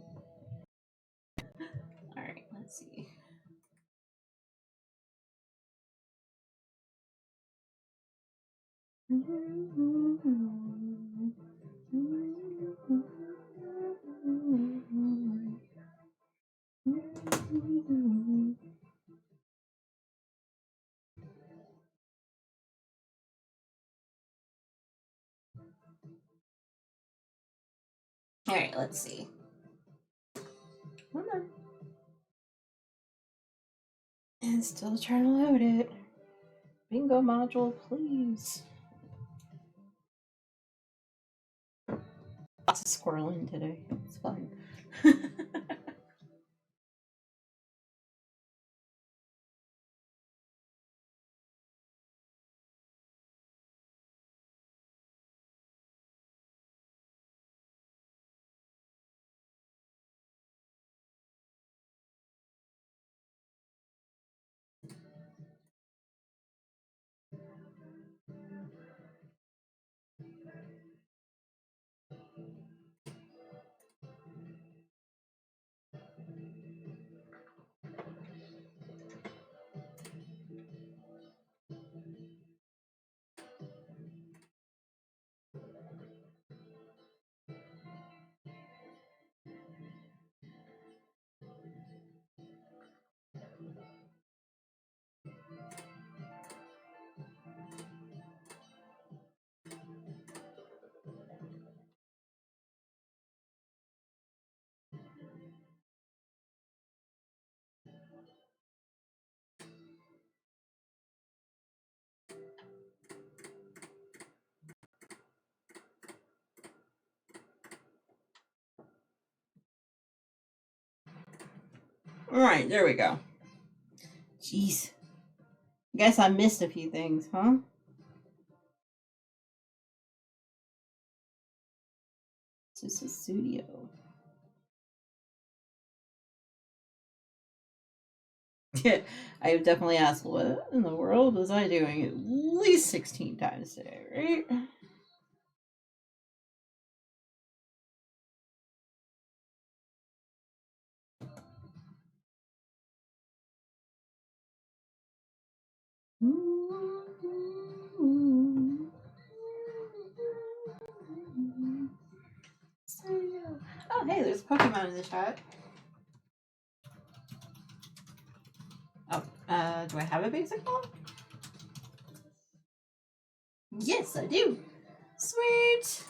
Speaker 1: Alright, let's see. Alright, let's see. Come on. And still trying to load it. Bingo module, please. Lots of squirreling today. It's fun. Alright, there we go. Jeez. I guess I missed a few things, huh? This is studio. Yeah, I have definitely asked, what in the world was I doing at least 16 times today, right? Oh, hey, there's Pokemon in the chat. Oh, do I have a basic ball? Yes, I do. Sweet.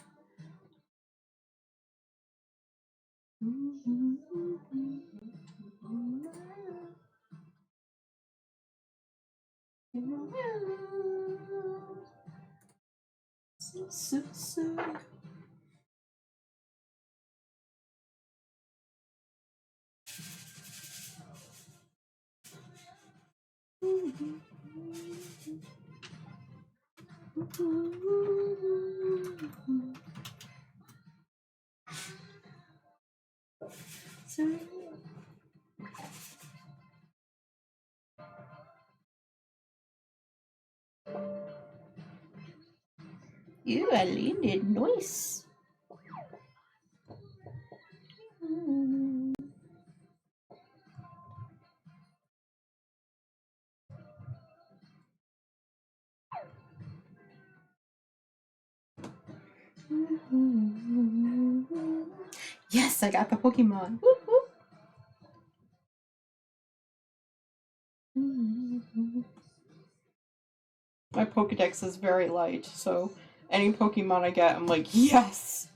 Speaker 1: You are landed nice. Yes, I got the Pokemon. Whoop, whoop. My Pokedex is very light, so any Pokemon I get, I'm like, yes!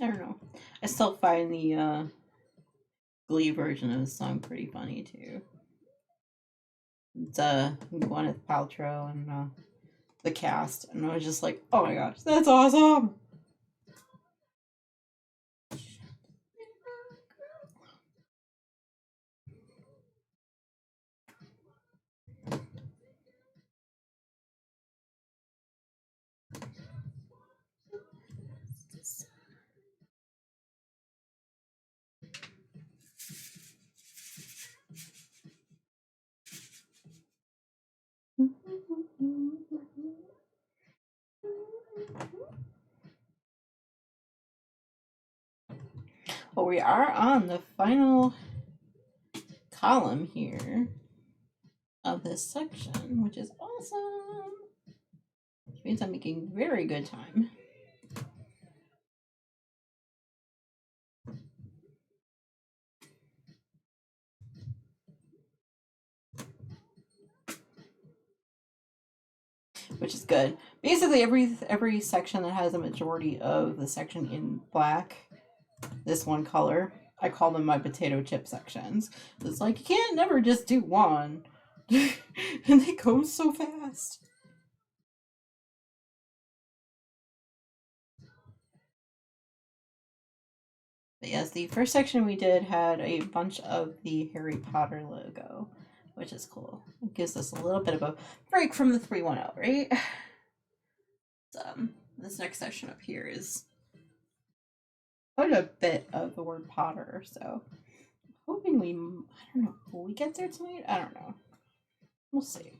Speaker 1: I don't know. I still find the Glee version of the song pretty funny too. It's Gwyneth Paltrow and the cast, and I was just like, oh my gosh, that's awesome. Well, we are on the final column here of this section, which is awesome. Which means I'm making very good time. Which is good. Basically, every section that has a majority of the section in black, this one color, I call them my potato chip sections. It's like you can't never just do one, and they go so fast. But yes, the first section we did had a bunch of the Harry Potter logo, which is cool. It gives us a little bit of a break from the 310, right? This next section up here is quite a bit of the word Potter, so I'm hoping I don't know, will we get there tonight? I don't know. We'll see.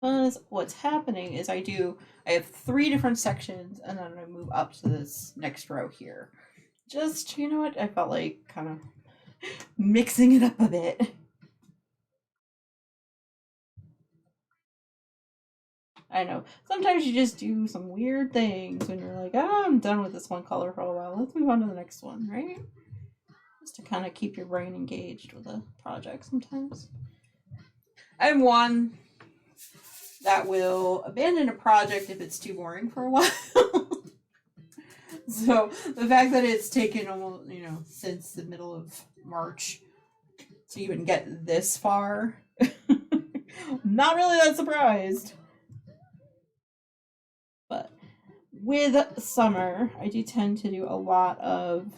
Speaker 1: Because what's happening is I have 3 different sections, and then I move up to this next row here. Just, you know what, I felt like kind of mixing it up a bit. I know. Sometimes you just do some weird things when you're like, oh, I'm done with this one color for a while. Let's move on to the next one, right? Just to kind of keep your brain engaged with a project sometimes. I'm one that will abandon a project if it's too boring for a while. So the fact that it's taken almost, since the middle of March to even get this far, not really that surprised. But with summer, I do tend to do a lot of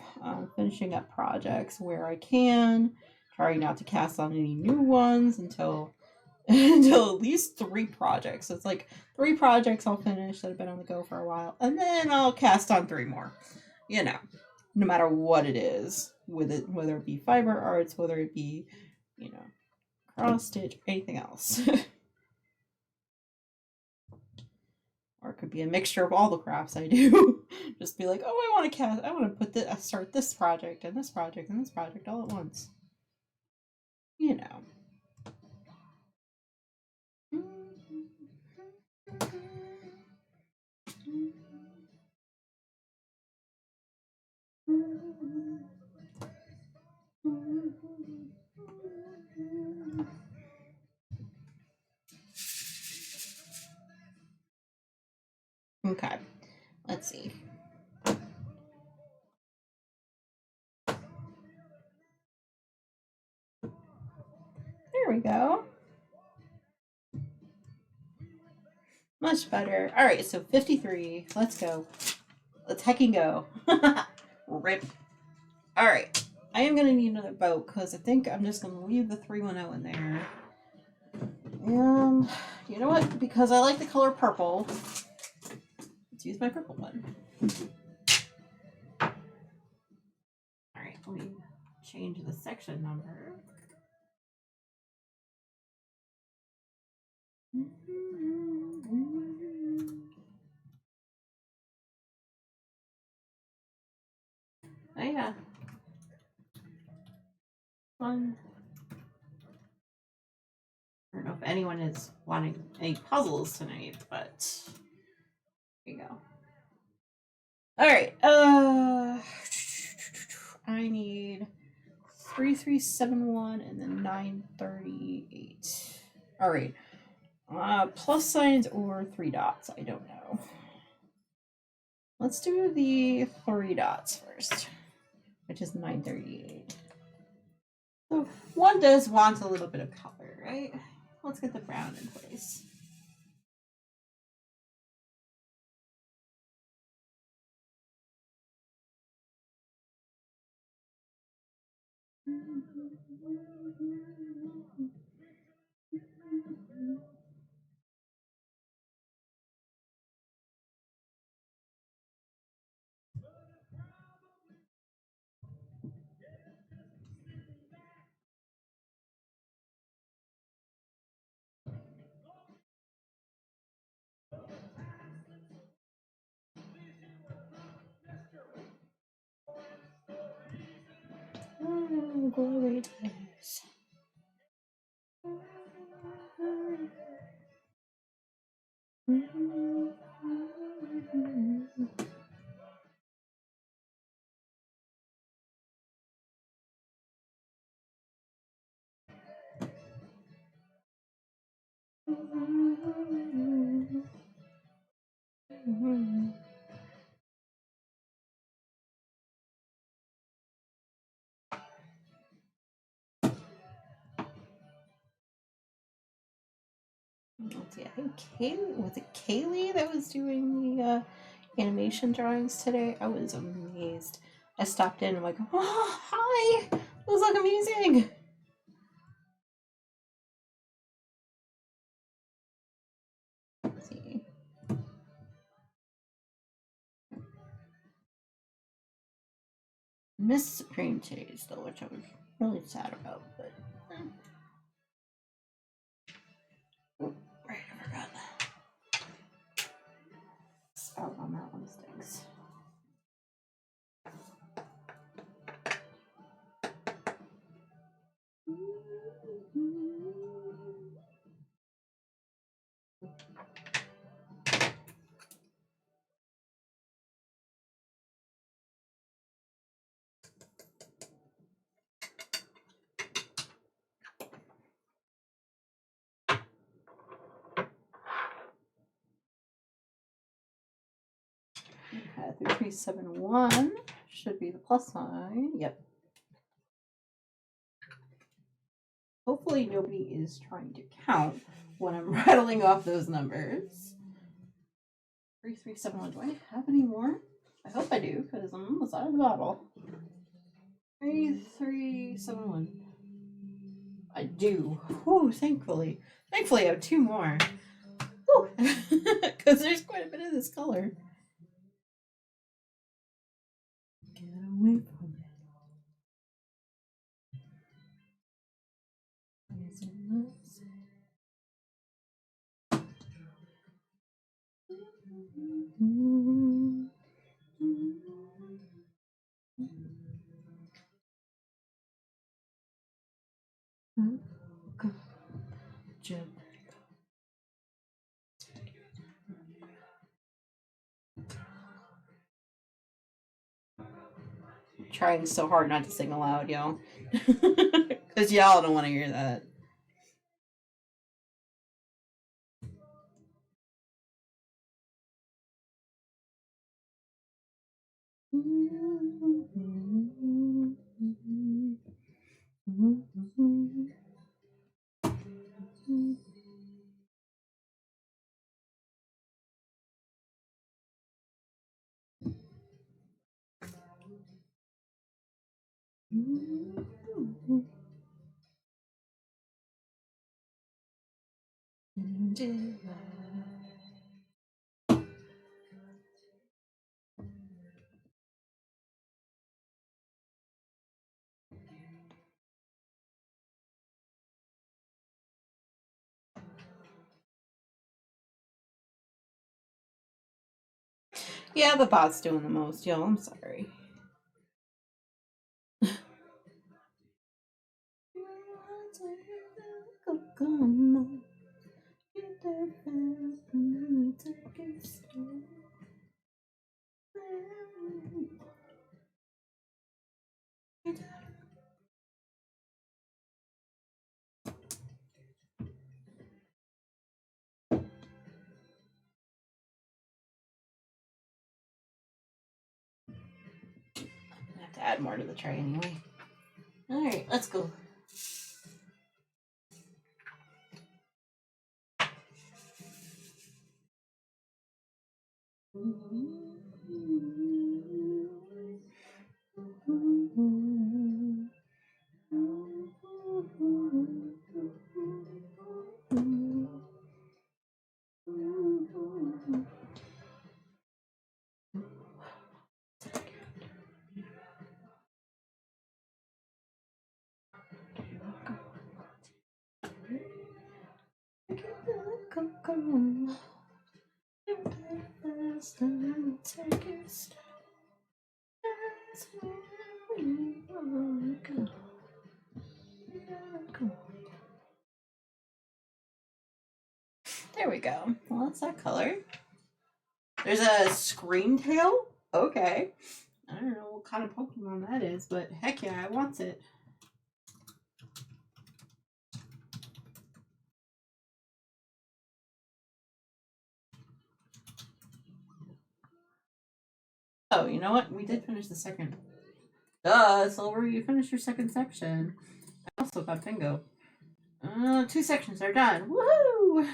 Speaker 1: finishing up projects where I can, trying not to cast on any new ones until at least 3 projects. So it's like 3 projects I'll finish that have been on the go for a while, and then I'll cast on 3 more. No matter what it is, with it, whether it be fiber arts, whether it be, cross stitch, anything else. Or it could be a mixture of all the crafts I do. Just be like, oh, I want to start this project and this project and this project all at once. Okay, let's see. There we go. Much better. All right, so 53. Let's go. Let's hecking go. Rip. All right. I am going to need another boat because I think I'm just going to leave the 310 in there. And you know what? Because I like the color purple, let's use my purple one. All right, let me change the section number. Oh yeah. Fun. I don't know if anyone is wanting any puzzles tonight, but here you go. All right. I need 3371 and then 938. All right. Plus signs or 3 dots. I don't know. Let's do the 3 dots first, which is 938. So one does want a little bit of color, right? Let's get the brown in place. Oh, glory days. Let's see, I think was it Kaylee that was doing the animation drawings today? I was amazed. I stopped in and I'm like, oh, hi! Those look amazing! Let's see. Miss Supreme Taste, though, which I was really sad about, but. Oh, right, I forgot. Spout on that one stinks. Okay, 3371 should be the plus sign. Yep. Hopefully nobody is trying to count when I'm rattling off those numbers. 3371. Do I have any more? I hope I do, because I'm almost out of the bottle. 3371. I do. Whew, thankfully. Thankfully, I have 2 more. Because there's quite a bit of this color. Get away from it. Trying so hard not to sing aloud, y'all. Because y'all don't want to hear that. Yeah, the bot's doing the most, y'all. I'm sorry. to add more to the tray anyway. Alright, let's go. There we go. Well, that's that color. There's a scream tail. Okay. I don't know what kind of Pokemon that is, but heck yeah, I want it. Oh, you know what? We did finish the second. Duh, Silver, you finished your second section. I also got bingo. 2 sections are done. Woohoo!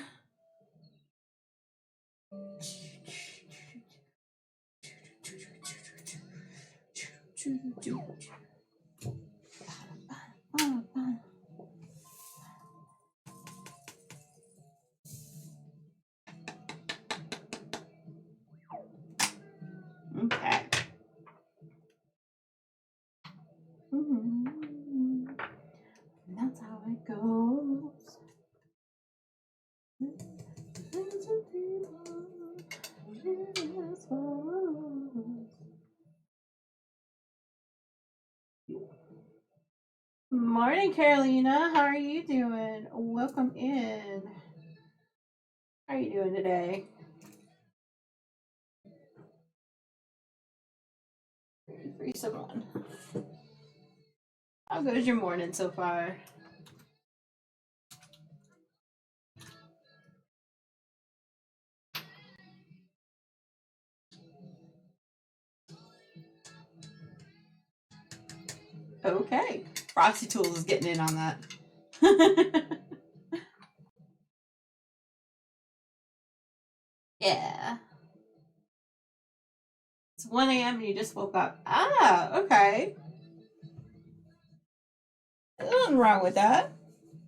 Speaker 1: Okay. That's how it goes. Morning, Carolina. How are you doing? Welcome in. How are you doing today? 371. How good is your morning so far? Okay. Proxy Tools is getting in on that. Yeah. It's 1 a.m. and you just woke up. Ah, okay. There's nothing wrong with that.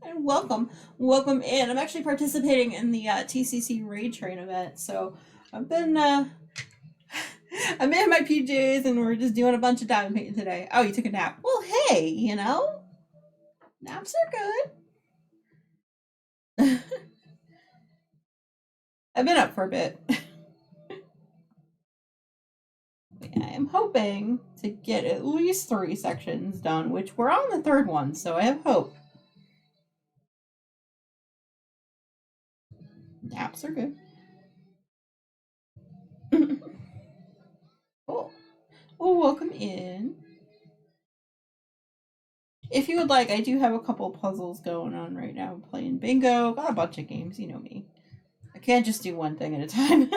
Speaker 1: And welcome. Welcome in. I'm actually participating in the TCC Raid Train event, so I've been I'm in my PJs and we're just doing a bunch of diamond painting today. Oh, you took a nap. Well, hey, you know, naps are good. I've been up for a bit. Yeah, I'm hoping to get at least 3 sections done, which we're on the 3rd one, so I have hope. Naps are good. Cool. Well, welcome in. If you would like, I do have a couple puzzles going on right now. I'm playing bingo, got a bunch of games, you know me. I can't just do one thing at a time.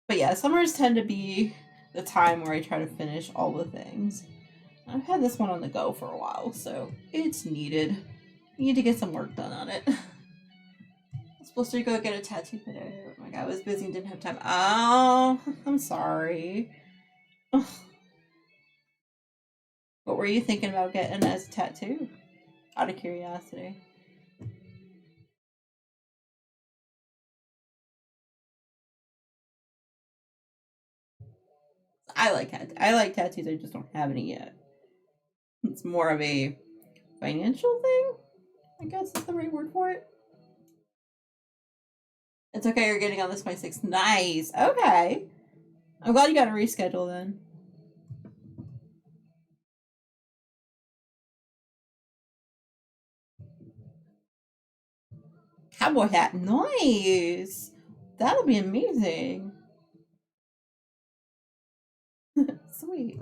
Speaker 1: But yeah, summers tend to be the time where I try to finish all the things. I've had this one on the go for a while, so it's needed. I need to get some work done on it. I was supposed to go get a tattoo today. Oh my god, I was busy and didn't have time. Oh, I'm sorry. What were you thinking about getting as a tattoo? Out of curiosity. I like tattoos. I just don't have any yet. It's more of a financial thing, I guess is the right word for it. It's okay. You're getting on this 26th. Nice. Okay. I'm glad you got a reschedule then. Cowboy hat. Nice. That'll be amazing. Sweet.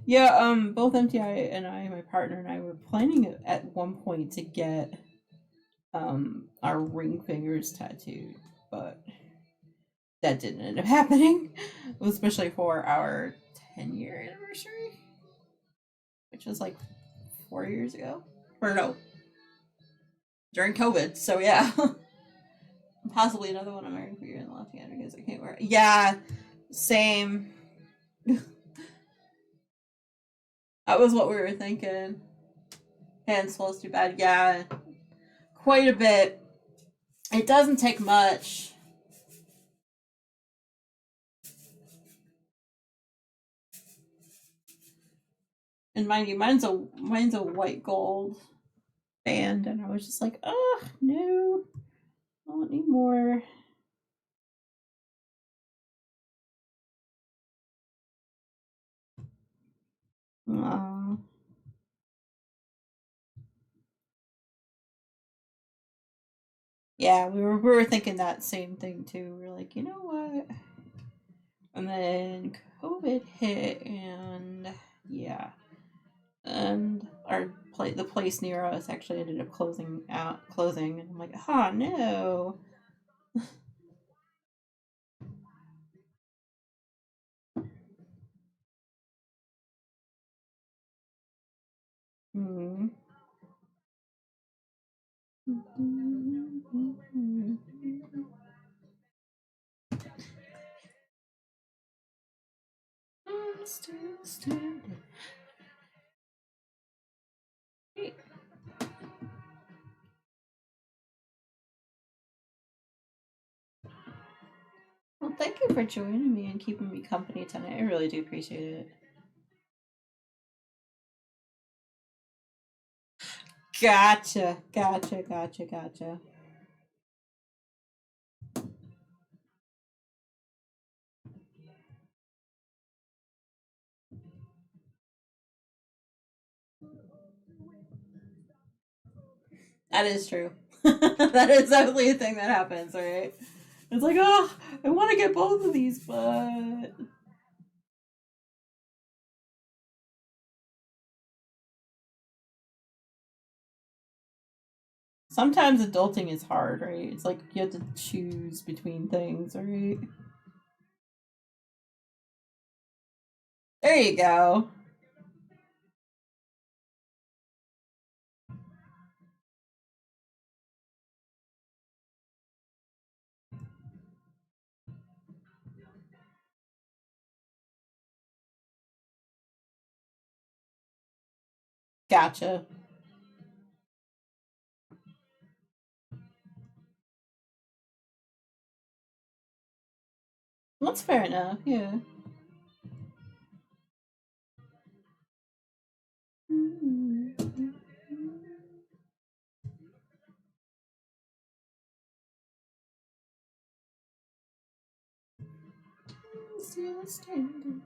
Speaker 1: Yeah, both MTI and I, my partner and I, were planning at one point to get our ring fingers tattooed, but that didn't end up happening, especially for our 10-year anniversary, which was like 4 years ago. Or no, during COVID. So yeah. Possibly another one I'm wearing for you in the left hand because I can't wear it. Yeah, same. That was what we were thinking. Hand swells too bad. Yeah, quite a bit. It doesn't take much. And mind you, mine's a white gold band, and I was just like, oh no, I don't need more. Aww. Yeah, we were thinking that same thing too. We were like, you know what? And then COVID hit, and yeah, and the place near us actually ended up closing, and I'm like, oh no. Hmm. Still standing. Well, thank you for joining me and keeping me company tonight. I really do appreciate it. Gotcha. That is true. That is definitely a thing that happens, right? It's like, oh, I want to get both of these, but sometimes adulting is hard, right? It's like you have to choose between things, right? There you go. Gotcha. That's fair enough, yeah. Still standing.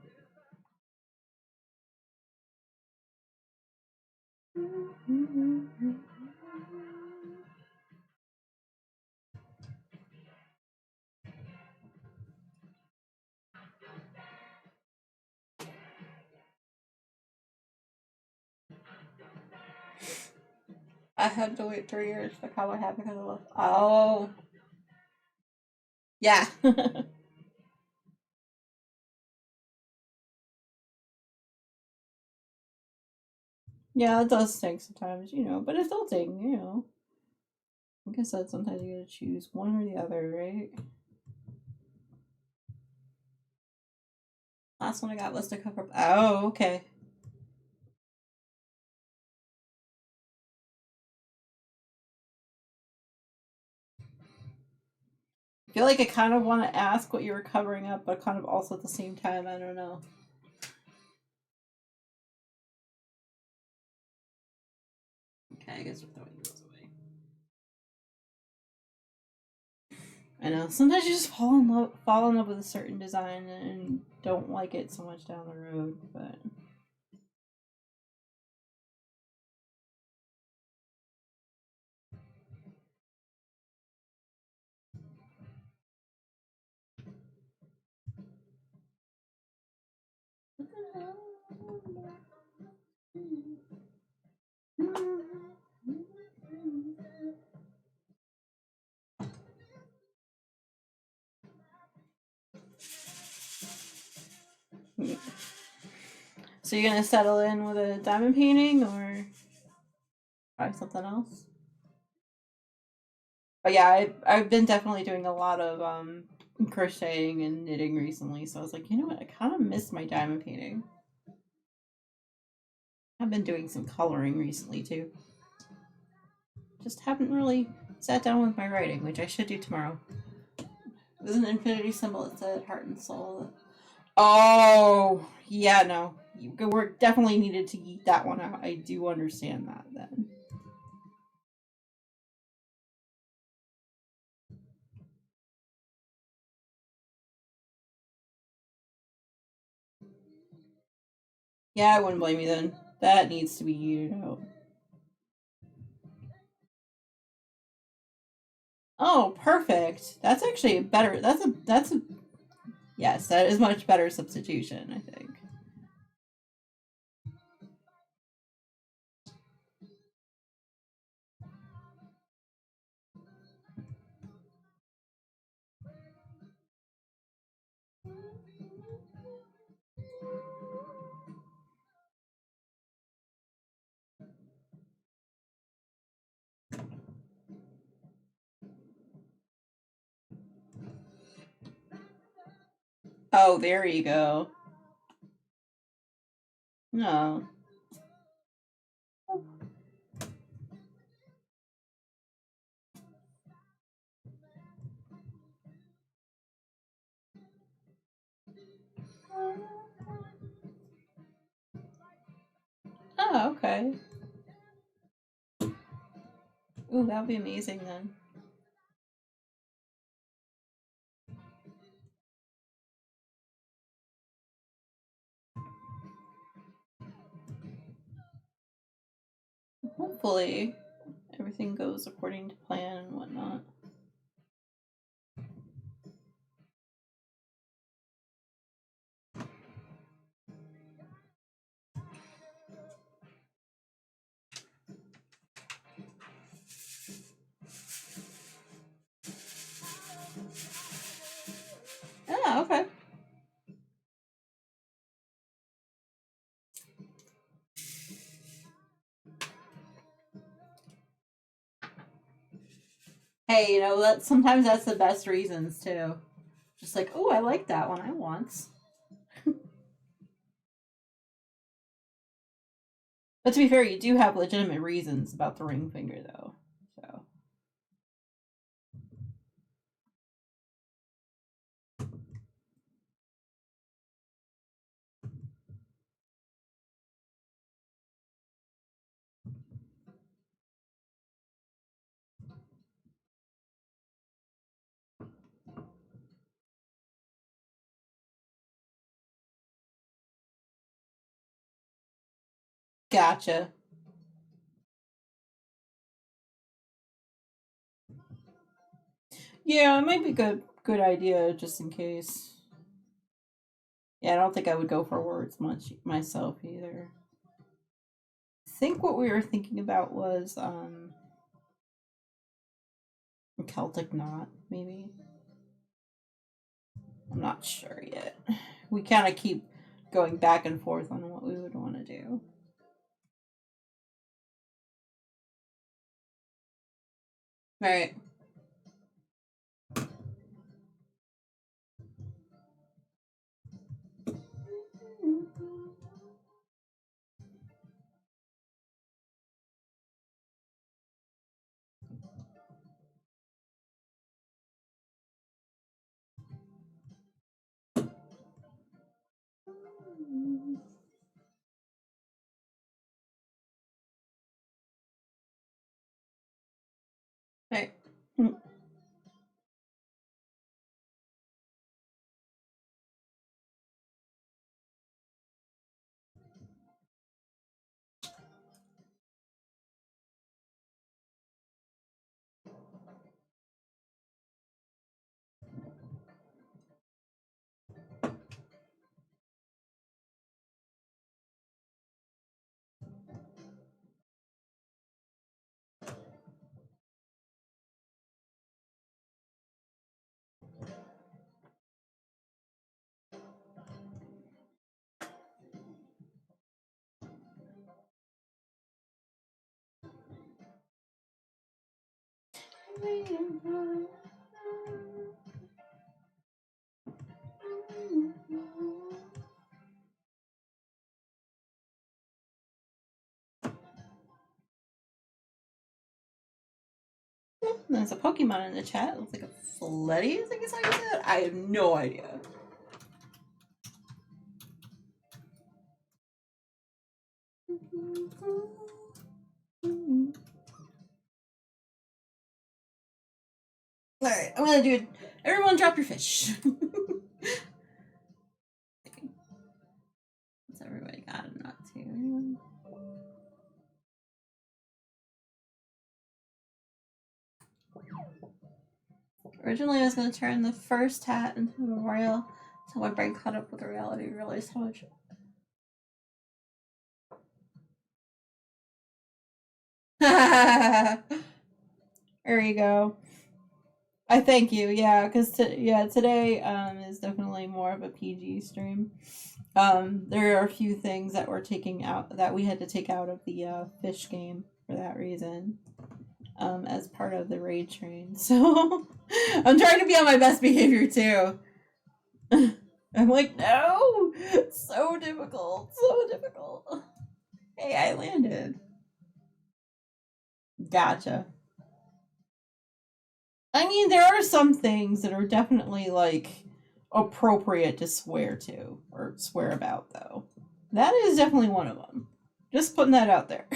Speaker 1: I had to wait 3 years for how I had because of love. Oh, yeah. Yeah, it does stink sometimes, but adulting, like I said, sometimes you gotta choose one or the other, right? Last one I got was to cover up. Oh, okay. I feel like I kind of want to ask what you were covering up, but kind of also at the same time, I don't know. Okay, I guess we're throwing those away. I know. Sometimes you just fall in love with a certain design and don't like it so much down the road, but So you're gonna settle in with a diamond painting or try something else? But yeah, I've been definitely doing a lot of crocheting and knitting recently, so I was like, you know what, I kind of miss my diamond painting. I've been doing some coloring recently too. Just haven't really sat down with my writing, which I should do tomorrow. It was an infinity symbol. It said heart and soul. Oh, yeah, no. We're definitely needed to eat that one out. I do understand that then. Yeah, I wouldn't blame you then. That needs to be eaten out. Oh, perfect. That's actually a better. That's a yes. That is much better substitution. I think. Oh, there you go. No. Oh, okay. Ooh, that would be amazing then. Hopefully, everything goes according to plan and whatnot. Ah, okay. Hey, that sometimes that's the best reasons too. Just like, oh, I like that one. I want. But to be fair, you do have legitimate reasons about the ring finger, though. So gotcha. Yeah, it might be good idea just in case. Yeah, I don't think I would go for words much myself either. I think what we were thinking about was a Celtic knot, maybe. I'm not sure yet. We kind of keep going back and forth on what we would want to do. Right. Right. There's a Pokemon in the chat. It looks like a Fletty, I think is how you said it. I have no idea. Alright, I'm gonna do it. Everyone drop your fish. What's everybody got? I'm not too. Originally, I was going to turn the first hat into a memorial until my brain caught up with the reality and realized how much. There you go. I thank you. Yeah, because today is definitely more of a PG stream. There are a few things that we're taking out that we had to take out of the fish game for that reason. As part of the raid train. So I'm trying to be on my best behavior too. I'm like, no, so difficult, so difficult. Hey, I landed. Gotcha. I mean, there are some things that are definitely like appropriate to swear to or swear about, though. That is definitely one of them. Just putting that out there.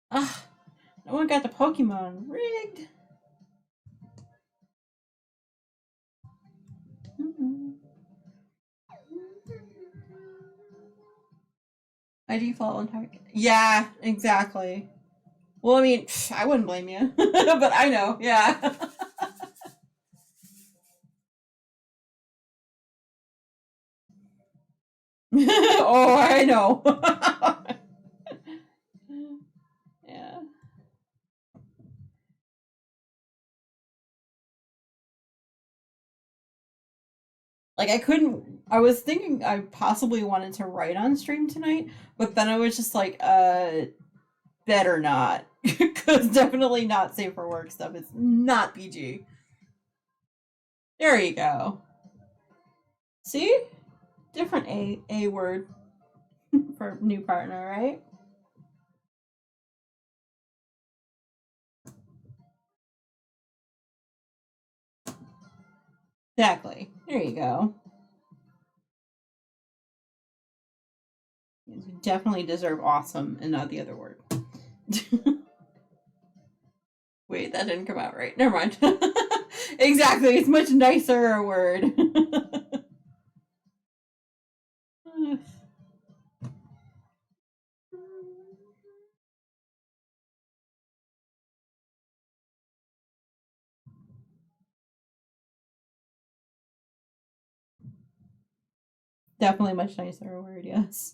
Speaker 1: Ah, no one got the Pokemon. Rigged. My default on target. Yeah, exactly. Well, I mean, I wouldn't blame you, but I know, yeah. Oh, I know. Yeah. Like I was thinking I possibly wanted to write on stream tonight, but then I was just like, better not. Because definitely not safe for work stuff. It's not PG. There you go. See? Different A word for new partner, right? Exactly. There you go. You definitely deserve awesome and not the other word. Wait, that didn't come out right. Never mind. Exactly. It's much nicer a word. Definitely much nicer a word, yes.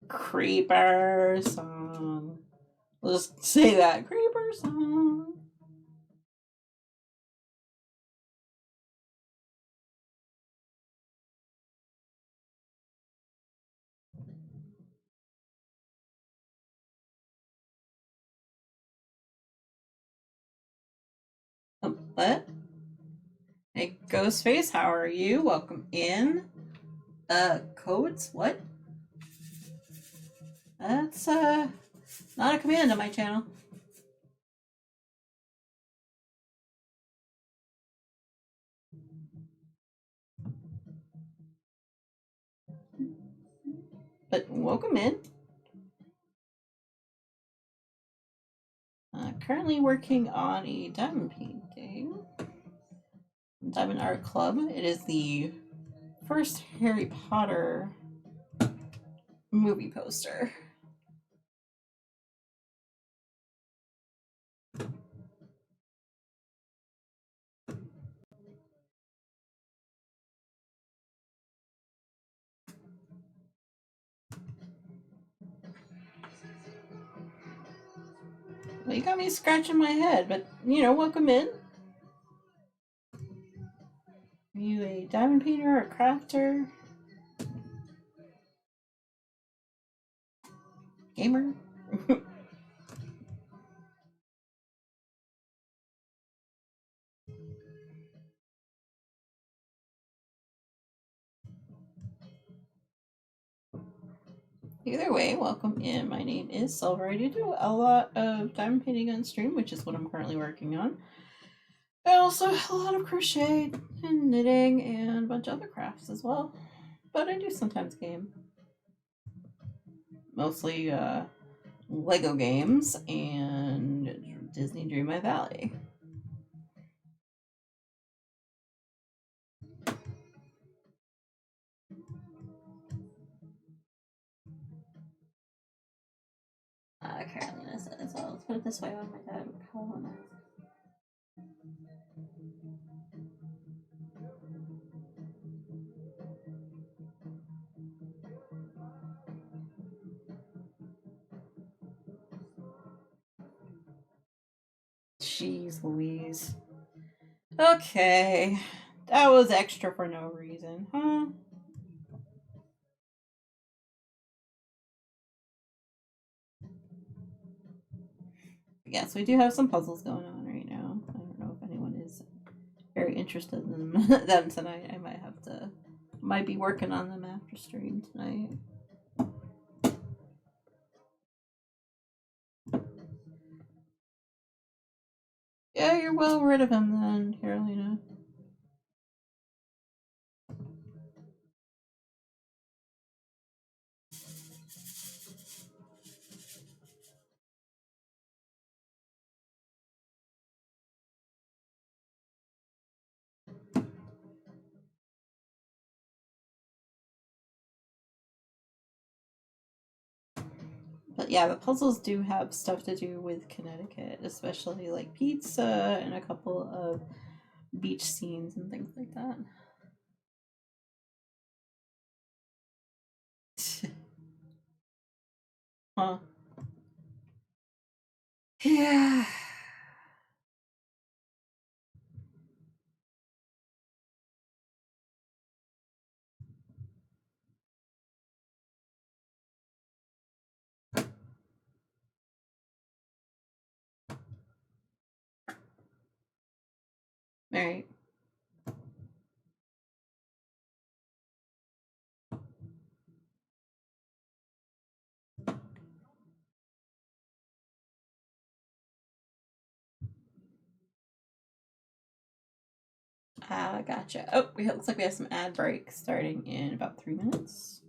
Speaker 1: Creeper song. We'll just say that. Creeper song. What? Hey, Ghostface, how are you? Welcome in. Codes? What? That's, not a command on my channel. But welcome in. Currently working on a diamond painting. Diamond Art Club. It is the first Harry Potter movie poster. Well, you got me scratching my head, but welcome in. Are you a diamond painter or crafter? Gamer? Either way, welcome in. My name is Silver. I do a lot of diamond painting on stream, which is what I'm currently working on. And also a lot of crochet and knitting and a bunch of other crafts as well. But I do sometimes game. Mostly Lego games and Disney Dreamlight Valley. Carolina says, well, let's put it this way, on my dad would call on us. Jeez Louise. Okay. That was extra for no reason, huh? Yes, we do have some puzzles going on right now. I don't know if anyone is very interested in them tonight. I might be working on them after stream tonight. Yeah, you're well rid of him then, Carolina. But yeah, the puzzles do have stuff to do with Connecticut, especially like pizza and a couple of beach scenes and things like that. Huh. Yeah. Alright. Gotcha. Oh, it looks like we have some ad breaks starting in about 3 minutes.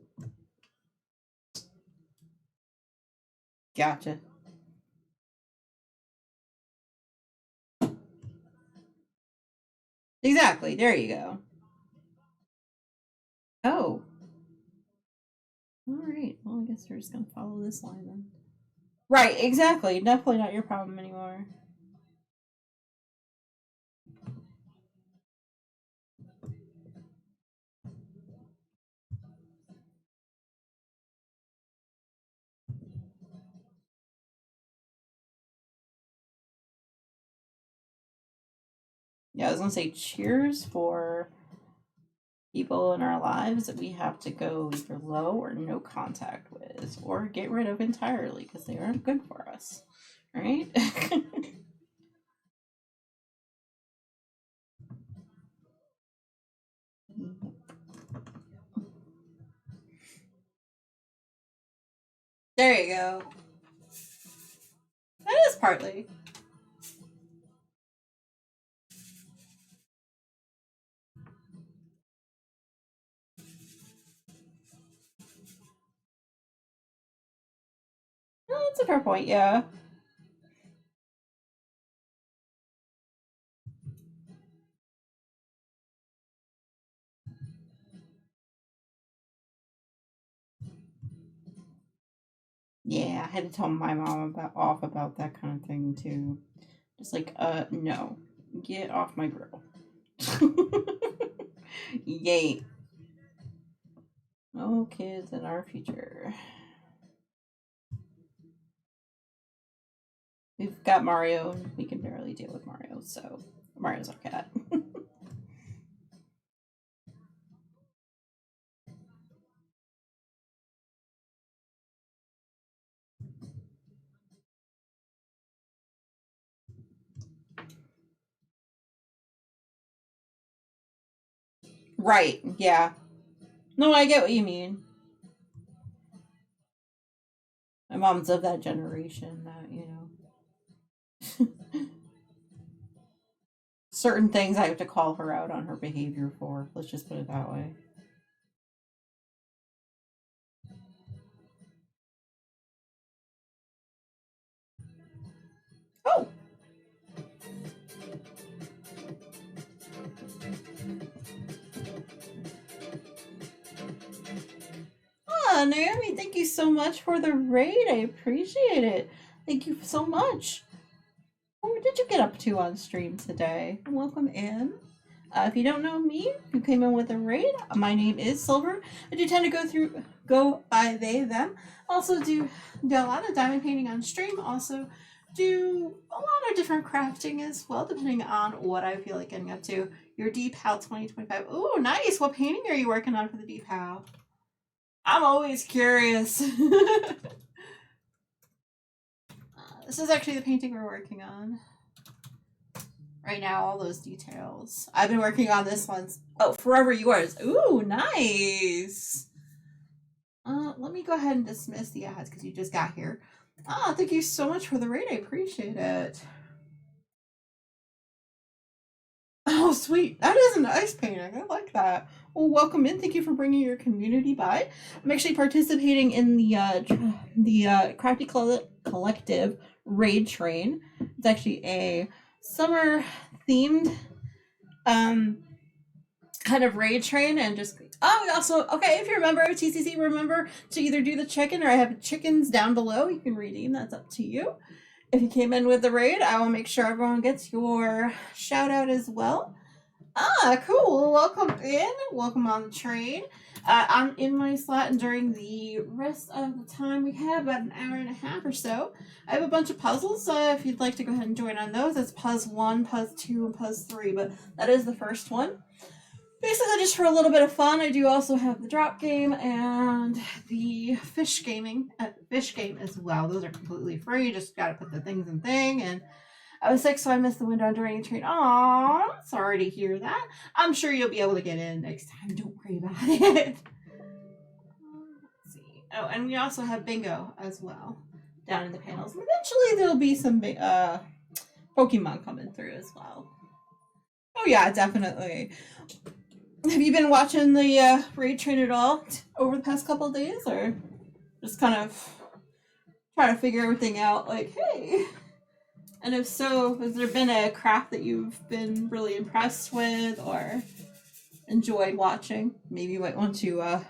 Speaker 1: Gotcha. Exactly. There you go. Oh. Alright. Well, I guess we're just gonna follow this line then. Right, exactly. Definitely not your problem anymore. Yeah, I was gonna say cheers for people in our lives that we have to go either low or no contact with, or get rid of entirely because they aren't good for us. Right? There you go. That is partly. No, that's a fair point, yeah. Yeah, I had to tell my mom about that kind of thing too. Just like, no. Get off my grill. Yay. No kids in our future. We've got Mario, and we can barely deal with Mario, so Mario's our cat. Right, yeah. No, I get what you mean. My mom's of that generation that, certain things I have to call her out on her behavior for. Let's just put it that way. Oh! Ah, Naomi, thank you so much for the raid. I appreciate it. Thank you so much. What did you get up to on stream today? Welcome in. If you don't know me, you came in with a raid. My name is Silver. I do tend to go by they, them. Also do a lot of diamond painting on stream. Also do a lot of different crafting as well, depending on what I feel like getting up to. Your DPAL 2025. Ooh, nice. What painting are you working on for the DPAL? I'm always curious. This is actually the painting we're working on right now, all those details. I've been working on this one. Oh, Forever Yours. Ooh, nice. Let me go ahead and dismiss the ads because you just got here. Thank you so much for the raid. I appreciate it. Oh, sweet. That is a nice painting. I like that. Well, welcome in. Thank you for bringing your community by. I'm actually participating in the Crafty Collective raid train. It's actually a summer themed kind of raid train, and just we also, okay, if you remember TCC, remember to either do the chicken, or I have chickens down below you can redeem. That's up to you. If you came in with the raid, I will make sure everyone gets your shout out as well. Cool. Welcome in. Welcome on the train. I'm in my slot, and during the rest of the time we have, about an hour and a half or so, I have a bunch of puzzles. If you'd like to go ahead and join on those, it's Puzz 1, Puzz 2, and Puzz 3, but that is the first one. Basically, just for a little bit of fun. I do also have the drop game and the fish game as well. Those are completely free. You just gotta put the things in thing. And I was sick, so I missed the window during the train. Aw, sorry to hear that. I'm sure you'll be able to get in next time. Don't worry about it. Let's see. Oh, and we also have bingo as well down in the panels. And eventually, there'll be some Pokemon coming through as well. Oh yeah, definitely. Have you been watching the raid train at all over the past couple of days, or just kind of trying to figure everything out? Like, hey, and if so, has there been a craft that you've been really impressed with or enjoyed watching? Maybe you might want to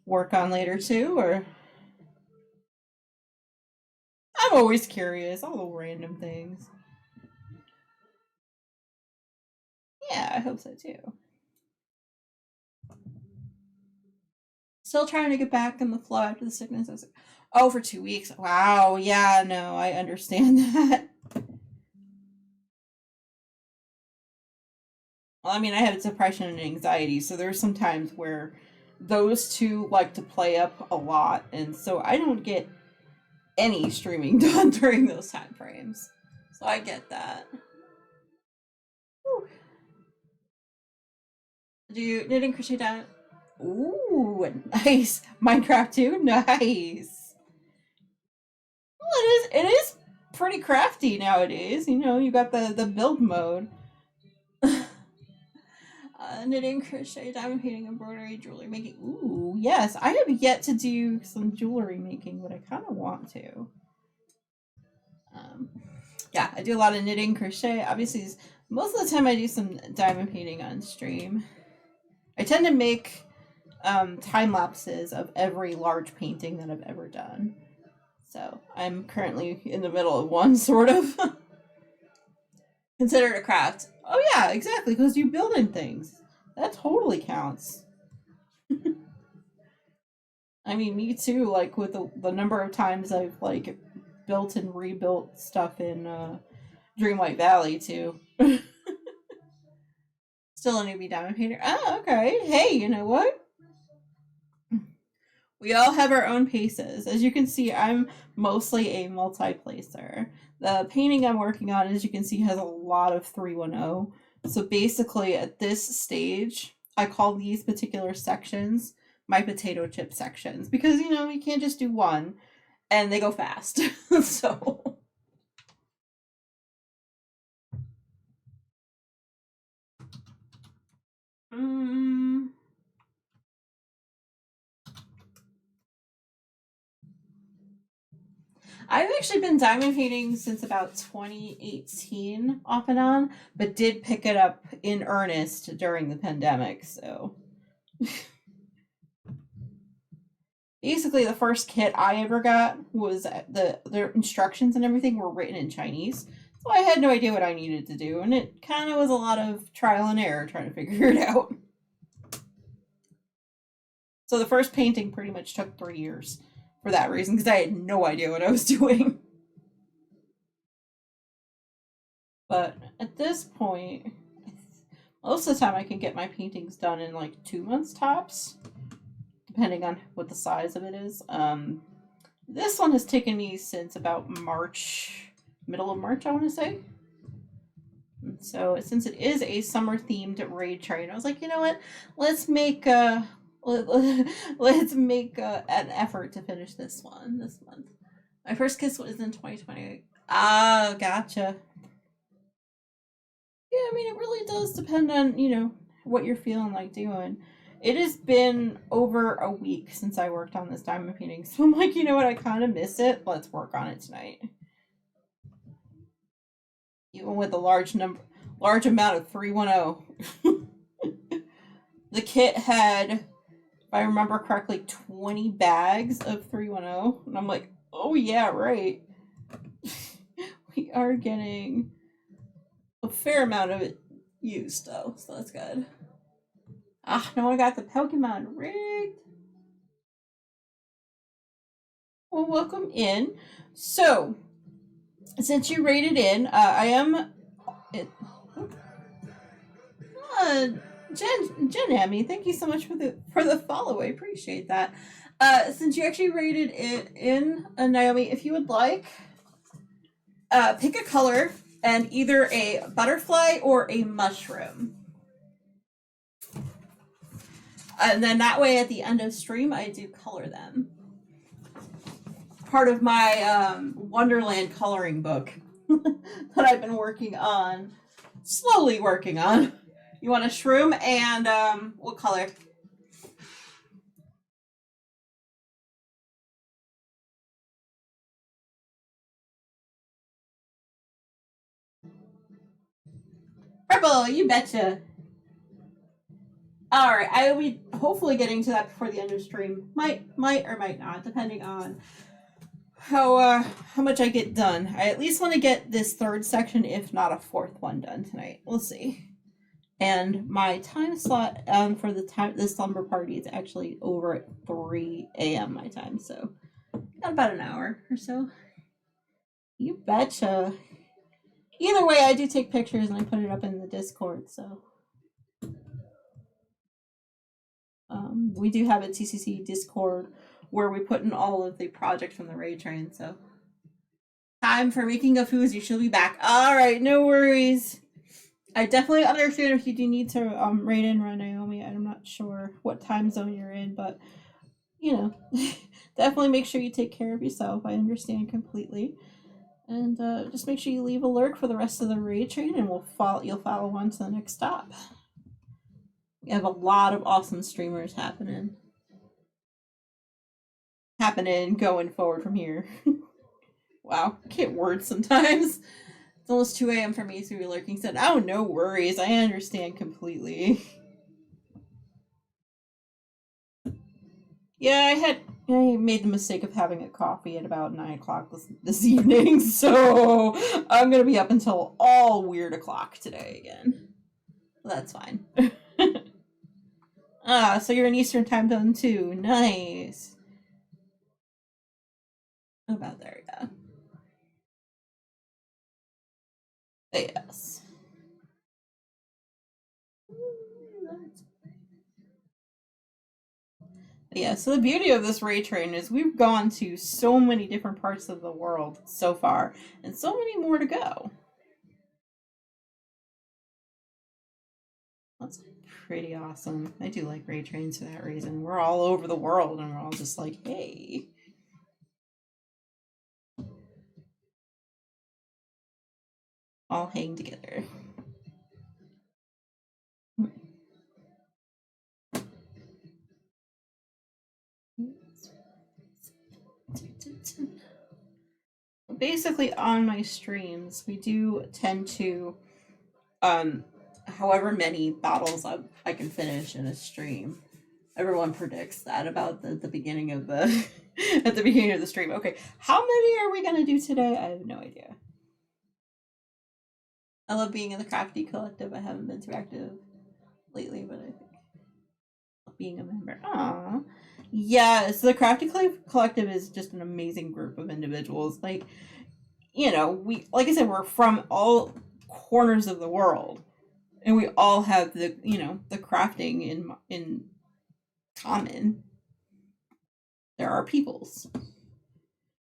Speaker 1: work on later too, or I'm always curious, all the random things. Yeah, I hope so too. Still trying to get back in the flow after the sickness. I was like, oh, for 2 weeks. Wow. Yeah, no, I understand that. Well, I mean, I have depression and anxiety, so there's some times where those two like to play up a lot, and so I don't get any streaming done during those time frames. So I get that. Whew. Do you knit and crochet down? Ooh, nice. Minecraft too? Nice. Well, it is pretty crafty nowadays. You got the build mode. Knitting, crochet, diamond painting, embroidery, jewelry making. Ooh, yes. I have yet to do some jewelry making, but I kind of want to. Yeah, I do a lot of knitting, crochet. Obviously, most of the time I do some diamond painting on stream. I tend to make time lapses of every large painting that I've ever done. So I'm currently in the middle of one, sort of. Consider it a craft. Oh yeah, exactly, because you're building things. That totally counts. I mean, me too, like with the number of times I've like built and rebuilt stuff in Dreamlight Valley too. Still a newbie diamond painter. Oh, okay. Hey, you know what? We all have our own paces. As you can see, I'm mostly a multi-placer. The painting I'm working on, as you can see, has a lot of 310. So basically, at this stage, I call these particular sections my potato chip sections because, you know, you can't just do one and they go fast. So. I've actually been diamond painting since about 2018, off and on, but did pick it up in earnest during the pandemic. So basically, the first kit I ever got was the instructions and everything were written in Chinese, so I had no idea what I needed to do, and it kind of was a lot of trial and error trying to figure it out. So the first painting pretty much took 3 years for that reason because I had no idea what I was doing. But at this point, most of the time I can get my paintings done in like 2 months tops, depending on what the size of it is. This one has taken me since about March, middle of March, I want to say. And so since it is a summer themed raid train, I was like, you know what? Let's make an effort to finish this one this month. My first kiss was in 2020. Ah, gotcha. Yeah, I mean, it really does depend on, you know, what you're feeling like doing. It has been over a week since I worked on this diamond painting, so I'm like, you know what, I kind of miss it. Let's work on it tonight. Even with a large amount of 310. The kit had, if I remember correctly, 20 bags of 310, and I'm like, oh yeah, right. We are getting a fair amount of it used though, so that's good. Ah, no one got the Pokemon rigged. Well, welcome in. So, since you rated in, I am. Jen Amy, thank you so much for the follow. I appreciate that. Since you actually rated it in, Naomi, if you would like, pick a color and either a butterfly or a mushroom. And then that way, at the end of stream, I do color them. Part of my Wonderland coloring book that I've been working on, slowly working on. You want a shroom and what color? Purple, you betcha. All right, I will be hopefully getting to that before the end of stream. Might or might not, depending on how much I get done. I at least want to get this third section, if not a fourth one, done tonight. We'll see. And my time slot for this slumber party is actually over at 3 a.m. my time, so got about an hour or so. You betcha. Either way, I do take pictures and I put it up in the Discord, so. We do have a TCC Discord where we put in all of the projects from the raid train, so. Time for making a foozy. She'll be back. Alright, no worries. I definitely understand if you do need to raid in Run Naomi. I'm not sure what time zone you're in, but you know, definitely make sure you take care of yourself. I understand completely. And just make sure you leave a lurk for the rest of the raid train, and you'll follow on to the next stop. We have a lot of awesome streamers happening going forward from here. Wow, I can't word sometimes. It's almost 2 a.m. for me, so you're lurking. Said, oh, no worries. I understand completely. Yeah, I made the mistake of having a coffee at about 9 o'clock this evening, so I'm gonna be up until all weird o'clock today again. That's fine. So you're in Eastern time zone too. Nice. About there, yeah. Yes. Yeah, so the beauty of this ray train is we've gone to so many different parts of the world so far, and so many more to go. That's pretty awesome. I do like ray trains for that reason. We're all over the world, and we're all just like, hey. All hang together. Basically, on my streams, we do tend to, um, however many battles I can finish in a stream. Everyone predicts that about the beginning of the at the beginning of the stream. Okay, how many are we gonna do today? I have no idea. I love being in the crafty collective. I haven't been too active lately, but I think being a member. Aww. Yes, the crafty collective is just an amazing group of individuals. Like, you know, we like I said, we're from all corners of the world, and we all have the the crafting in common. There are peoples.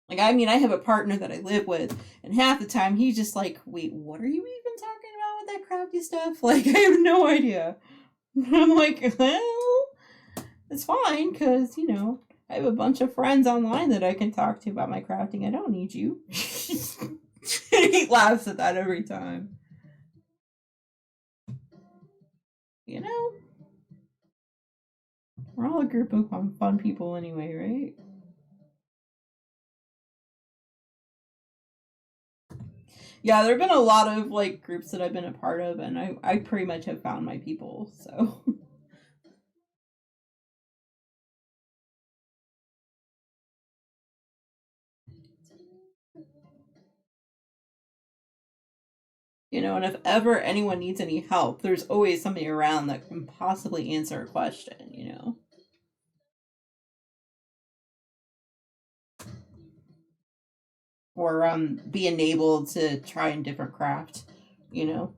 Speaker 1: Like, I mean, I have a partner that I live with, and half the time he's just like, wait, what are you even talking about with that crafty stuff? Like, I have no idea. And I'm like, well, it's fine, because, I have a bunch of friends online that I can talk to about my crafting. I don't need you. He laughs at that every time. You know? We're all a group of fun people anyway, right? Yeah, there have been a lot of like groups that I've been a part of, and I pretty much have found my people. So and if ever anyone needs any help, there's always somebody around that can possibly answer a question. Or be enabled to try a different craft, you know.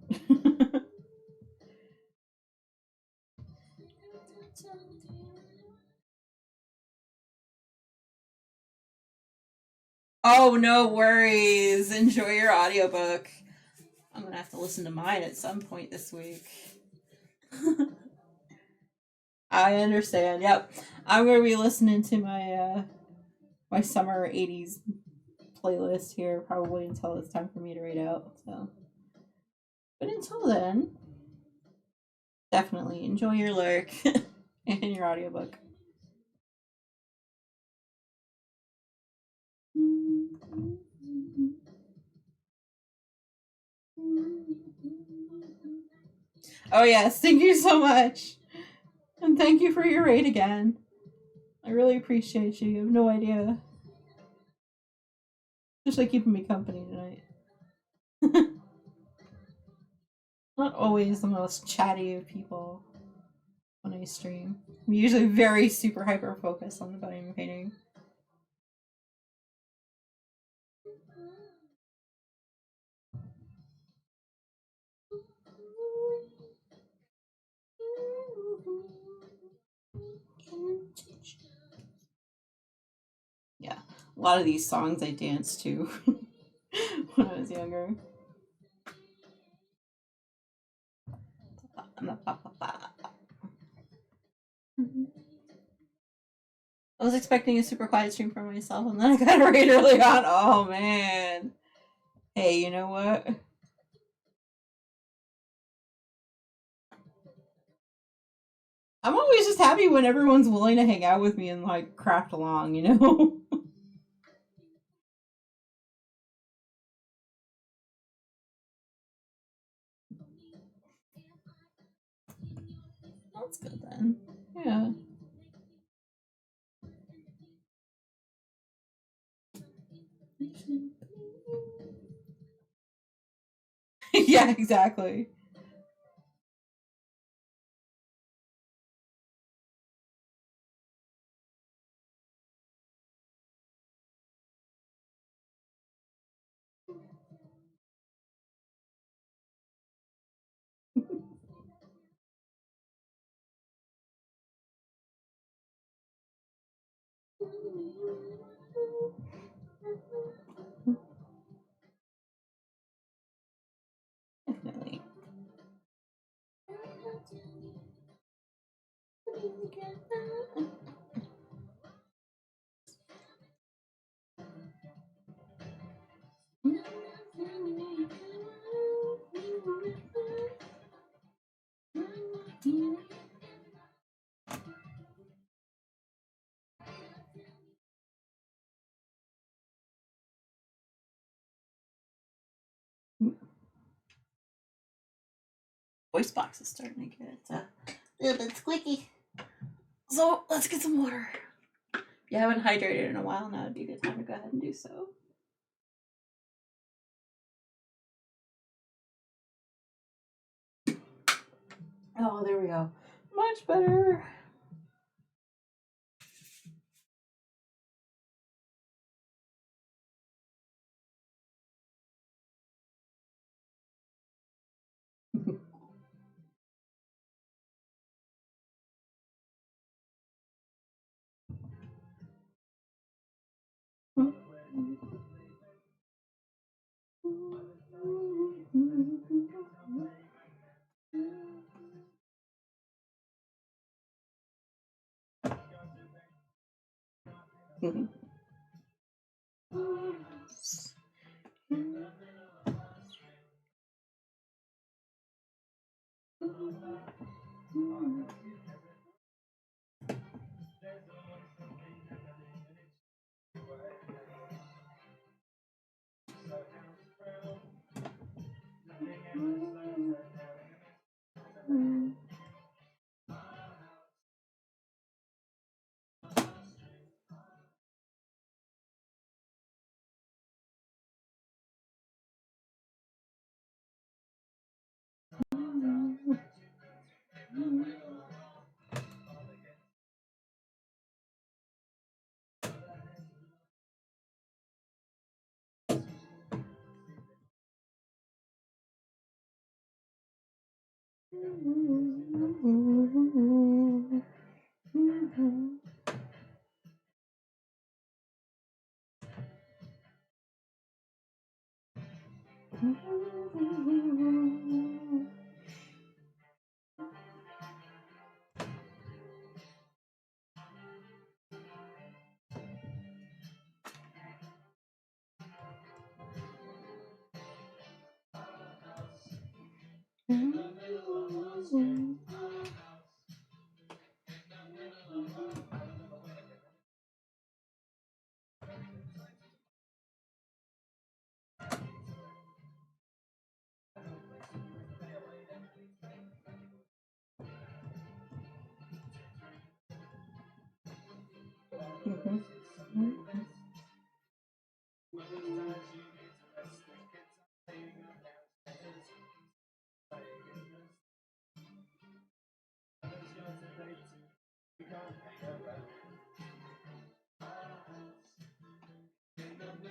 Speaker 1: Oh, no worries. Enjoy your audiobook. I'm gonna have to listen to mine at some point this week. I understand. Yep, I'm gonna be listening to my summer '80s playlist here probably until it's time for me to read out. So, but until then, definitely enjoy your lurk and your audiobook. Oh yes, thank you so much, and thank you for your raid again. I really appreciate you. You have no idea. Just like keeping me company tonight. Not always the most chatty of people when I stream. I'm usually very super hyper focused on the budding painting. Yeah, a lot of these songs I danced to when I was younger. I was expecting a super quiet stream for myself, and then I got right early on. Oh man! Hey, you know what? I'm always just happy when everyone's willing to hang out with me and like craft along. That's good then. Yeah. Yeah, exactly. voice box is starting to get a little bit squeaky. So let's get some water. If you haven't hydrated in a while, now would be a good time to go ahead and do so. Oh, there we go. Much better.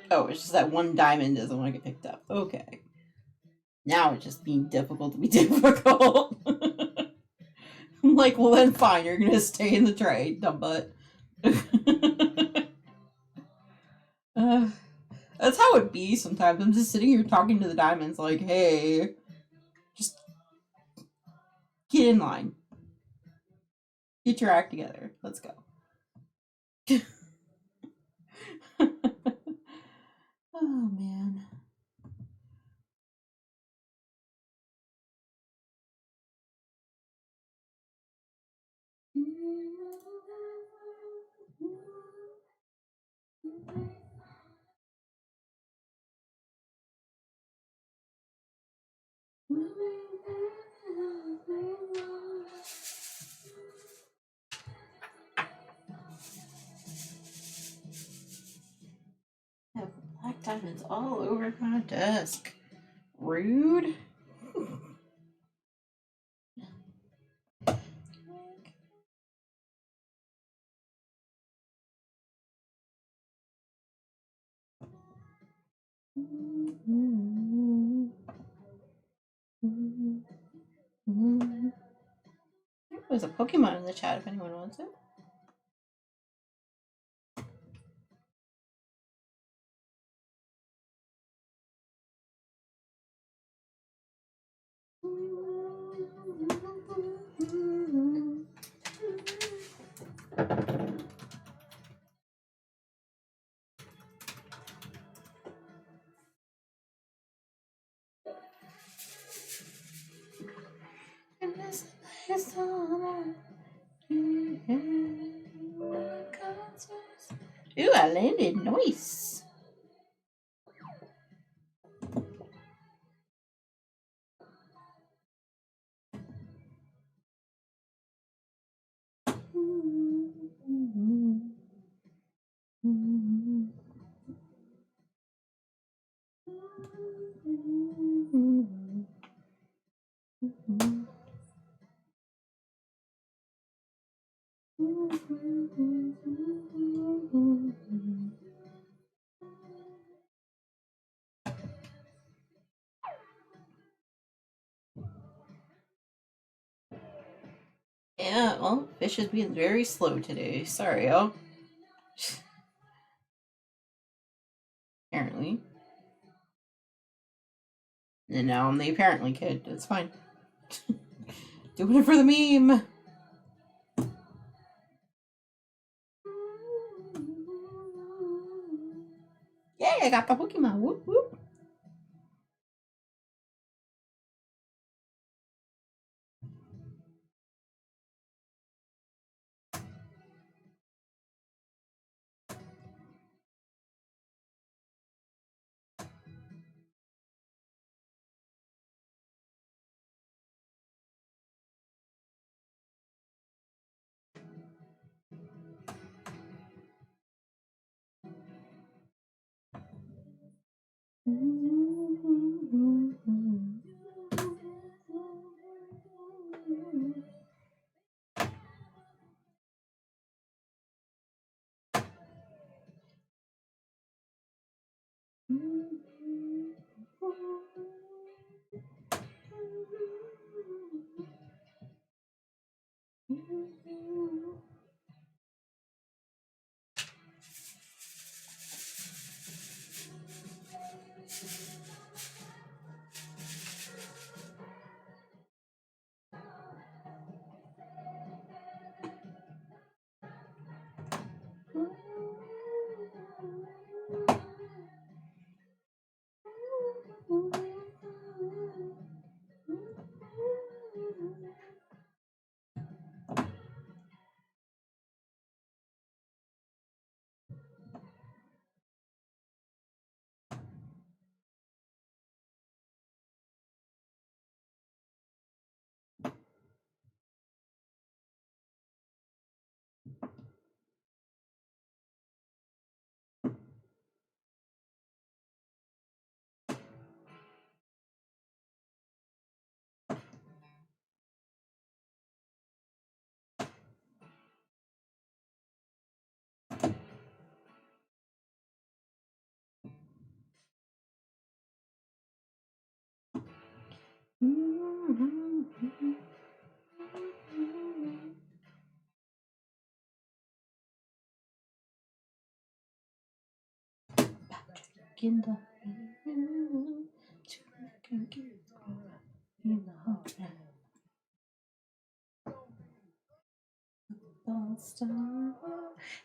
Speaker 1: Oh, it's just that one diamond doesn't want to get picked up. Okay. Now it's just being difficult to be difficult. I'm like, well then fine, you're gonna stay in the tray, dumb butt. That's how it be sometimes. I'm just sitting here talking to the diamonds like, hey, just get in line. Get your act together. Let's go. Oh man. I have black diamonds all over my desk. Rude. There's a Pokemon in the chat if anyone wants it. Ooh, I landed. Nice. Yeah, well, fish is being very slow today. Sorry, y'all. Apparently. And now I'm the apparently kid. It's fine. Doing it for the meme. Yay, I got the Pokemon. Whoop whoop.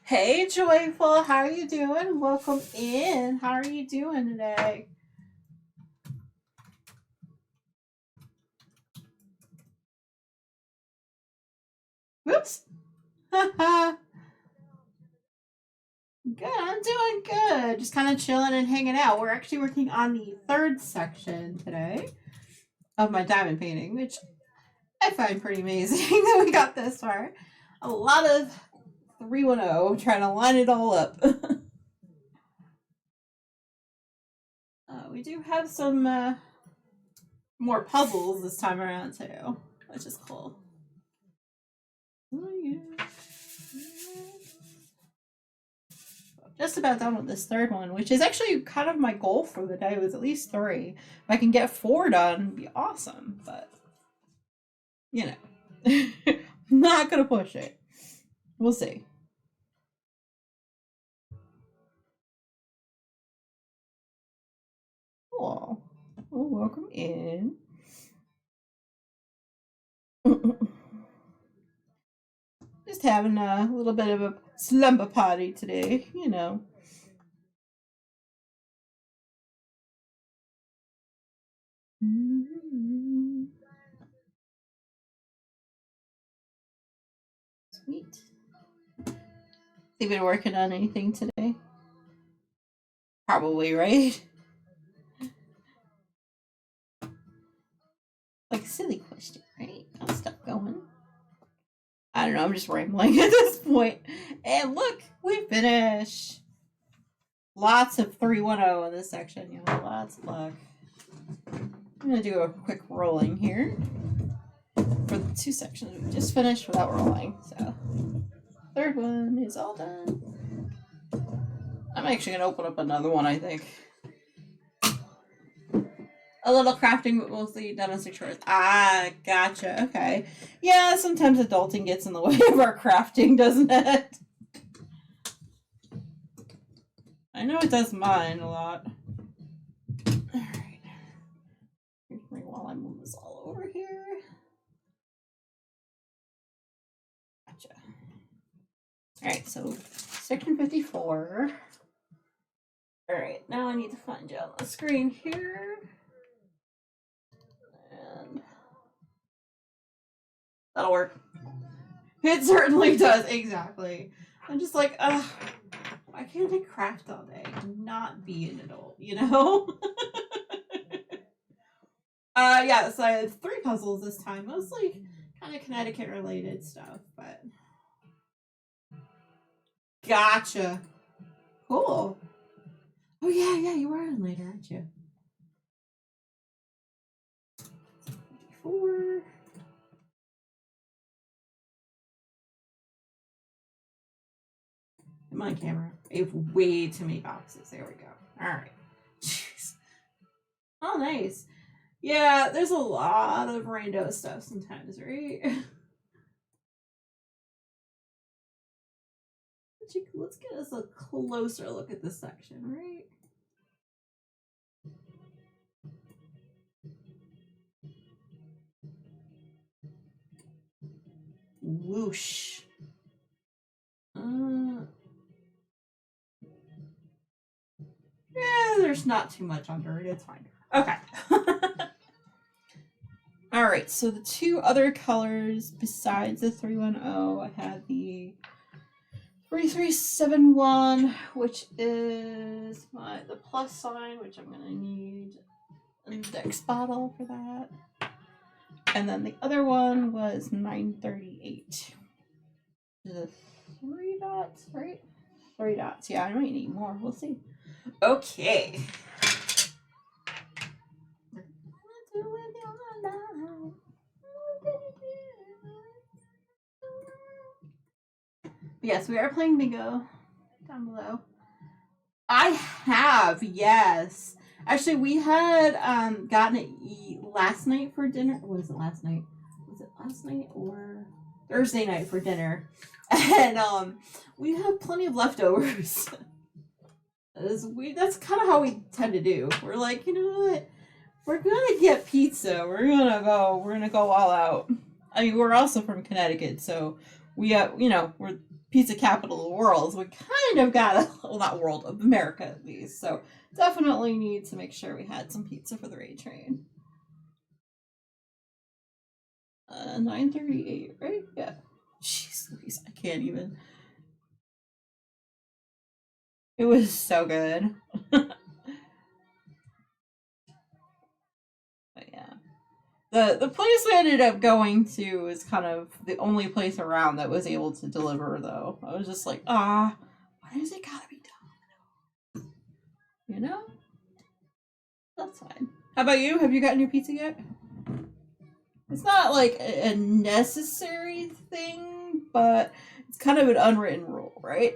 Speaker 1: Hey, Joyful, how are you doing? Welcome in. How are you doing today? Whoops. Good, I'm doing good. Just kind of chilling and hanging out. We're actually working on the third section today of my diamond painting, which I find pretty amazing that we got this far. A lot of 310 trying to line it all up. We do have some more puzzles this time around too, which is cool. Oh, yeah. Just about done with this third one, which is actually kind of my goal for the day, was at least 3. If I can get 4 done, it'd be awesome, but you know. Not gonna push it. We'll see. Oh, well, welcome in. Just having a little bit of a slumber party today, you know. Sweet. You been working on anything today? Probably, right? Like, silly question, right? Got stuff going. I don't know, I'm just rambling at this point. And look, we finished. Lots of 310 in this section, lots of luck. I'm gonna do a quick rolling here for the 2 sections we just finished without rolling. So, third one is all done. I'm actually gonna open up another one, I think. A little crafting, but mostly domestic chores. Ah, gotcha. Okay. Yeah, sometimes adulting gets in the way of our crafting, doesn't it? I know it does mine a lot. Alright. Here's me while I move this all over here. Gotcha. Alright, so section 54. Alright, now I need to find you on the screen here. And that'll work. It certainly does, exactly. I'm just like, why can't I craft all day? Not be an adult, Yeah, so I had 3 puzzles this time, mostly kind of Connecticut related stuff, but gotcha. Cool. Oh yeah, you are on later, aren't you? 4. Come on, camera. I have way too many boxes. There we go. Alright. Jeez. Oh, nice. Yeah, there's a lot of rando stuff sometimes, right? Let's get us a closer look at this section, right? Whoosh. Yeah, there's not too much under it. It's fine. Okay. All right, so the 2 other colors besides the 310, I had the 3371, which is the plus sign, which I'm going to need a index bottle for that. And then the other one was 938. The 3 dots, right? 3 dots. Yeah, I might need more. We'll see. Okay. Yes, we are playing bingo down below. I have, yes. Actually, we had gotten it last night for dinner. Was it last night? Was it last night or Thursday night for dinner? And we have plenty of leftovers. That's kind of how we tend to do. We're like, you know what? We're gonna get pizza. We're gonna go all out. I mean, we're also from Connecticut, so we we're pizza capital of the world. So we kind of got not world of America at least. So definitely need to make sure we had some pizza for the raid train. 938, right? Yeah. Jeez Louise, I can't even. It was so good. But yeah. The place we ended up going to is kind of the only place around that was able to deliver, though. I was just like, why does it gotta be done? You know? That's fine. How about you? Have you gotten your pizza yet? It's not like a necessary thing, but it's kind of an unwritten rule, right?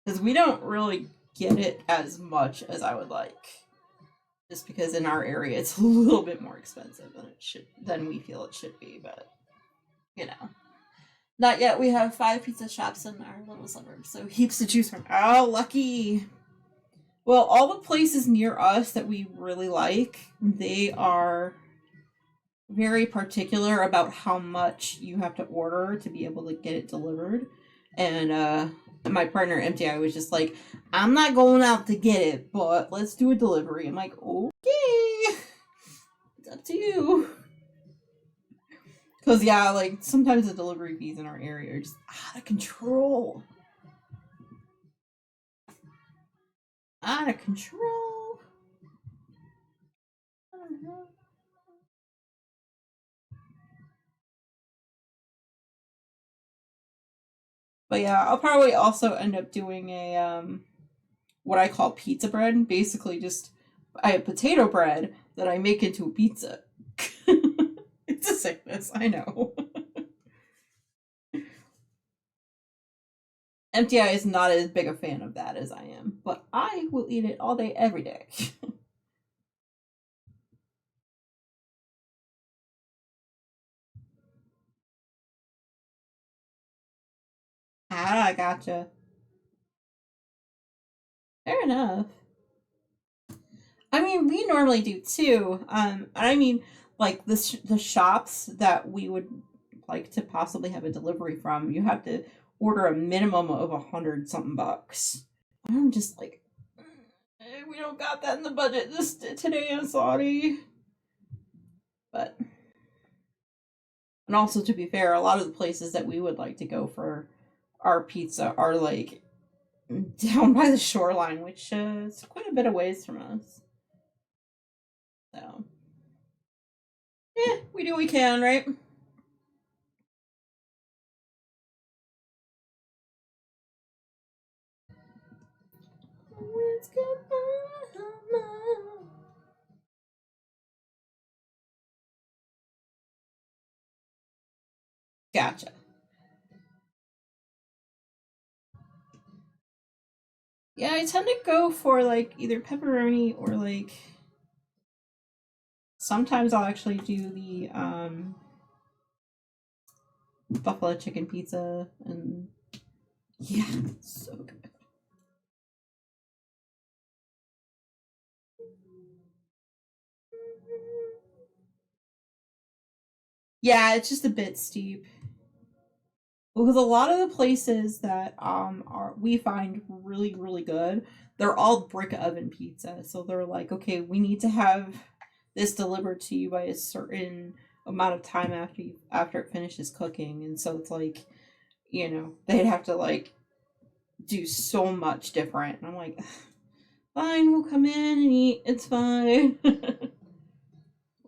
Speaker 1: Because we don't really get it as much as I would like. Just because in our area it's a little bit more expensive than we feel it should be, but not yet. We have 5 pizza shops in our little suburb, so heaps to choose from. Oh, lucky. Well, all the places near us that we really like, they are very particular about how much you have to order to be able to get it delivered. And my partner MTI was just like, I'm not going out to get it, but let's do a delivery. I'm like, okay, it's up to you. Because, yeah, like, sometimes the delivery fees in our area are just out of control. Out of control. I don't know. But yeah, I'll probably also end up doing a what I call pizza bread. Basically, just I have potato bread that I make into a pizza. It's a sickness, I know. MTI is not as big a fan of that as I am, but I will eat it all day, every day. I gotcha. Fair enough. I mean, we normally do too. I mean, like the shops that we would like to possibly have a delivery from, you have to order a minimum of 100 something bucks. I'm just like, we don't got that in the budget this today. I'm sorry, but and also to be fair, a lot of the places that we would like to go for our pizza are like down by the shoreline, which is quite a bit of ways from us. So, yeah, we do what we can, right? Gotcha. Yeah, I tend to go for like either pepperoni or like sometimes I'll actually do the buffalo chicken pizza and yeah, it's so good. Yeah, it's just a bit steep. Because a lot of the places that are we find really good, they're all brick oven pizza. So they're like, okay, we need to have this delivered to you by a certain amount of time after it finishes cooking, and so it's like, they'd have to like do so much different. And I'm like, fine, we'll come in and eat. It's fine.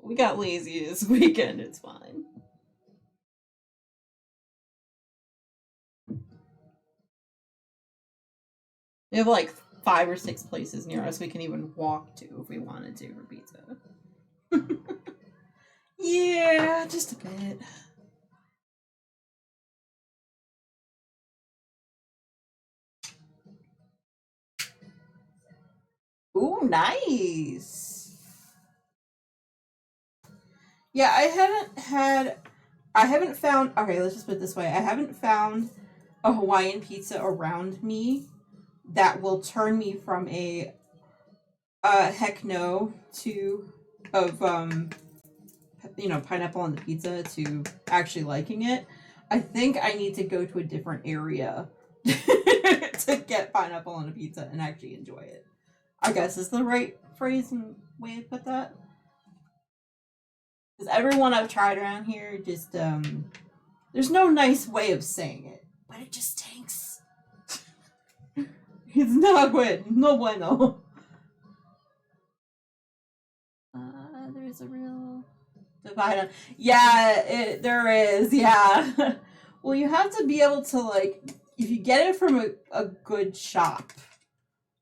Speaker 1: We got lazy this weekend. It's fine. We have like 5 or 6 places near us we can even walk to if we wanted to for pizza. Yeah, just a bit. Ooh, nice. Yeah, I haven't found, okay, let's just put it this way. I haven't found a Hawaiian pizza around me that will turn me from a heck no to of pineapple on the pizza to actually liking it. I think I need to go to a different area to get pineapple on a pizza and actually enjoy it. I guess is the right phrase and way to put that. Because everyone I've tried around here just there's no nice way of saying it, but it just stinks. It's not good. No bueno. There's a real divide. Yeah, there is. Yeah. Well, you have to be able to like if you get it from a good shop.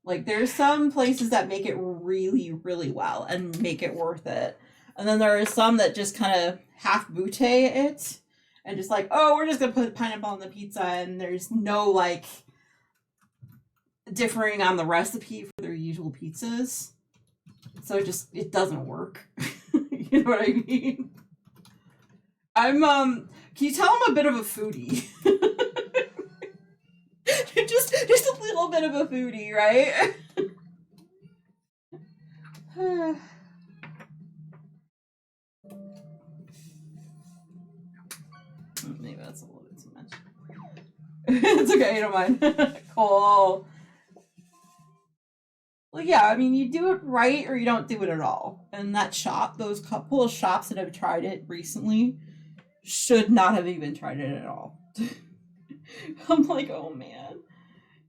Speaker 1: Like there's some places that make it really well and make it worth it. And then there are some that just kind of half butte it and just like, oh, we're just gonna put pineapple on the pizza and there's no like differing on the recipe for their usual pizzas. So it doesn't work. You know what I mean? I'm can you tell I'm a bit of a foodie? just a little bit of a foodie, right? Maybe that's a little bit too much. It's okay, I don't mind. Cool. Well, yeah, I mean, you do it right or you don't do it at all. And that shop, those couple of shops that have tried it recently, should not have even tried it at all. I'm like, oh man,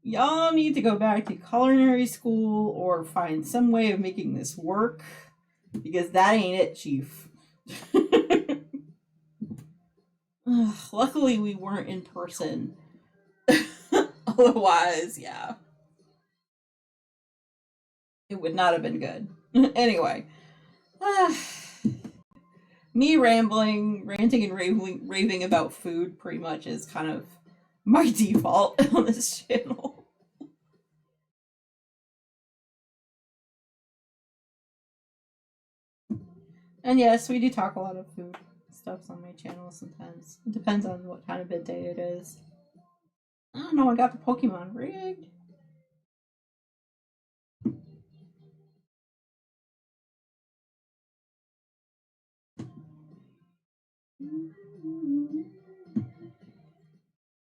Speaker 1: y'all need to go back to culinary school or find some way of making this work because that ain't it, Chief. Luckily, we weren't in person. Otherwise, yeah, it would not have been good. Anyway, me ranting and raving about food pretty much is kind of my default on this channel. And yes, we do talk a lot of food stuffs on my channel sometimes. It depends on what kind of bid day it is. I don't know, I got the Pokemon rigged.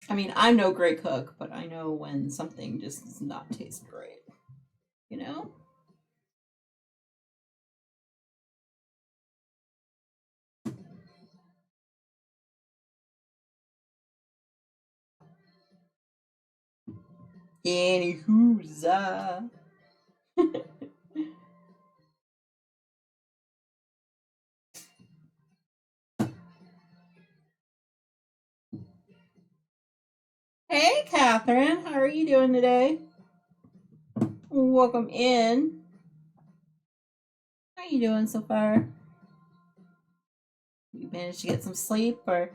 Speaker 1: I mean, I'm no great cook, but I know when something just does not taste great. You know? Anywho's, Hey, Catherine, how are you doing today? Welcome in. How are you doing so far? You managed to get some sleep, or?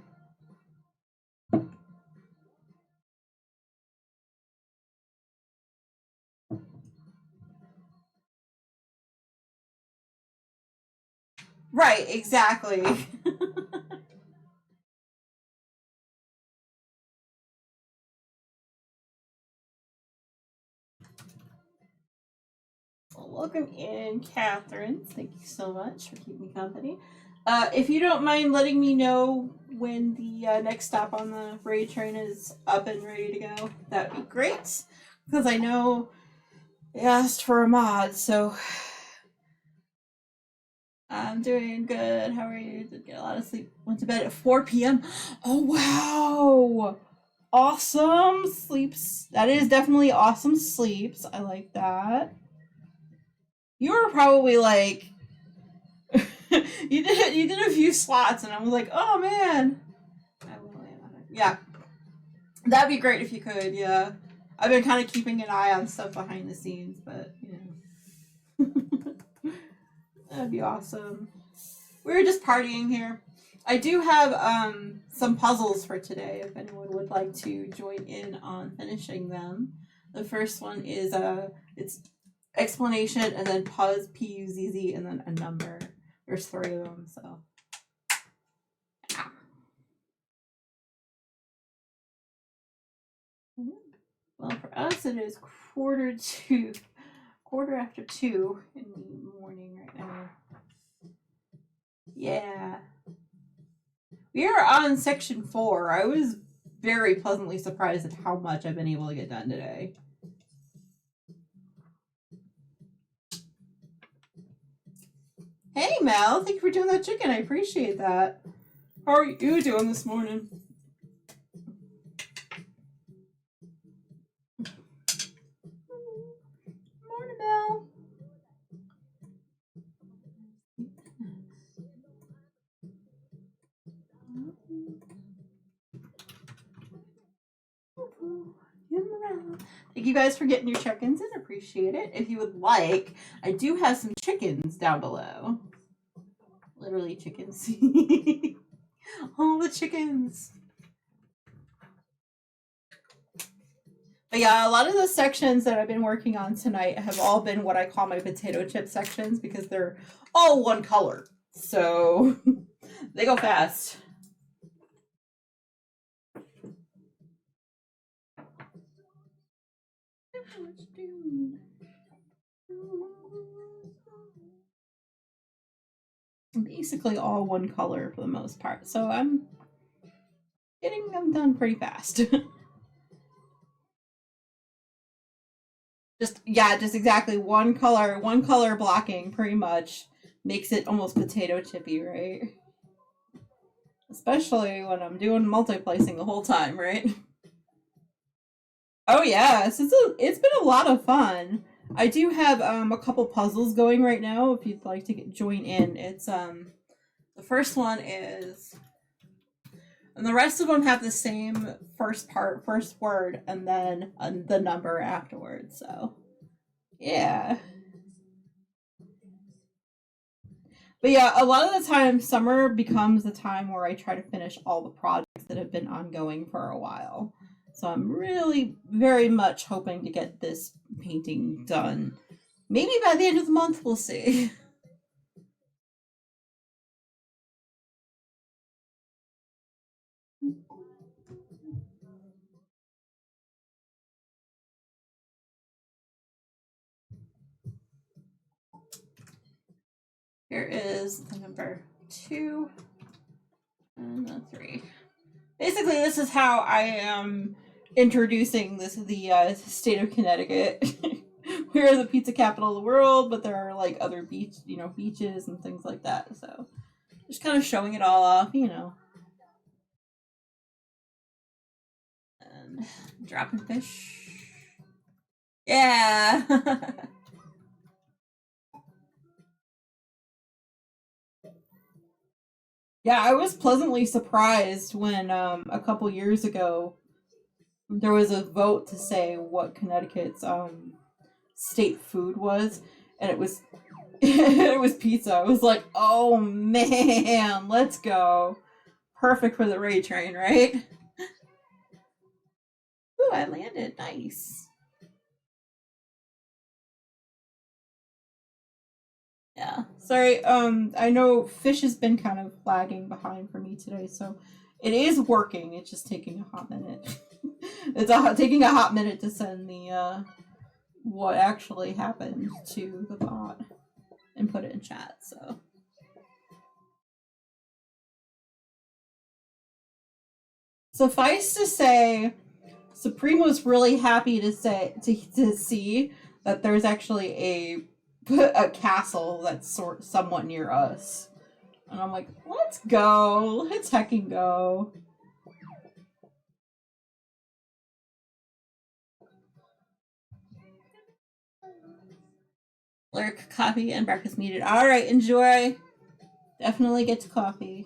Speaker 1: Right, exactly. Well, welcome in, Catherine. Thank you so much for keeping me company. If you don't mind letting me know when the next stop on the raid train is up and ready to go, that'd be great. Because I know they asked for a mod, so I'm doing good. How are you? Did get a lot of sleep. Went to bed at 4 p.m. Oh, wow. Awesome sleeps. That is definitely awesome sleeps. I like that. You were probably like you did a few slots and I was like, oh man. Yeah. That'd be great if you could, yeah. I've been kind of keeping an eye on stuff behind the scenes, but that'd be awesome. We were just partying here. I do have some puzzles for today if anyone would like to join in on finishing them. The first one is it's explanation and then pause, P-U-Z-Z, and then a number. There's 3 of them, so. Well, for us it is quarter after 2 in the morning right now. Yeah. We are on section 4. I was very pleasantly surprised at how much I've been able to get done today. Hey, Mel. Thank you for doing that chicken. I appreciate that. How are you doing this morning? Morning, Mel. Thank you guys for getting your check-ins in. Appreciate it. If you would like, I do have some chickens down below. Literally chickens. All the chickens. But yeah, a lot of the sections that I've been working on tonight have all been what I call my potato chip sections because they're all one color. So they go fast. Basically all one color for the most part. So I'm getting them done pretty fast. just exactly one color blocking pretty much makes it almost potato chippy, right? Especially when I'm doing multiplacing the whole time, right? Oh yes, it's been a lot of fun. I do have a couple puzzles going right now. If you'd like to join in, it's the first one is, and the rest of them have the same first part, first word, and then the number afterwards. So yeah. But yeah, a lot of the time, summer becomes the time where I try to finish all the projects that have been ongoing for a while. So I'm really very much hoping to get this painting done. Maybe by the end of the month, we'll see. Here is the number 2 and the 3. Basically, this is how I am introducing the state of Connecticut. We are the pizza capital of the world, but there are like other beaches and things like that. So just kind of showing it all off. And dropping fish. Yeah. Yeah, I was pleasantly surprised when a couple years ago there was a vote to say what Connecticut's state food was, and it was it was pizza. I was like, oh man, let's go. Perfect for the Ray train, right? Ooh, I landed. Nice. Yeah. Sorry, I know fish has been kind of lagging behind for me today, so it is working. It's just taking a hot minute. Taking a hot minute to send the what actually happened to the bot and put it in chat. So suffice to say, Supreme was really happy to see that there's actually a castle that's somewhat near us, and I'm like, let's go, let's hecking go. Lurk, coffee, and breakfast needed. All right, enjoy. Definitely get to coffee.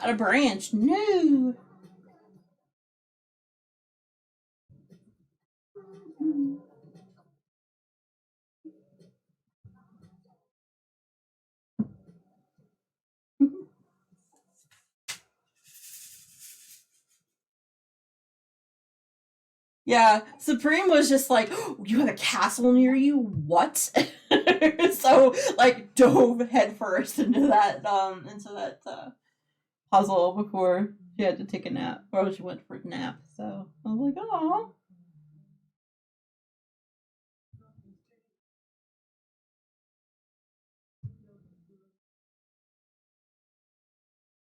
Speaker 1: Out a branch. No. Yeah, Supreme was just like, oh, you have a castle near you? What? So like dove headfirst into that puzzle before she had to take a nap. Or she went for a nap. So I was like, oh.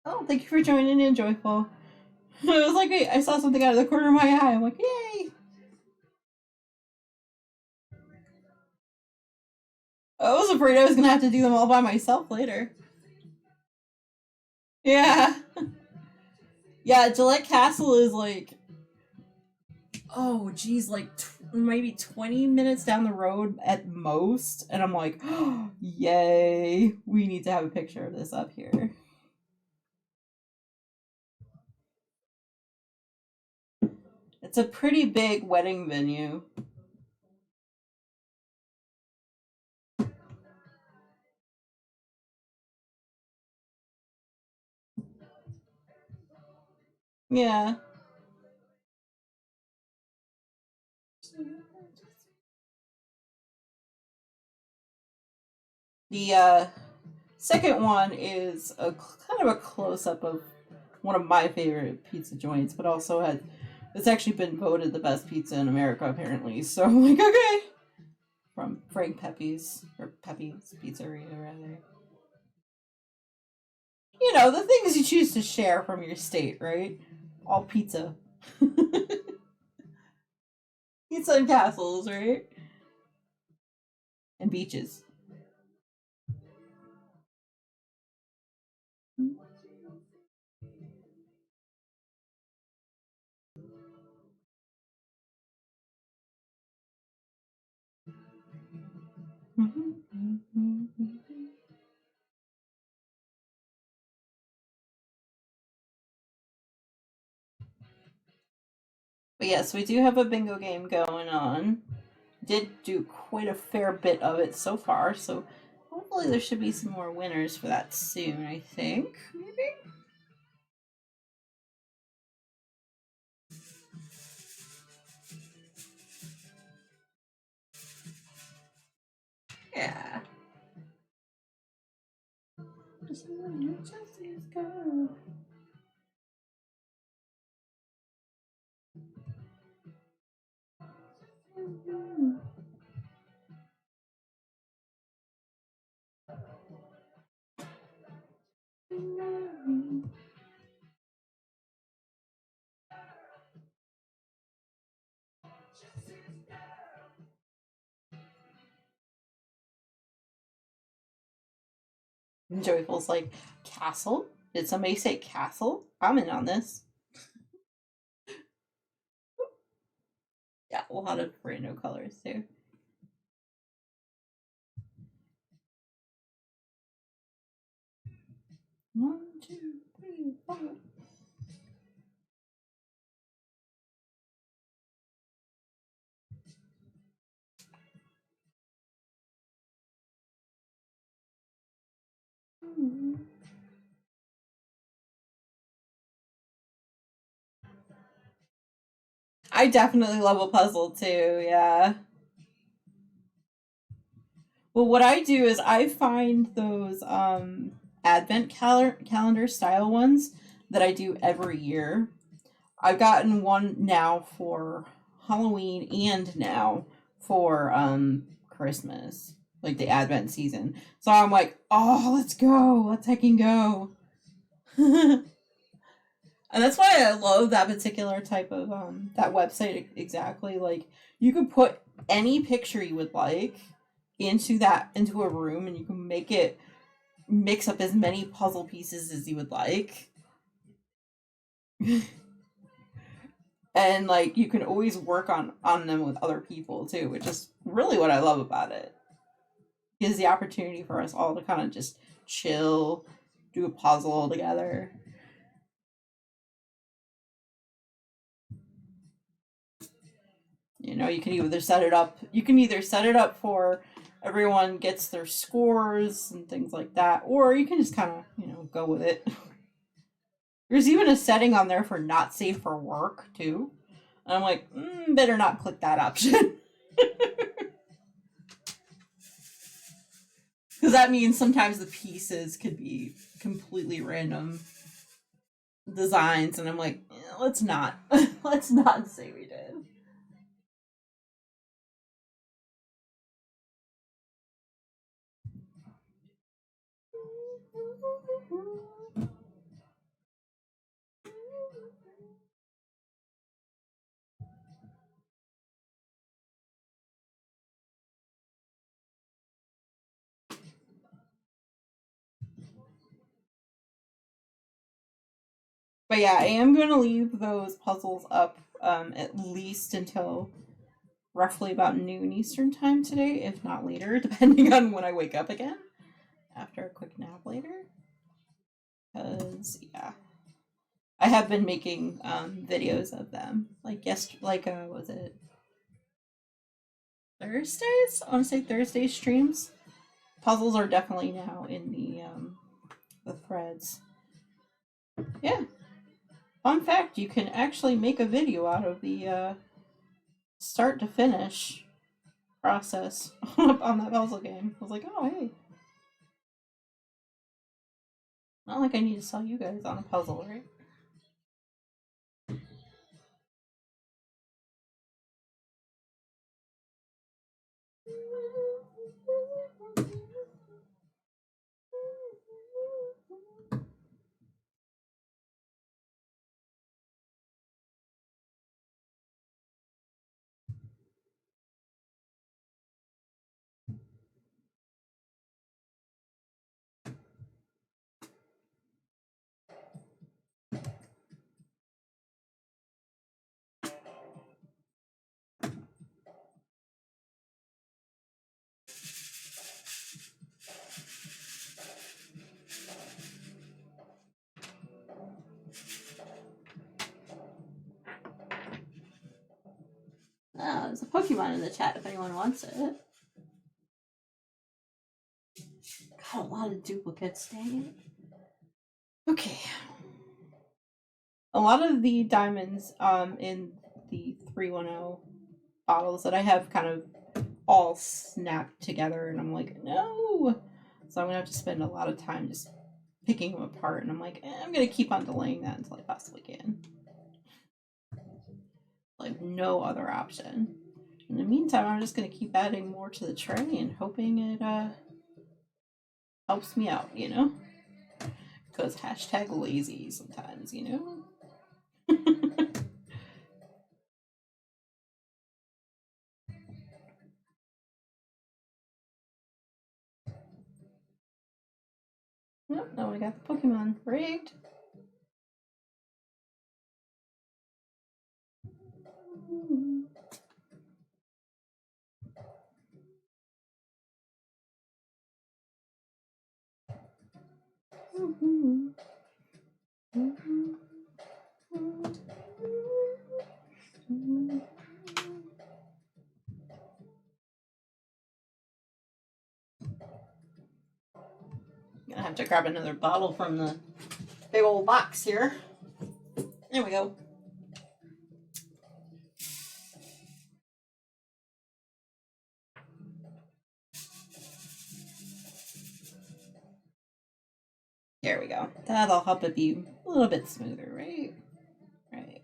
Speaker 1: Oh, thank you for joining in, Joyful. It was like, wait, I saw something out of the corner of my eye. I'm like, yay. I was afraid I was gonna have to do them all by myself later. Yeah. Yeah, Gillette Castle is like, oh geez, like maybe 20 minutes down the road at most, and I'm like, oh, yay, we need to have a picture of this up here. It's a pretty big wedding venue. Yeah. The second one is a kind of a close up of one of my favorite pizza joints, but also has it's actually been voted the best pizza in America apparently. So I'm like, okay, from Frank Pepe's or Pepe's Pizzeria rather. The things you choose to share from your state, right? All pizza. Pizza and castles, right? And beaches. But yes, we do have a bingo game going on. Did do quite a fair bit of it so far, so hopefully there should be some more winners for that soon, I think. Maybe? Yeah. Joyful's like, castle? Did somebody say castle? I'm in on this. Yeah, a lot of random colors too. One, two, three, four. I definitely love a puzzle too, yeah. Well, what I do is I find those advent calendar style ones that I do every year. I've gotten one now for Halloween and now for Christmas, like the Advent season. So I'm like, oh, let's go, let's hecking go. And that's why I love that particular type of that website exactly. Like you could put any picture you would like into a room and you can make it mix up as many puzzle pieces as you would like. And like you can always work on them with other people too, which is really what I love about it. It gives the opportunity for us all to kind of just chill, do a puzzle together. You know, you can either set it up for everyone gets their scores and things like that, or you can just kind of, go with it. There's even a setting on there for not safe for work too. And I'm like, better not click that option. Because that means sometimes the pieces could be completely random designs, and I'm like, let's not. Let's not say we did. But yeah, I am going to leave those puzzles up at least until roughly about noon Eastern time today, if not later, depending on when I wake up again after a quick nap later. Because, yeah. I have been making videos of them. Was it Thursdays? I want to say Thursday streams. Puzzles are definitely now in the threads. Yeah. Fun fact, you can actually make a video out of the start to finish process on that puzzle game. I was like, oh, hey. Not like I need to sell you guys on a puzzle, right? There's a Pokemon in the chat if anyone wants it. Got a lot of duplicates, dang it. Okay. A lot of the diamonds in the 310 bottles that I have kind of all snapped together, and I'm like, no! So I'm gonna have to spend a lot of time just picking them apart, and I'm like, I'm gonna keep on delaying that until I possibly can. Like, no other option. In the meantime, I'm just gonna keep adding more to the tray and hoping it helps me out, you know? Because hashtag lazy sometimes, you know? Nope, no, I got the Pokemon rigged. Gonna have to grab another bottle from the big old box here. There we go. There we go. That'll help it be a little bit smoother, right? Right.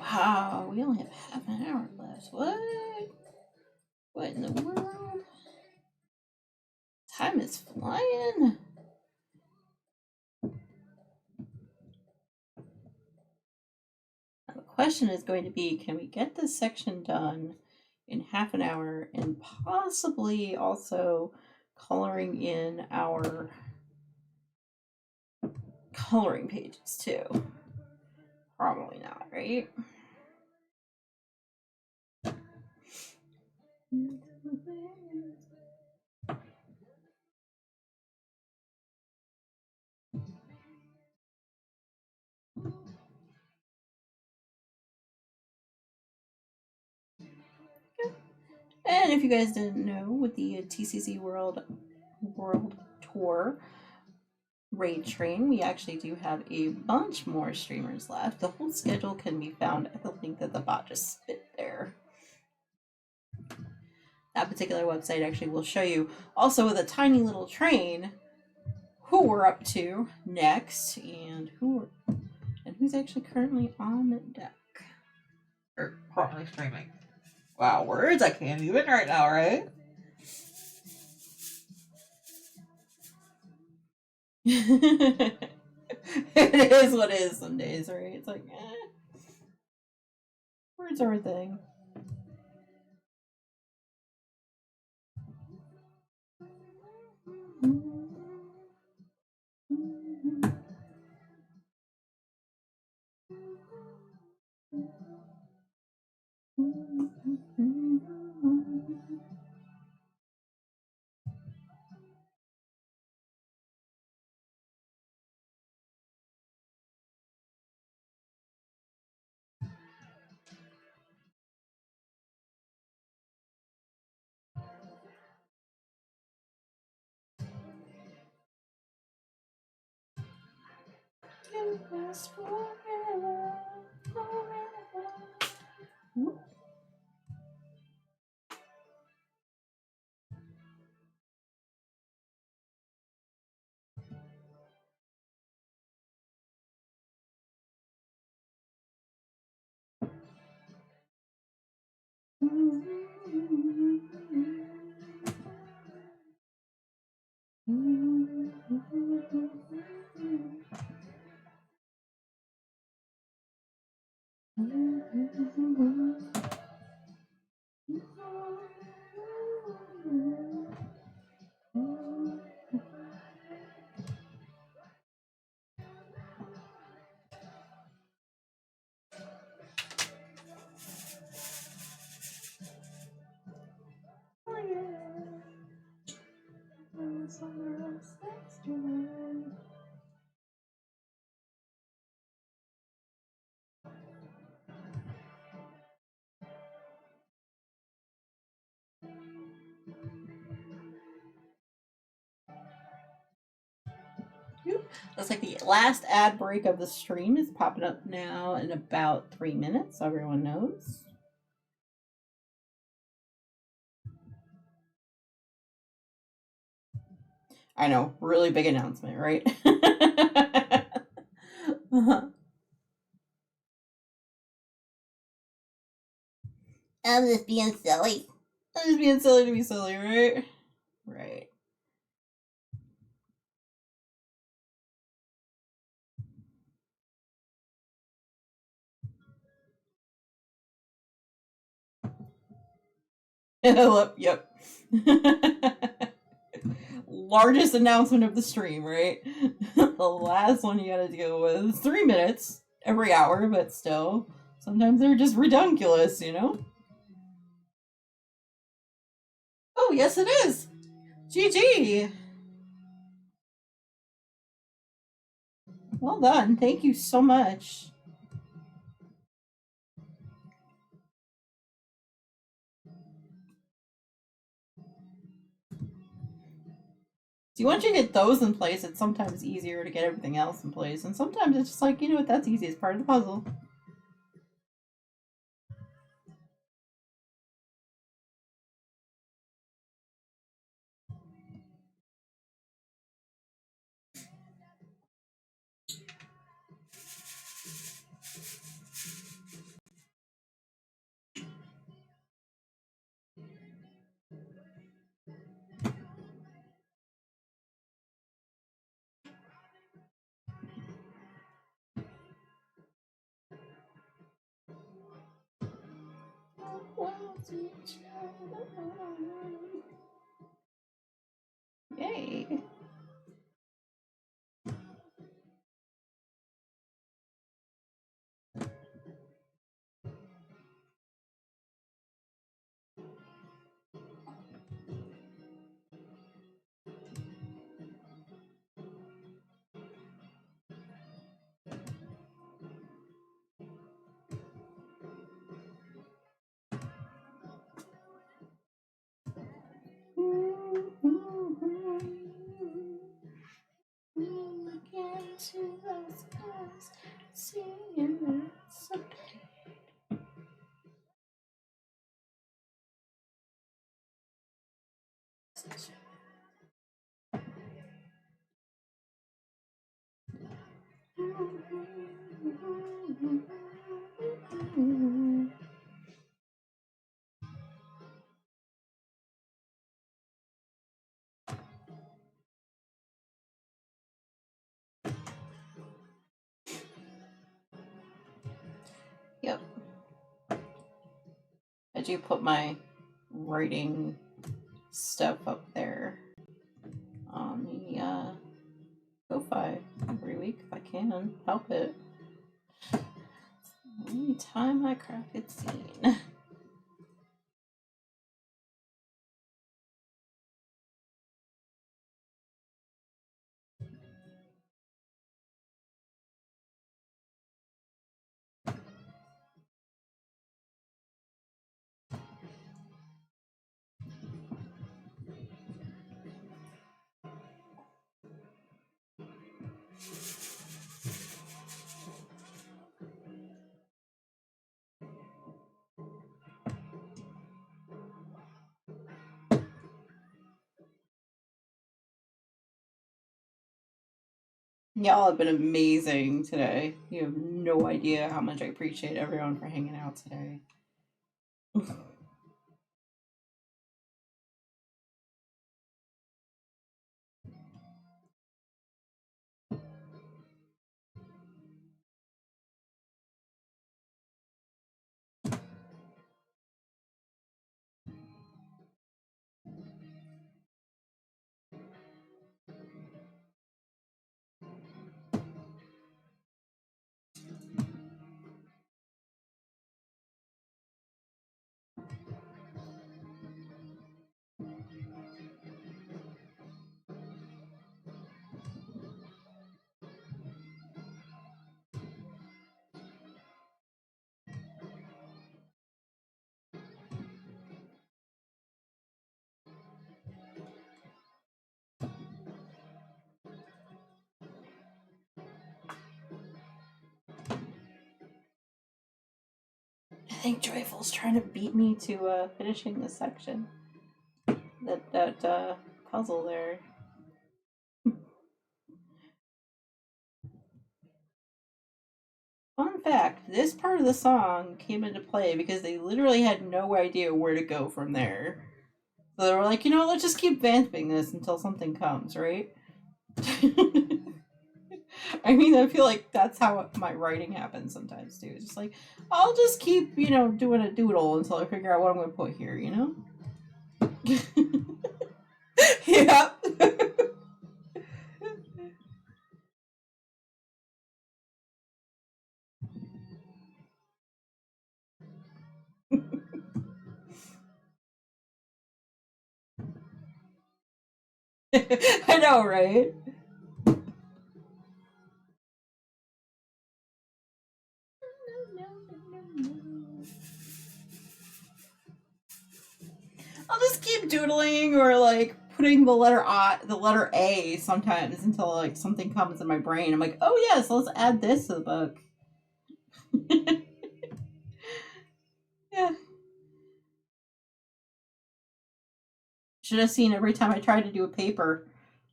Speaker 1: Wow, we only have half an hour left. What? What in the world? Time is flying. Now the question is going to be, can we get this section done in half an hour and possibly also coloring in our coloring pages too? Probably not, right? And if you guys didn't know, with the TCC World Tour raid train, we actually do have a bunch more streamers left. The whole schedule can be found at the link that the bot just spit there. That particular website actually will show you, also with a tiny little train, who we're up to next and who's actually currently on the deck or currently streaming. Wow, words I can't even right now, right? It is what it is some days, right? It's like, words are a thing. last forever, forever. Looks like the last ad break of the stream is popping up now in about 3 minutes, so everyone knows. I know, really big announcement, right? I'm just being silly. I'm just being silly to be silly, right? Right. Yep. Largest announcement of the stream, right? The last one you gotta deal with is 3 minutes every hour, but still, sometimes they're just redunculous, you know? Oh, yes, it is. GG. Well done. Thank you so much. See, once you get those in place, it's sometimes easier to get everything else in place. And sometimes it's just like, you know what, that's easy. It's part of the puzzle. Yay. Yep. I do put my writing stuff up there on the Ko-Fi every week if I can help it. Only time I crack it scene. Y'all have been amazing today. You have no idea how much I appreciate everyone for hanging out today. I think Joyful's trying to beat me to finishing this section. That puzzle there. Fun fact, this part of the song came into play because they literally had no idea where to go from there. So they were like, you know, let's just keep vamping this until something comes, right? I mean, I feel like that's how my writing happens sometimes too. It's just like, I'll just keep, you know, doing a doodle until I figure out what I'm going to put here, you know? Yeah. I know, right? I'll just keep doodling or like putting the letter A sometimes until like something comes in my brain. I'm like, oh yes, let's add this to the book. Yeah. Should have seen every time I tried to do a paper,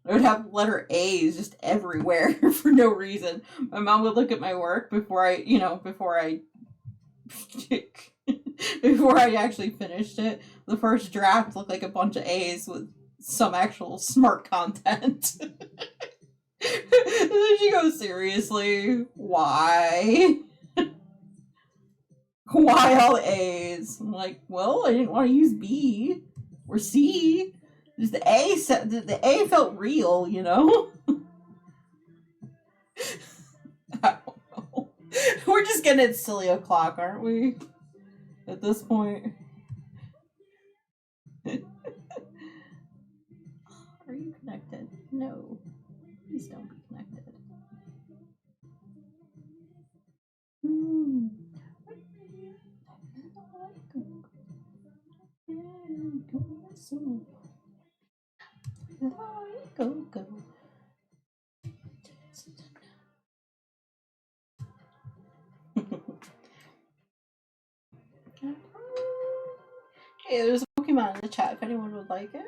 Speaker 1: I would have letter A's just everywhere for no reason. My mom would look at my work before I before I actually finished it. The first draft looked like a bunch of A's with some actual smart content. And then she goes, seriously, why? Why all A's? I'm like, well, I didn't want to use B or C. Just the A felt real, you know? I don't know. We're just getting at silly o'clock, aren't we? At this point. Are you connected? No. Please don't be connected. Hmm. Go. Hey, there's a Pokemon in the chat if anyone would like it.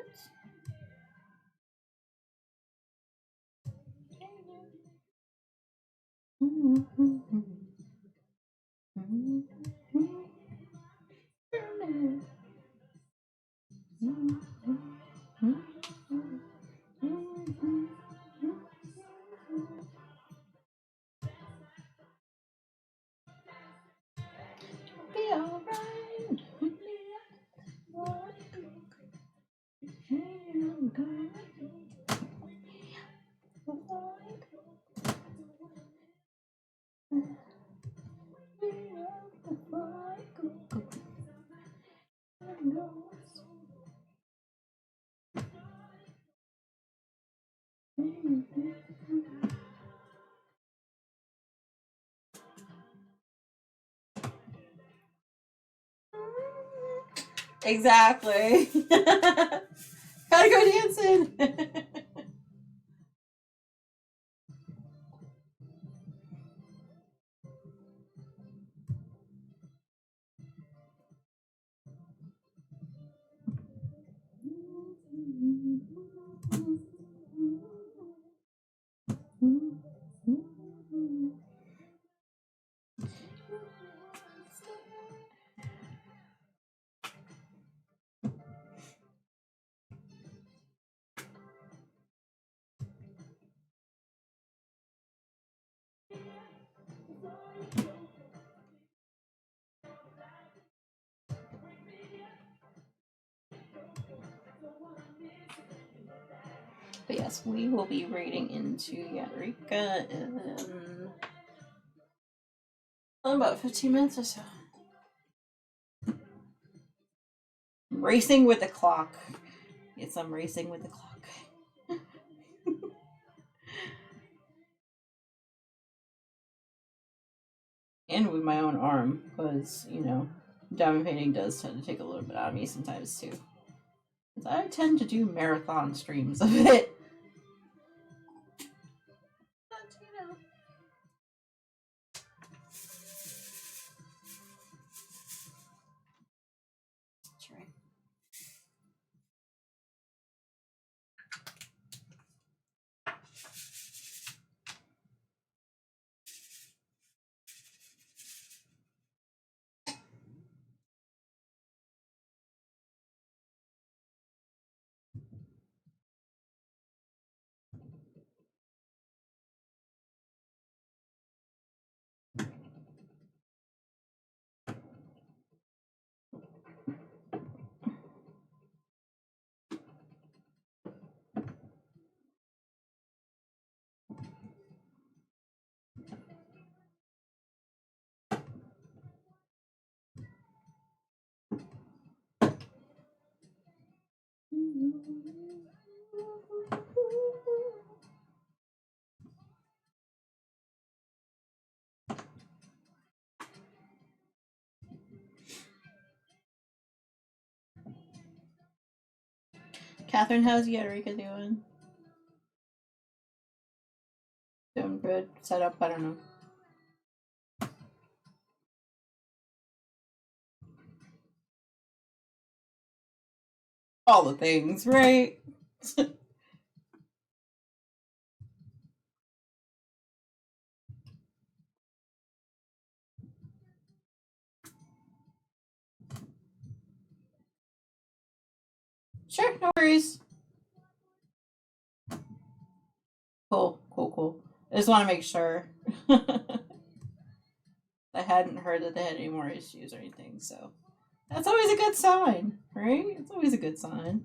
Speaker 1: Be alright. Exactly. Gotta go dancing. But yes, we will be raiding into Yadarika in about 15 minutes or so. Racing with the clock. Yes, I'm racing with the clock. And with my own arm, because, you know, diamond painting does tend to take a little bit out of me sometimes too. I tend to do marathon streams of it. But, you know. That's right. Catherine, how's Yadarika doing? Doing good. Set up, I don't know. All the things, right? Sure, no worries. Cool. I just want to make sure. I hadn't heard that they had any more issues or anything, so that's always a good sign, right? It's always a good sign.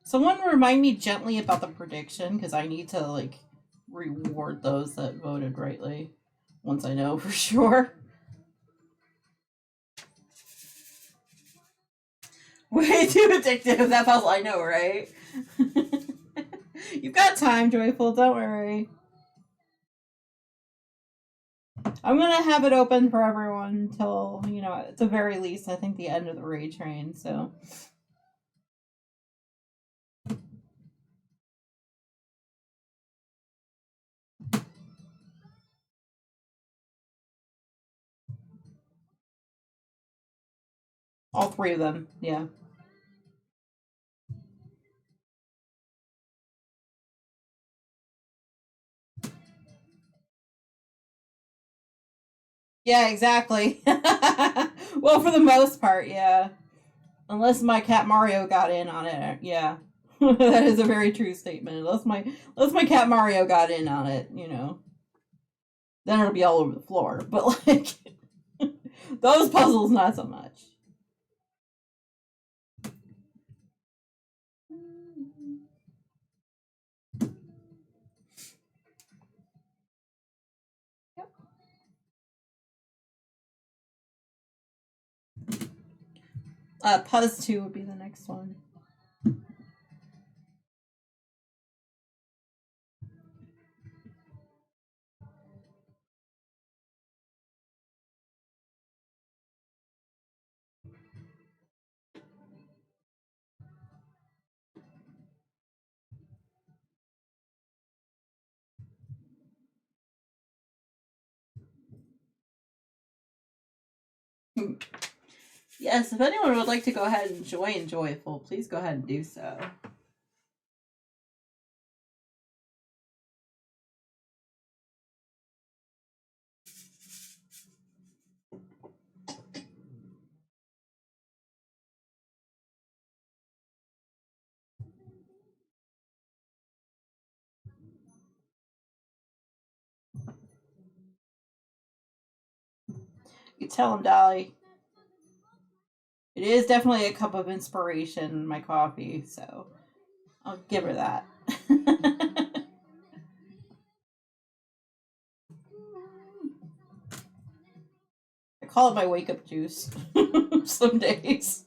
Speaker 1: Someone remind me gently about the prediction, because I need to, like, reward those that voted rightly once I know for sure. Way too addictive, that puzzle, I know, right? You've got time, Joyful, don't worry. I'm gonna have it open for everyone until, you know, at the very least, I think the end of the raid train, so. All three of them, yeah. Yeah, exactly. Well, for the most part, yeah. Unless my cat Mario got in on it, yeah. That is a very true statement. Unless my cat Mario got in on it, you know. Then it'll be all over the floor. But like those puzzles not so much. Yep. Puzz 2 would be the next one. Yes, if anyone would like to go ahead and join Joyful, please go ahead and do so. You tell him, Dolly. It is definitely a cup of inspiration, my coffee, so I'll give her that. I call it my wake up juice some days.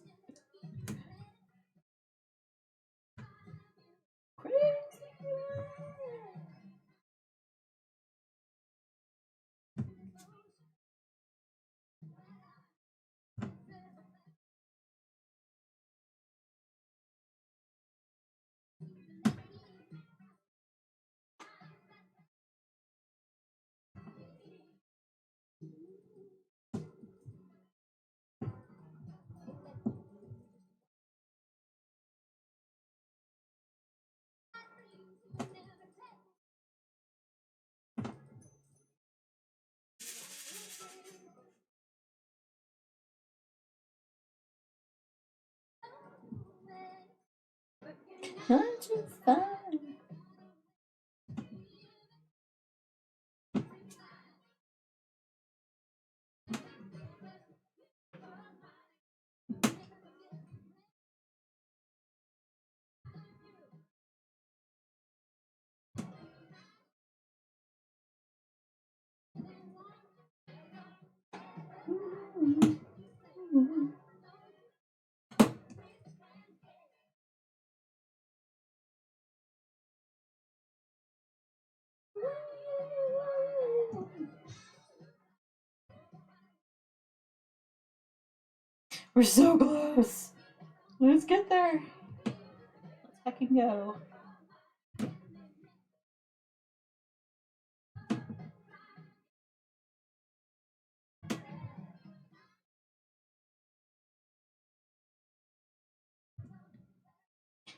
Speaker 1: Aren't you fun? We're so close. Let's get there. Let's fucking go.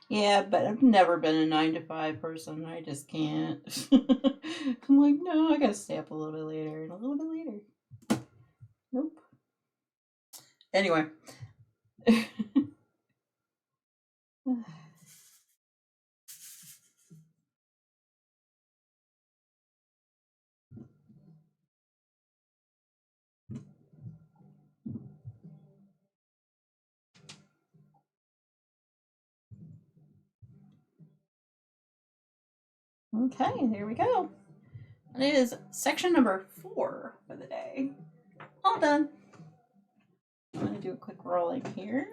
Speaker 1: Yeah, but I've never been a 9 to 5 person. I just can't. I'm like, no, I gotta stay up a little bit later and a little bit later. Nope. Anyway. Okay, there we go. It is section number 4 for the day. All done. I'm going to do a quick rolling here.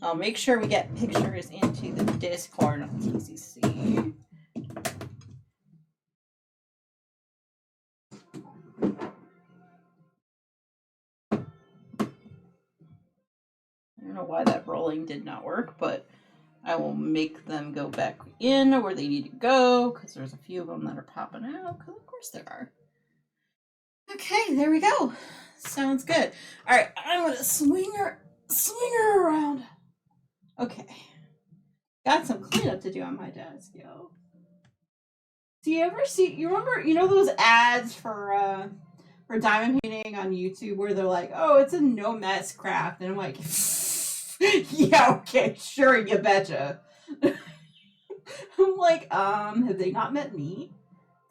Speaker 1: I'll make sure we get pictures into the Discord on TCC. I don't know why that rolling did not work, but I will make them go back in where they need to go because there's a few of them that are popping out. Because of course there are. Okay, there we go. Sounds good. All right, I'm gonna swing her around. Okay, got some cleanup to do on my desk, yo. Do you ever see? You remember? You know those ads for diamond painting on YouTube where they're like, "Oh, it's a no mess craft," and I'm like, "Yeah, okay, sure, you betcha." I'm like, have they not met me?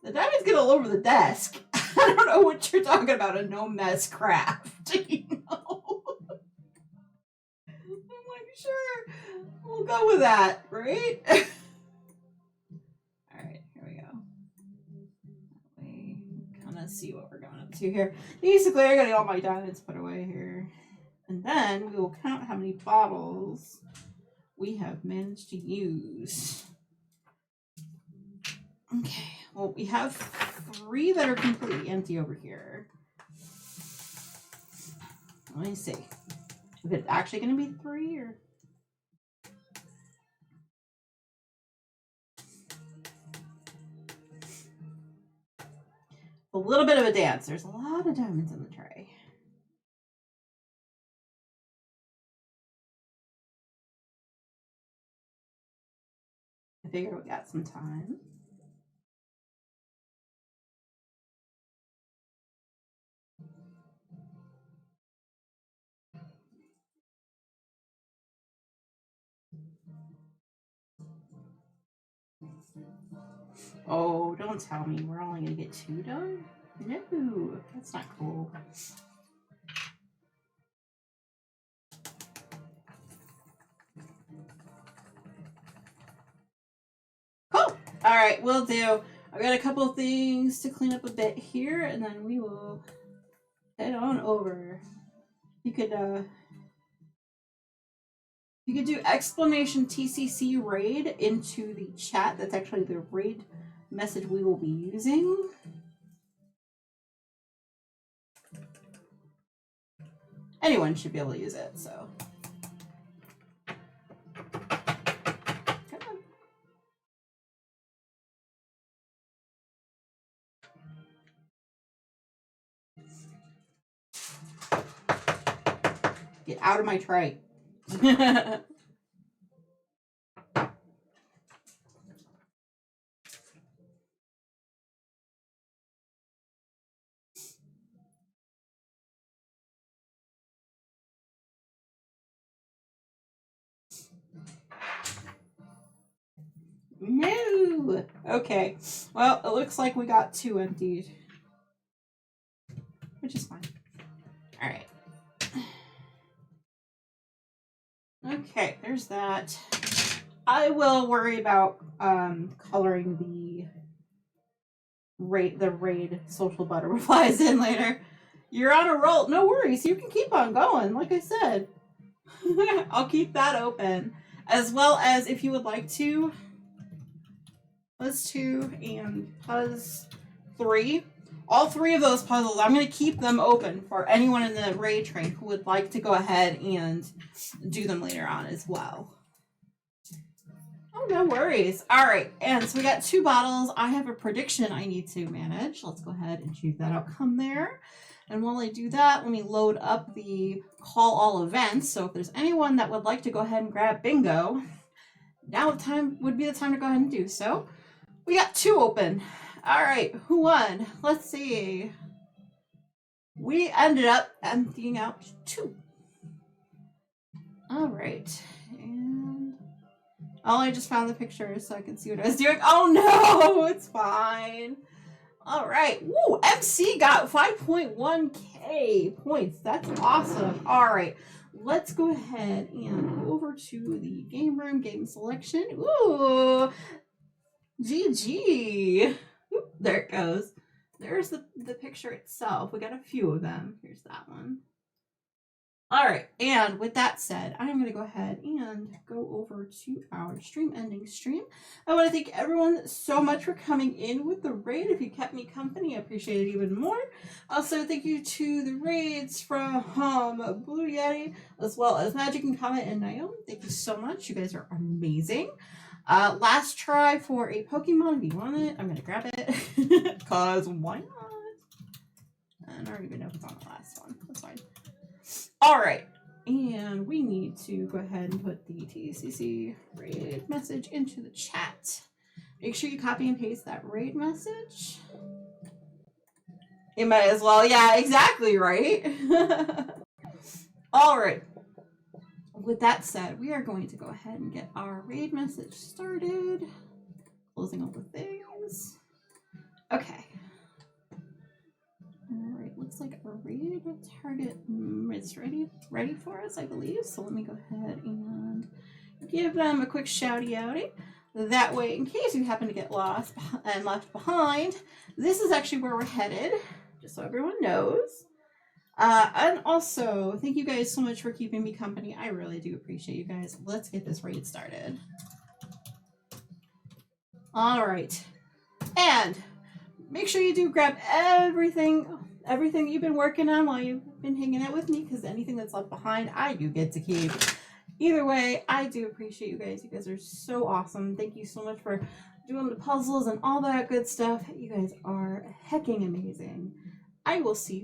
Speaker 1: The diamonds get all over the desk. I don't know what you're talking about, a no mess craft. You know? I'm like, sure, we'll go with that, right? Alright, here we go. We kind of see what we're going up to here. Basically, I gotta get all my diamonds put away here. And then we will count how many bottles we have managed to use. Okay, well, we have 3 that are completely empty over here. Let me see if it's actually going to be 3 or. A little bit of a dance. There's a lot of diamonds in the tray. I figure we got some time. Oh, don't tell me we're only going to get 2 done? No, that's not cool. All right, we'll do. I've got a couple of things to clean up a bit here, and then we will head on over. You could do exclamation TCC raid into the chat. That's actually the raid message we will be using. Anyone should be able to use it, so. Come on. Get out of my tray. No. Okay. Well, it looks like we got 2 emptied, which is fine. All right. Okay, there's that. I will worry about coloring the raid social butterflies in later. You're on a roll. No worries. You can keep on going. Like I said, I'll keep that open, as well as if you would like to. Puzz 2 and Puzz 3. All 3 of those puzzles, I'm going to keep them open for anyone in the raid train who would like to go ahead and do them later on as well. Oh, no worries. All right, and so we got 2 bottles. I have a prediction I need to manage. Let's go ahead and choose that outcome there. And while I do that, let me load up the call all events. So if there's anyone that would like to go ahead and grab bingo, now would be the time to go ahead and do so. We got 2 open. All right, who won? Let's see. We ended up emptying out 2. All right, and I just found the picture so I can see what I was doing. Oh no, it's fine. All right, woo! MC got 5.1k points. That's awesome. All right, let's go ahead and go over to the game room, game selection. Ooh, GG. Oop, there it goes. There's the picture itself. We got a few of them. Here's that one. All right, and with that said, I'm going to go ahead and go over to our stream ending stream. I want to thank everyone so much for coming in with the raid. If you kept me company, I appreciate it even more. Also, thank you to the raids from Blue Yeti, as well as Magic and Comet and Naomi. Thank you so much. You guys are amazing. Last try for a Pokemon. If you want it, I'm going to grab it. Because why not? And I don't even know if it's on the last one. That's fine. All right, and we need to go ahead and put the TCC raid message into the chat. Make sure you copy and paste that raid message. You might as well. Yeah, exactly, right? All right. With that said, we are going to go ahead and get our raid message started. Closing all the things. Okay. All right, looks like our raid target is ready for us, I believe. So let me go ahead and give them a quick shouty outy. That way, in case you happen to get lost and left behind, this is actually where we're headed, just so everyone knows. And also, thank you guys so much for keeping me company. I really do appreciate you guys. Let's get this raid started. All right. And make sure you do grab everything you've been working on while you've been hanging out with me, because anything that's left behind, I do get to keep. Either way, I do appreciate you guys. You guys are so awesome. Thank you so much for doing the puzzles and all that good stuff. You guys are hecking amazing. I will see you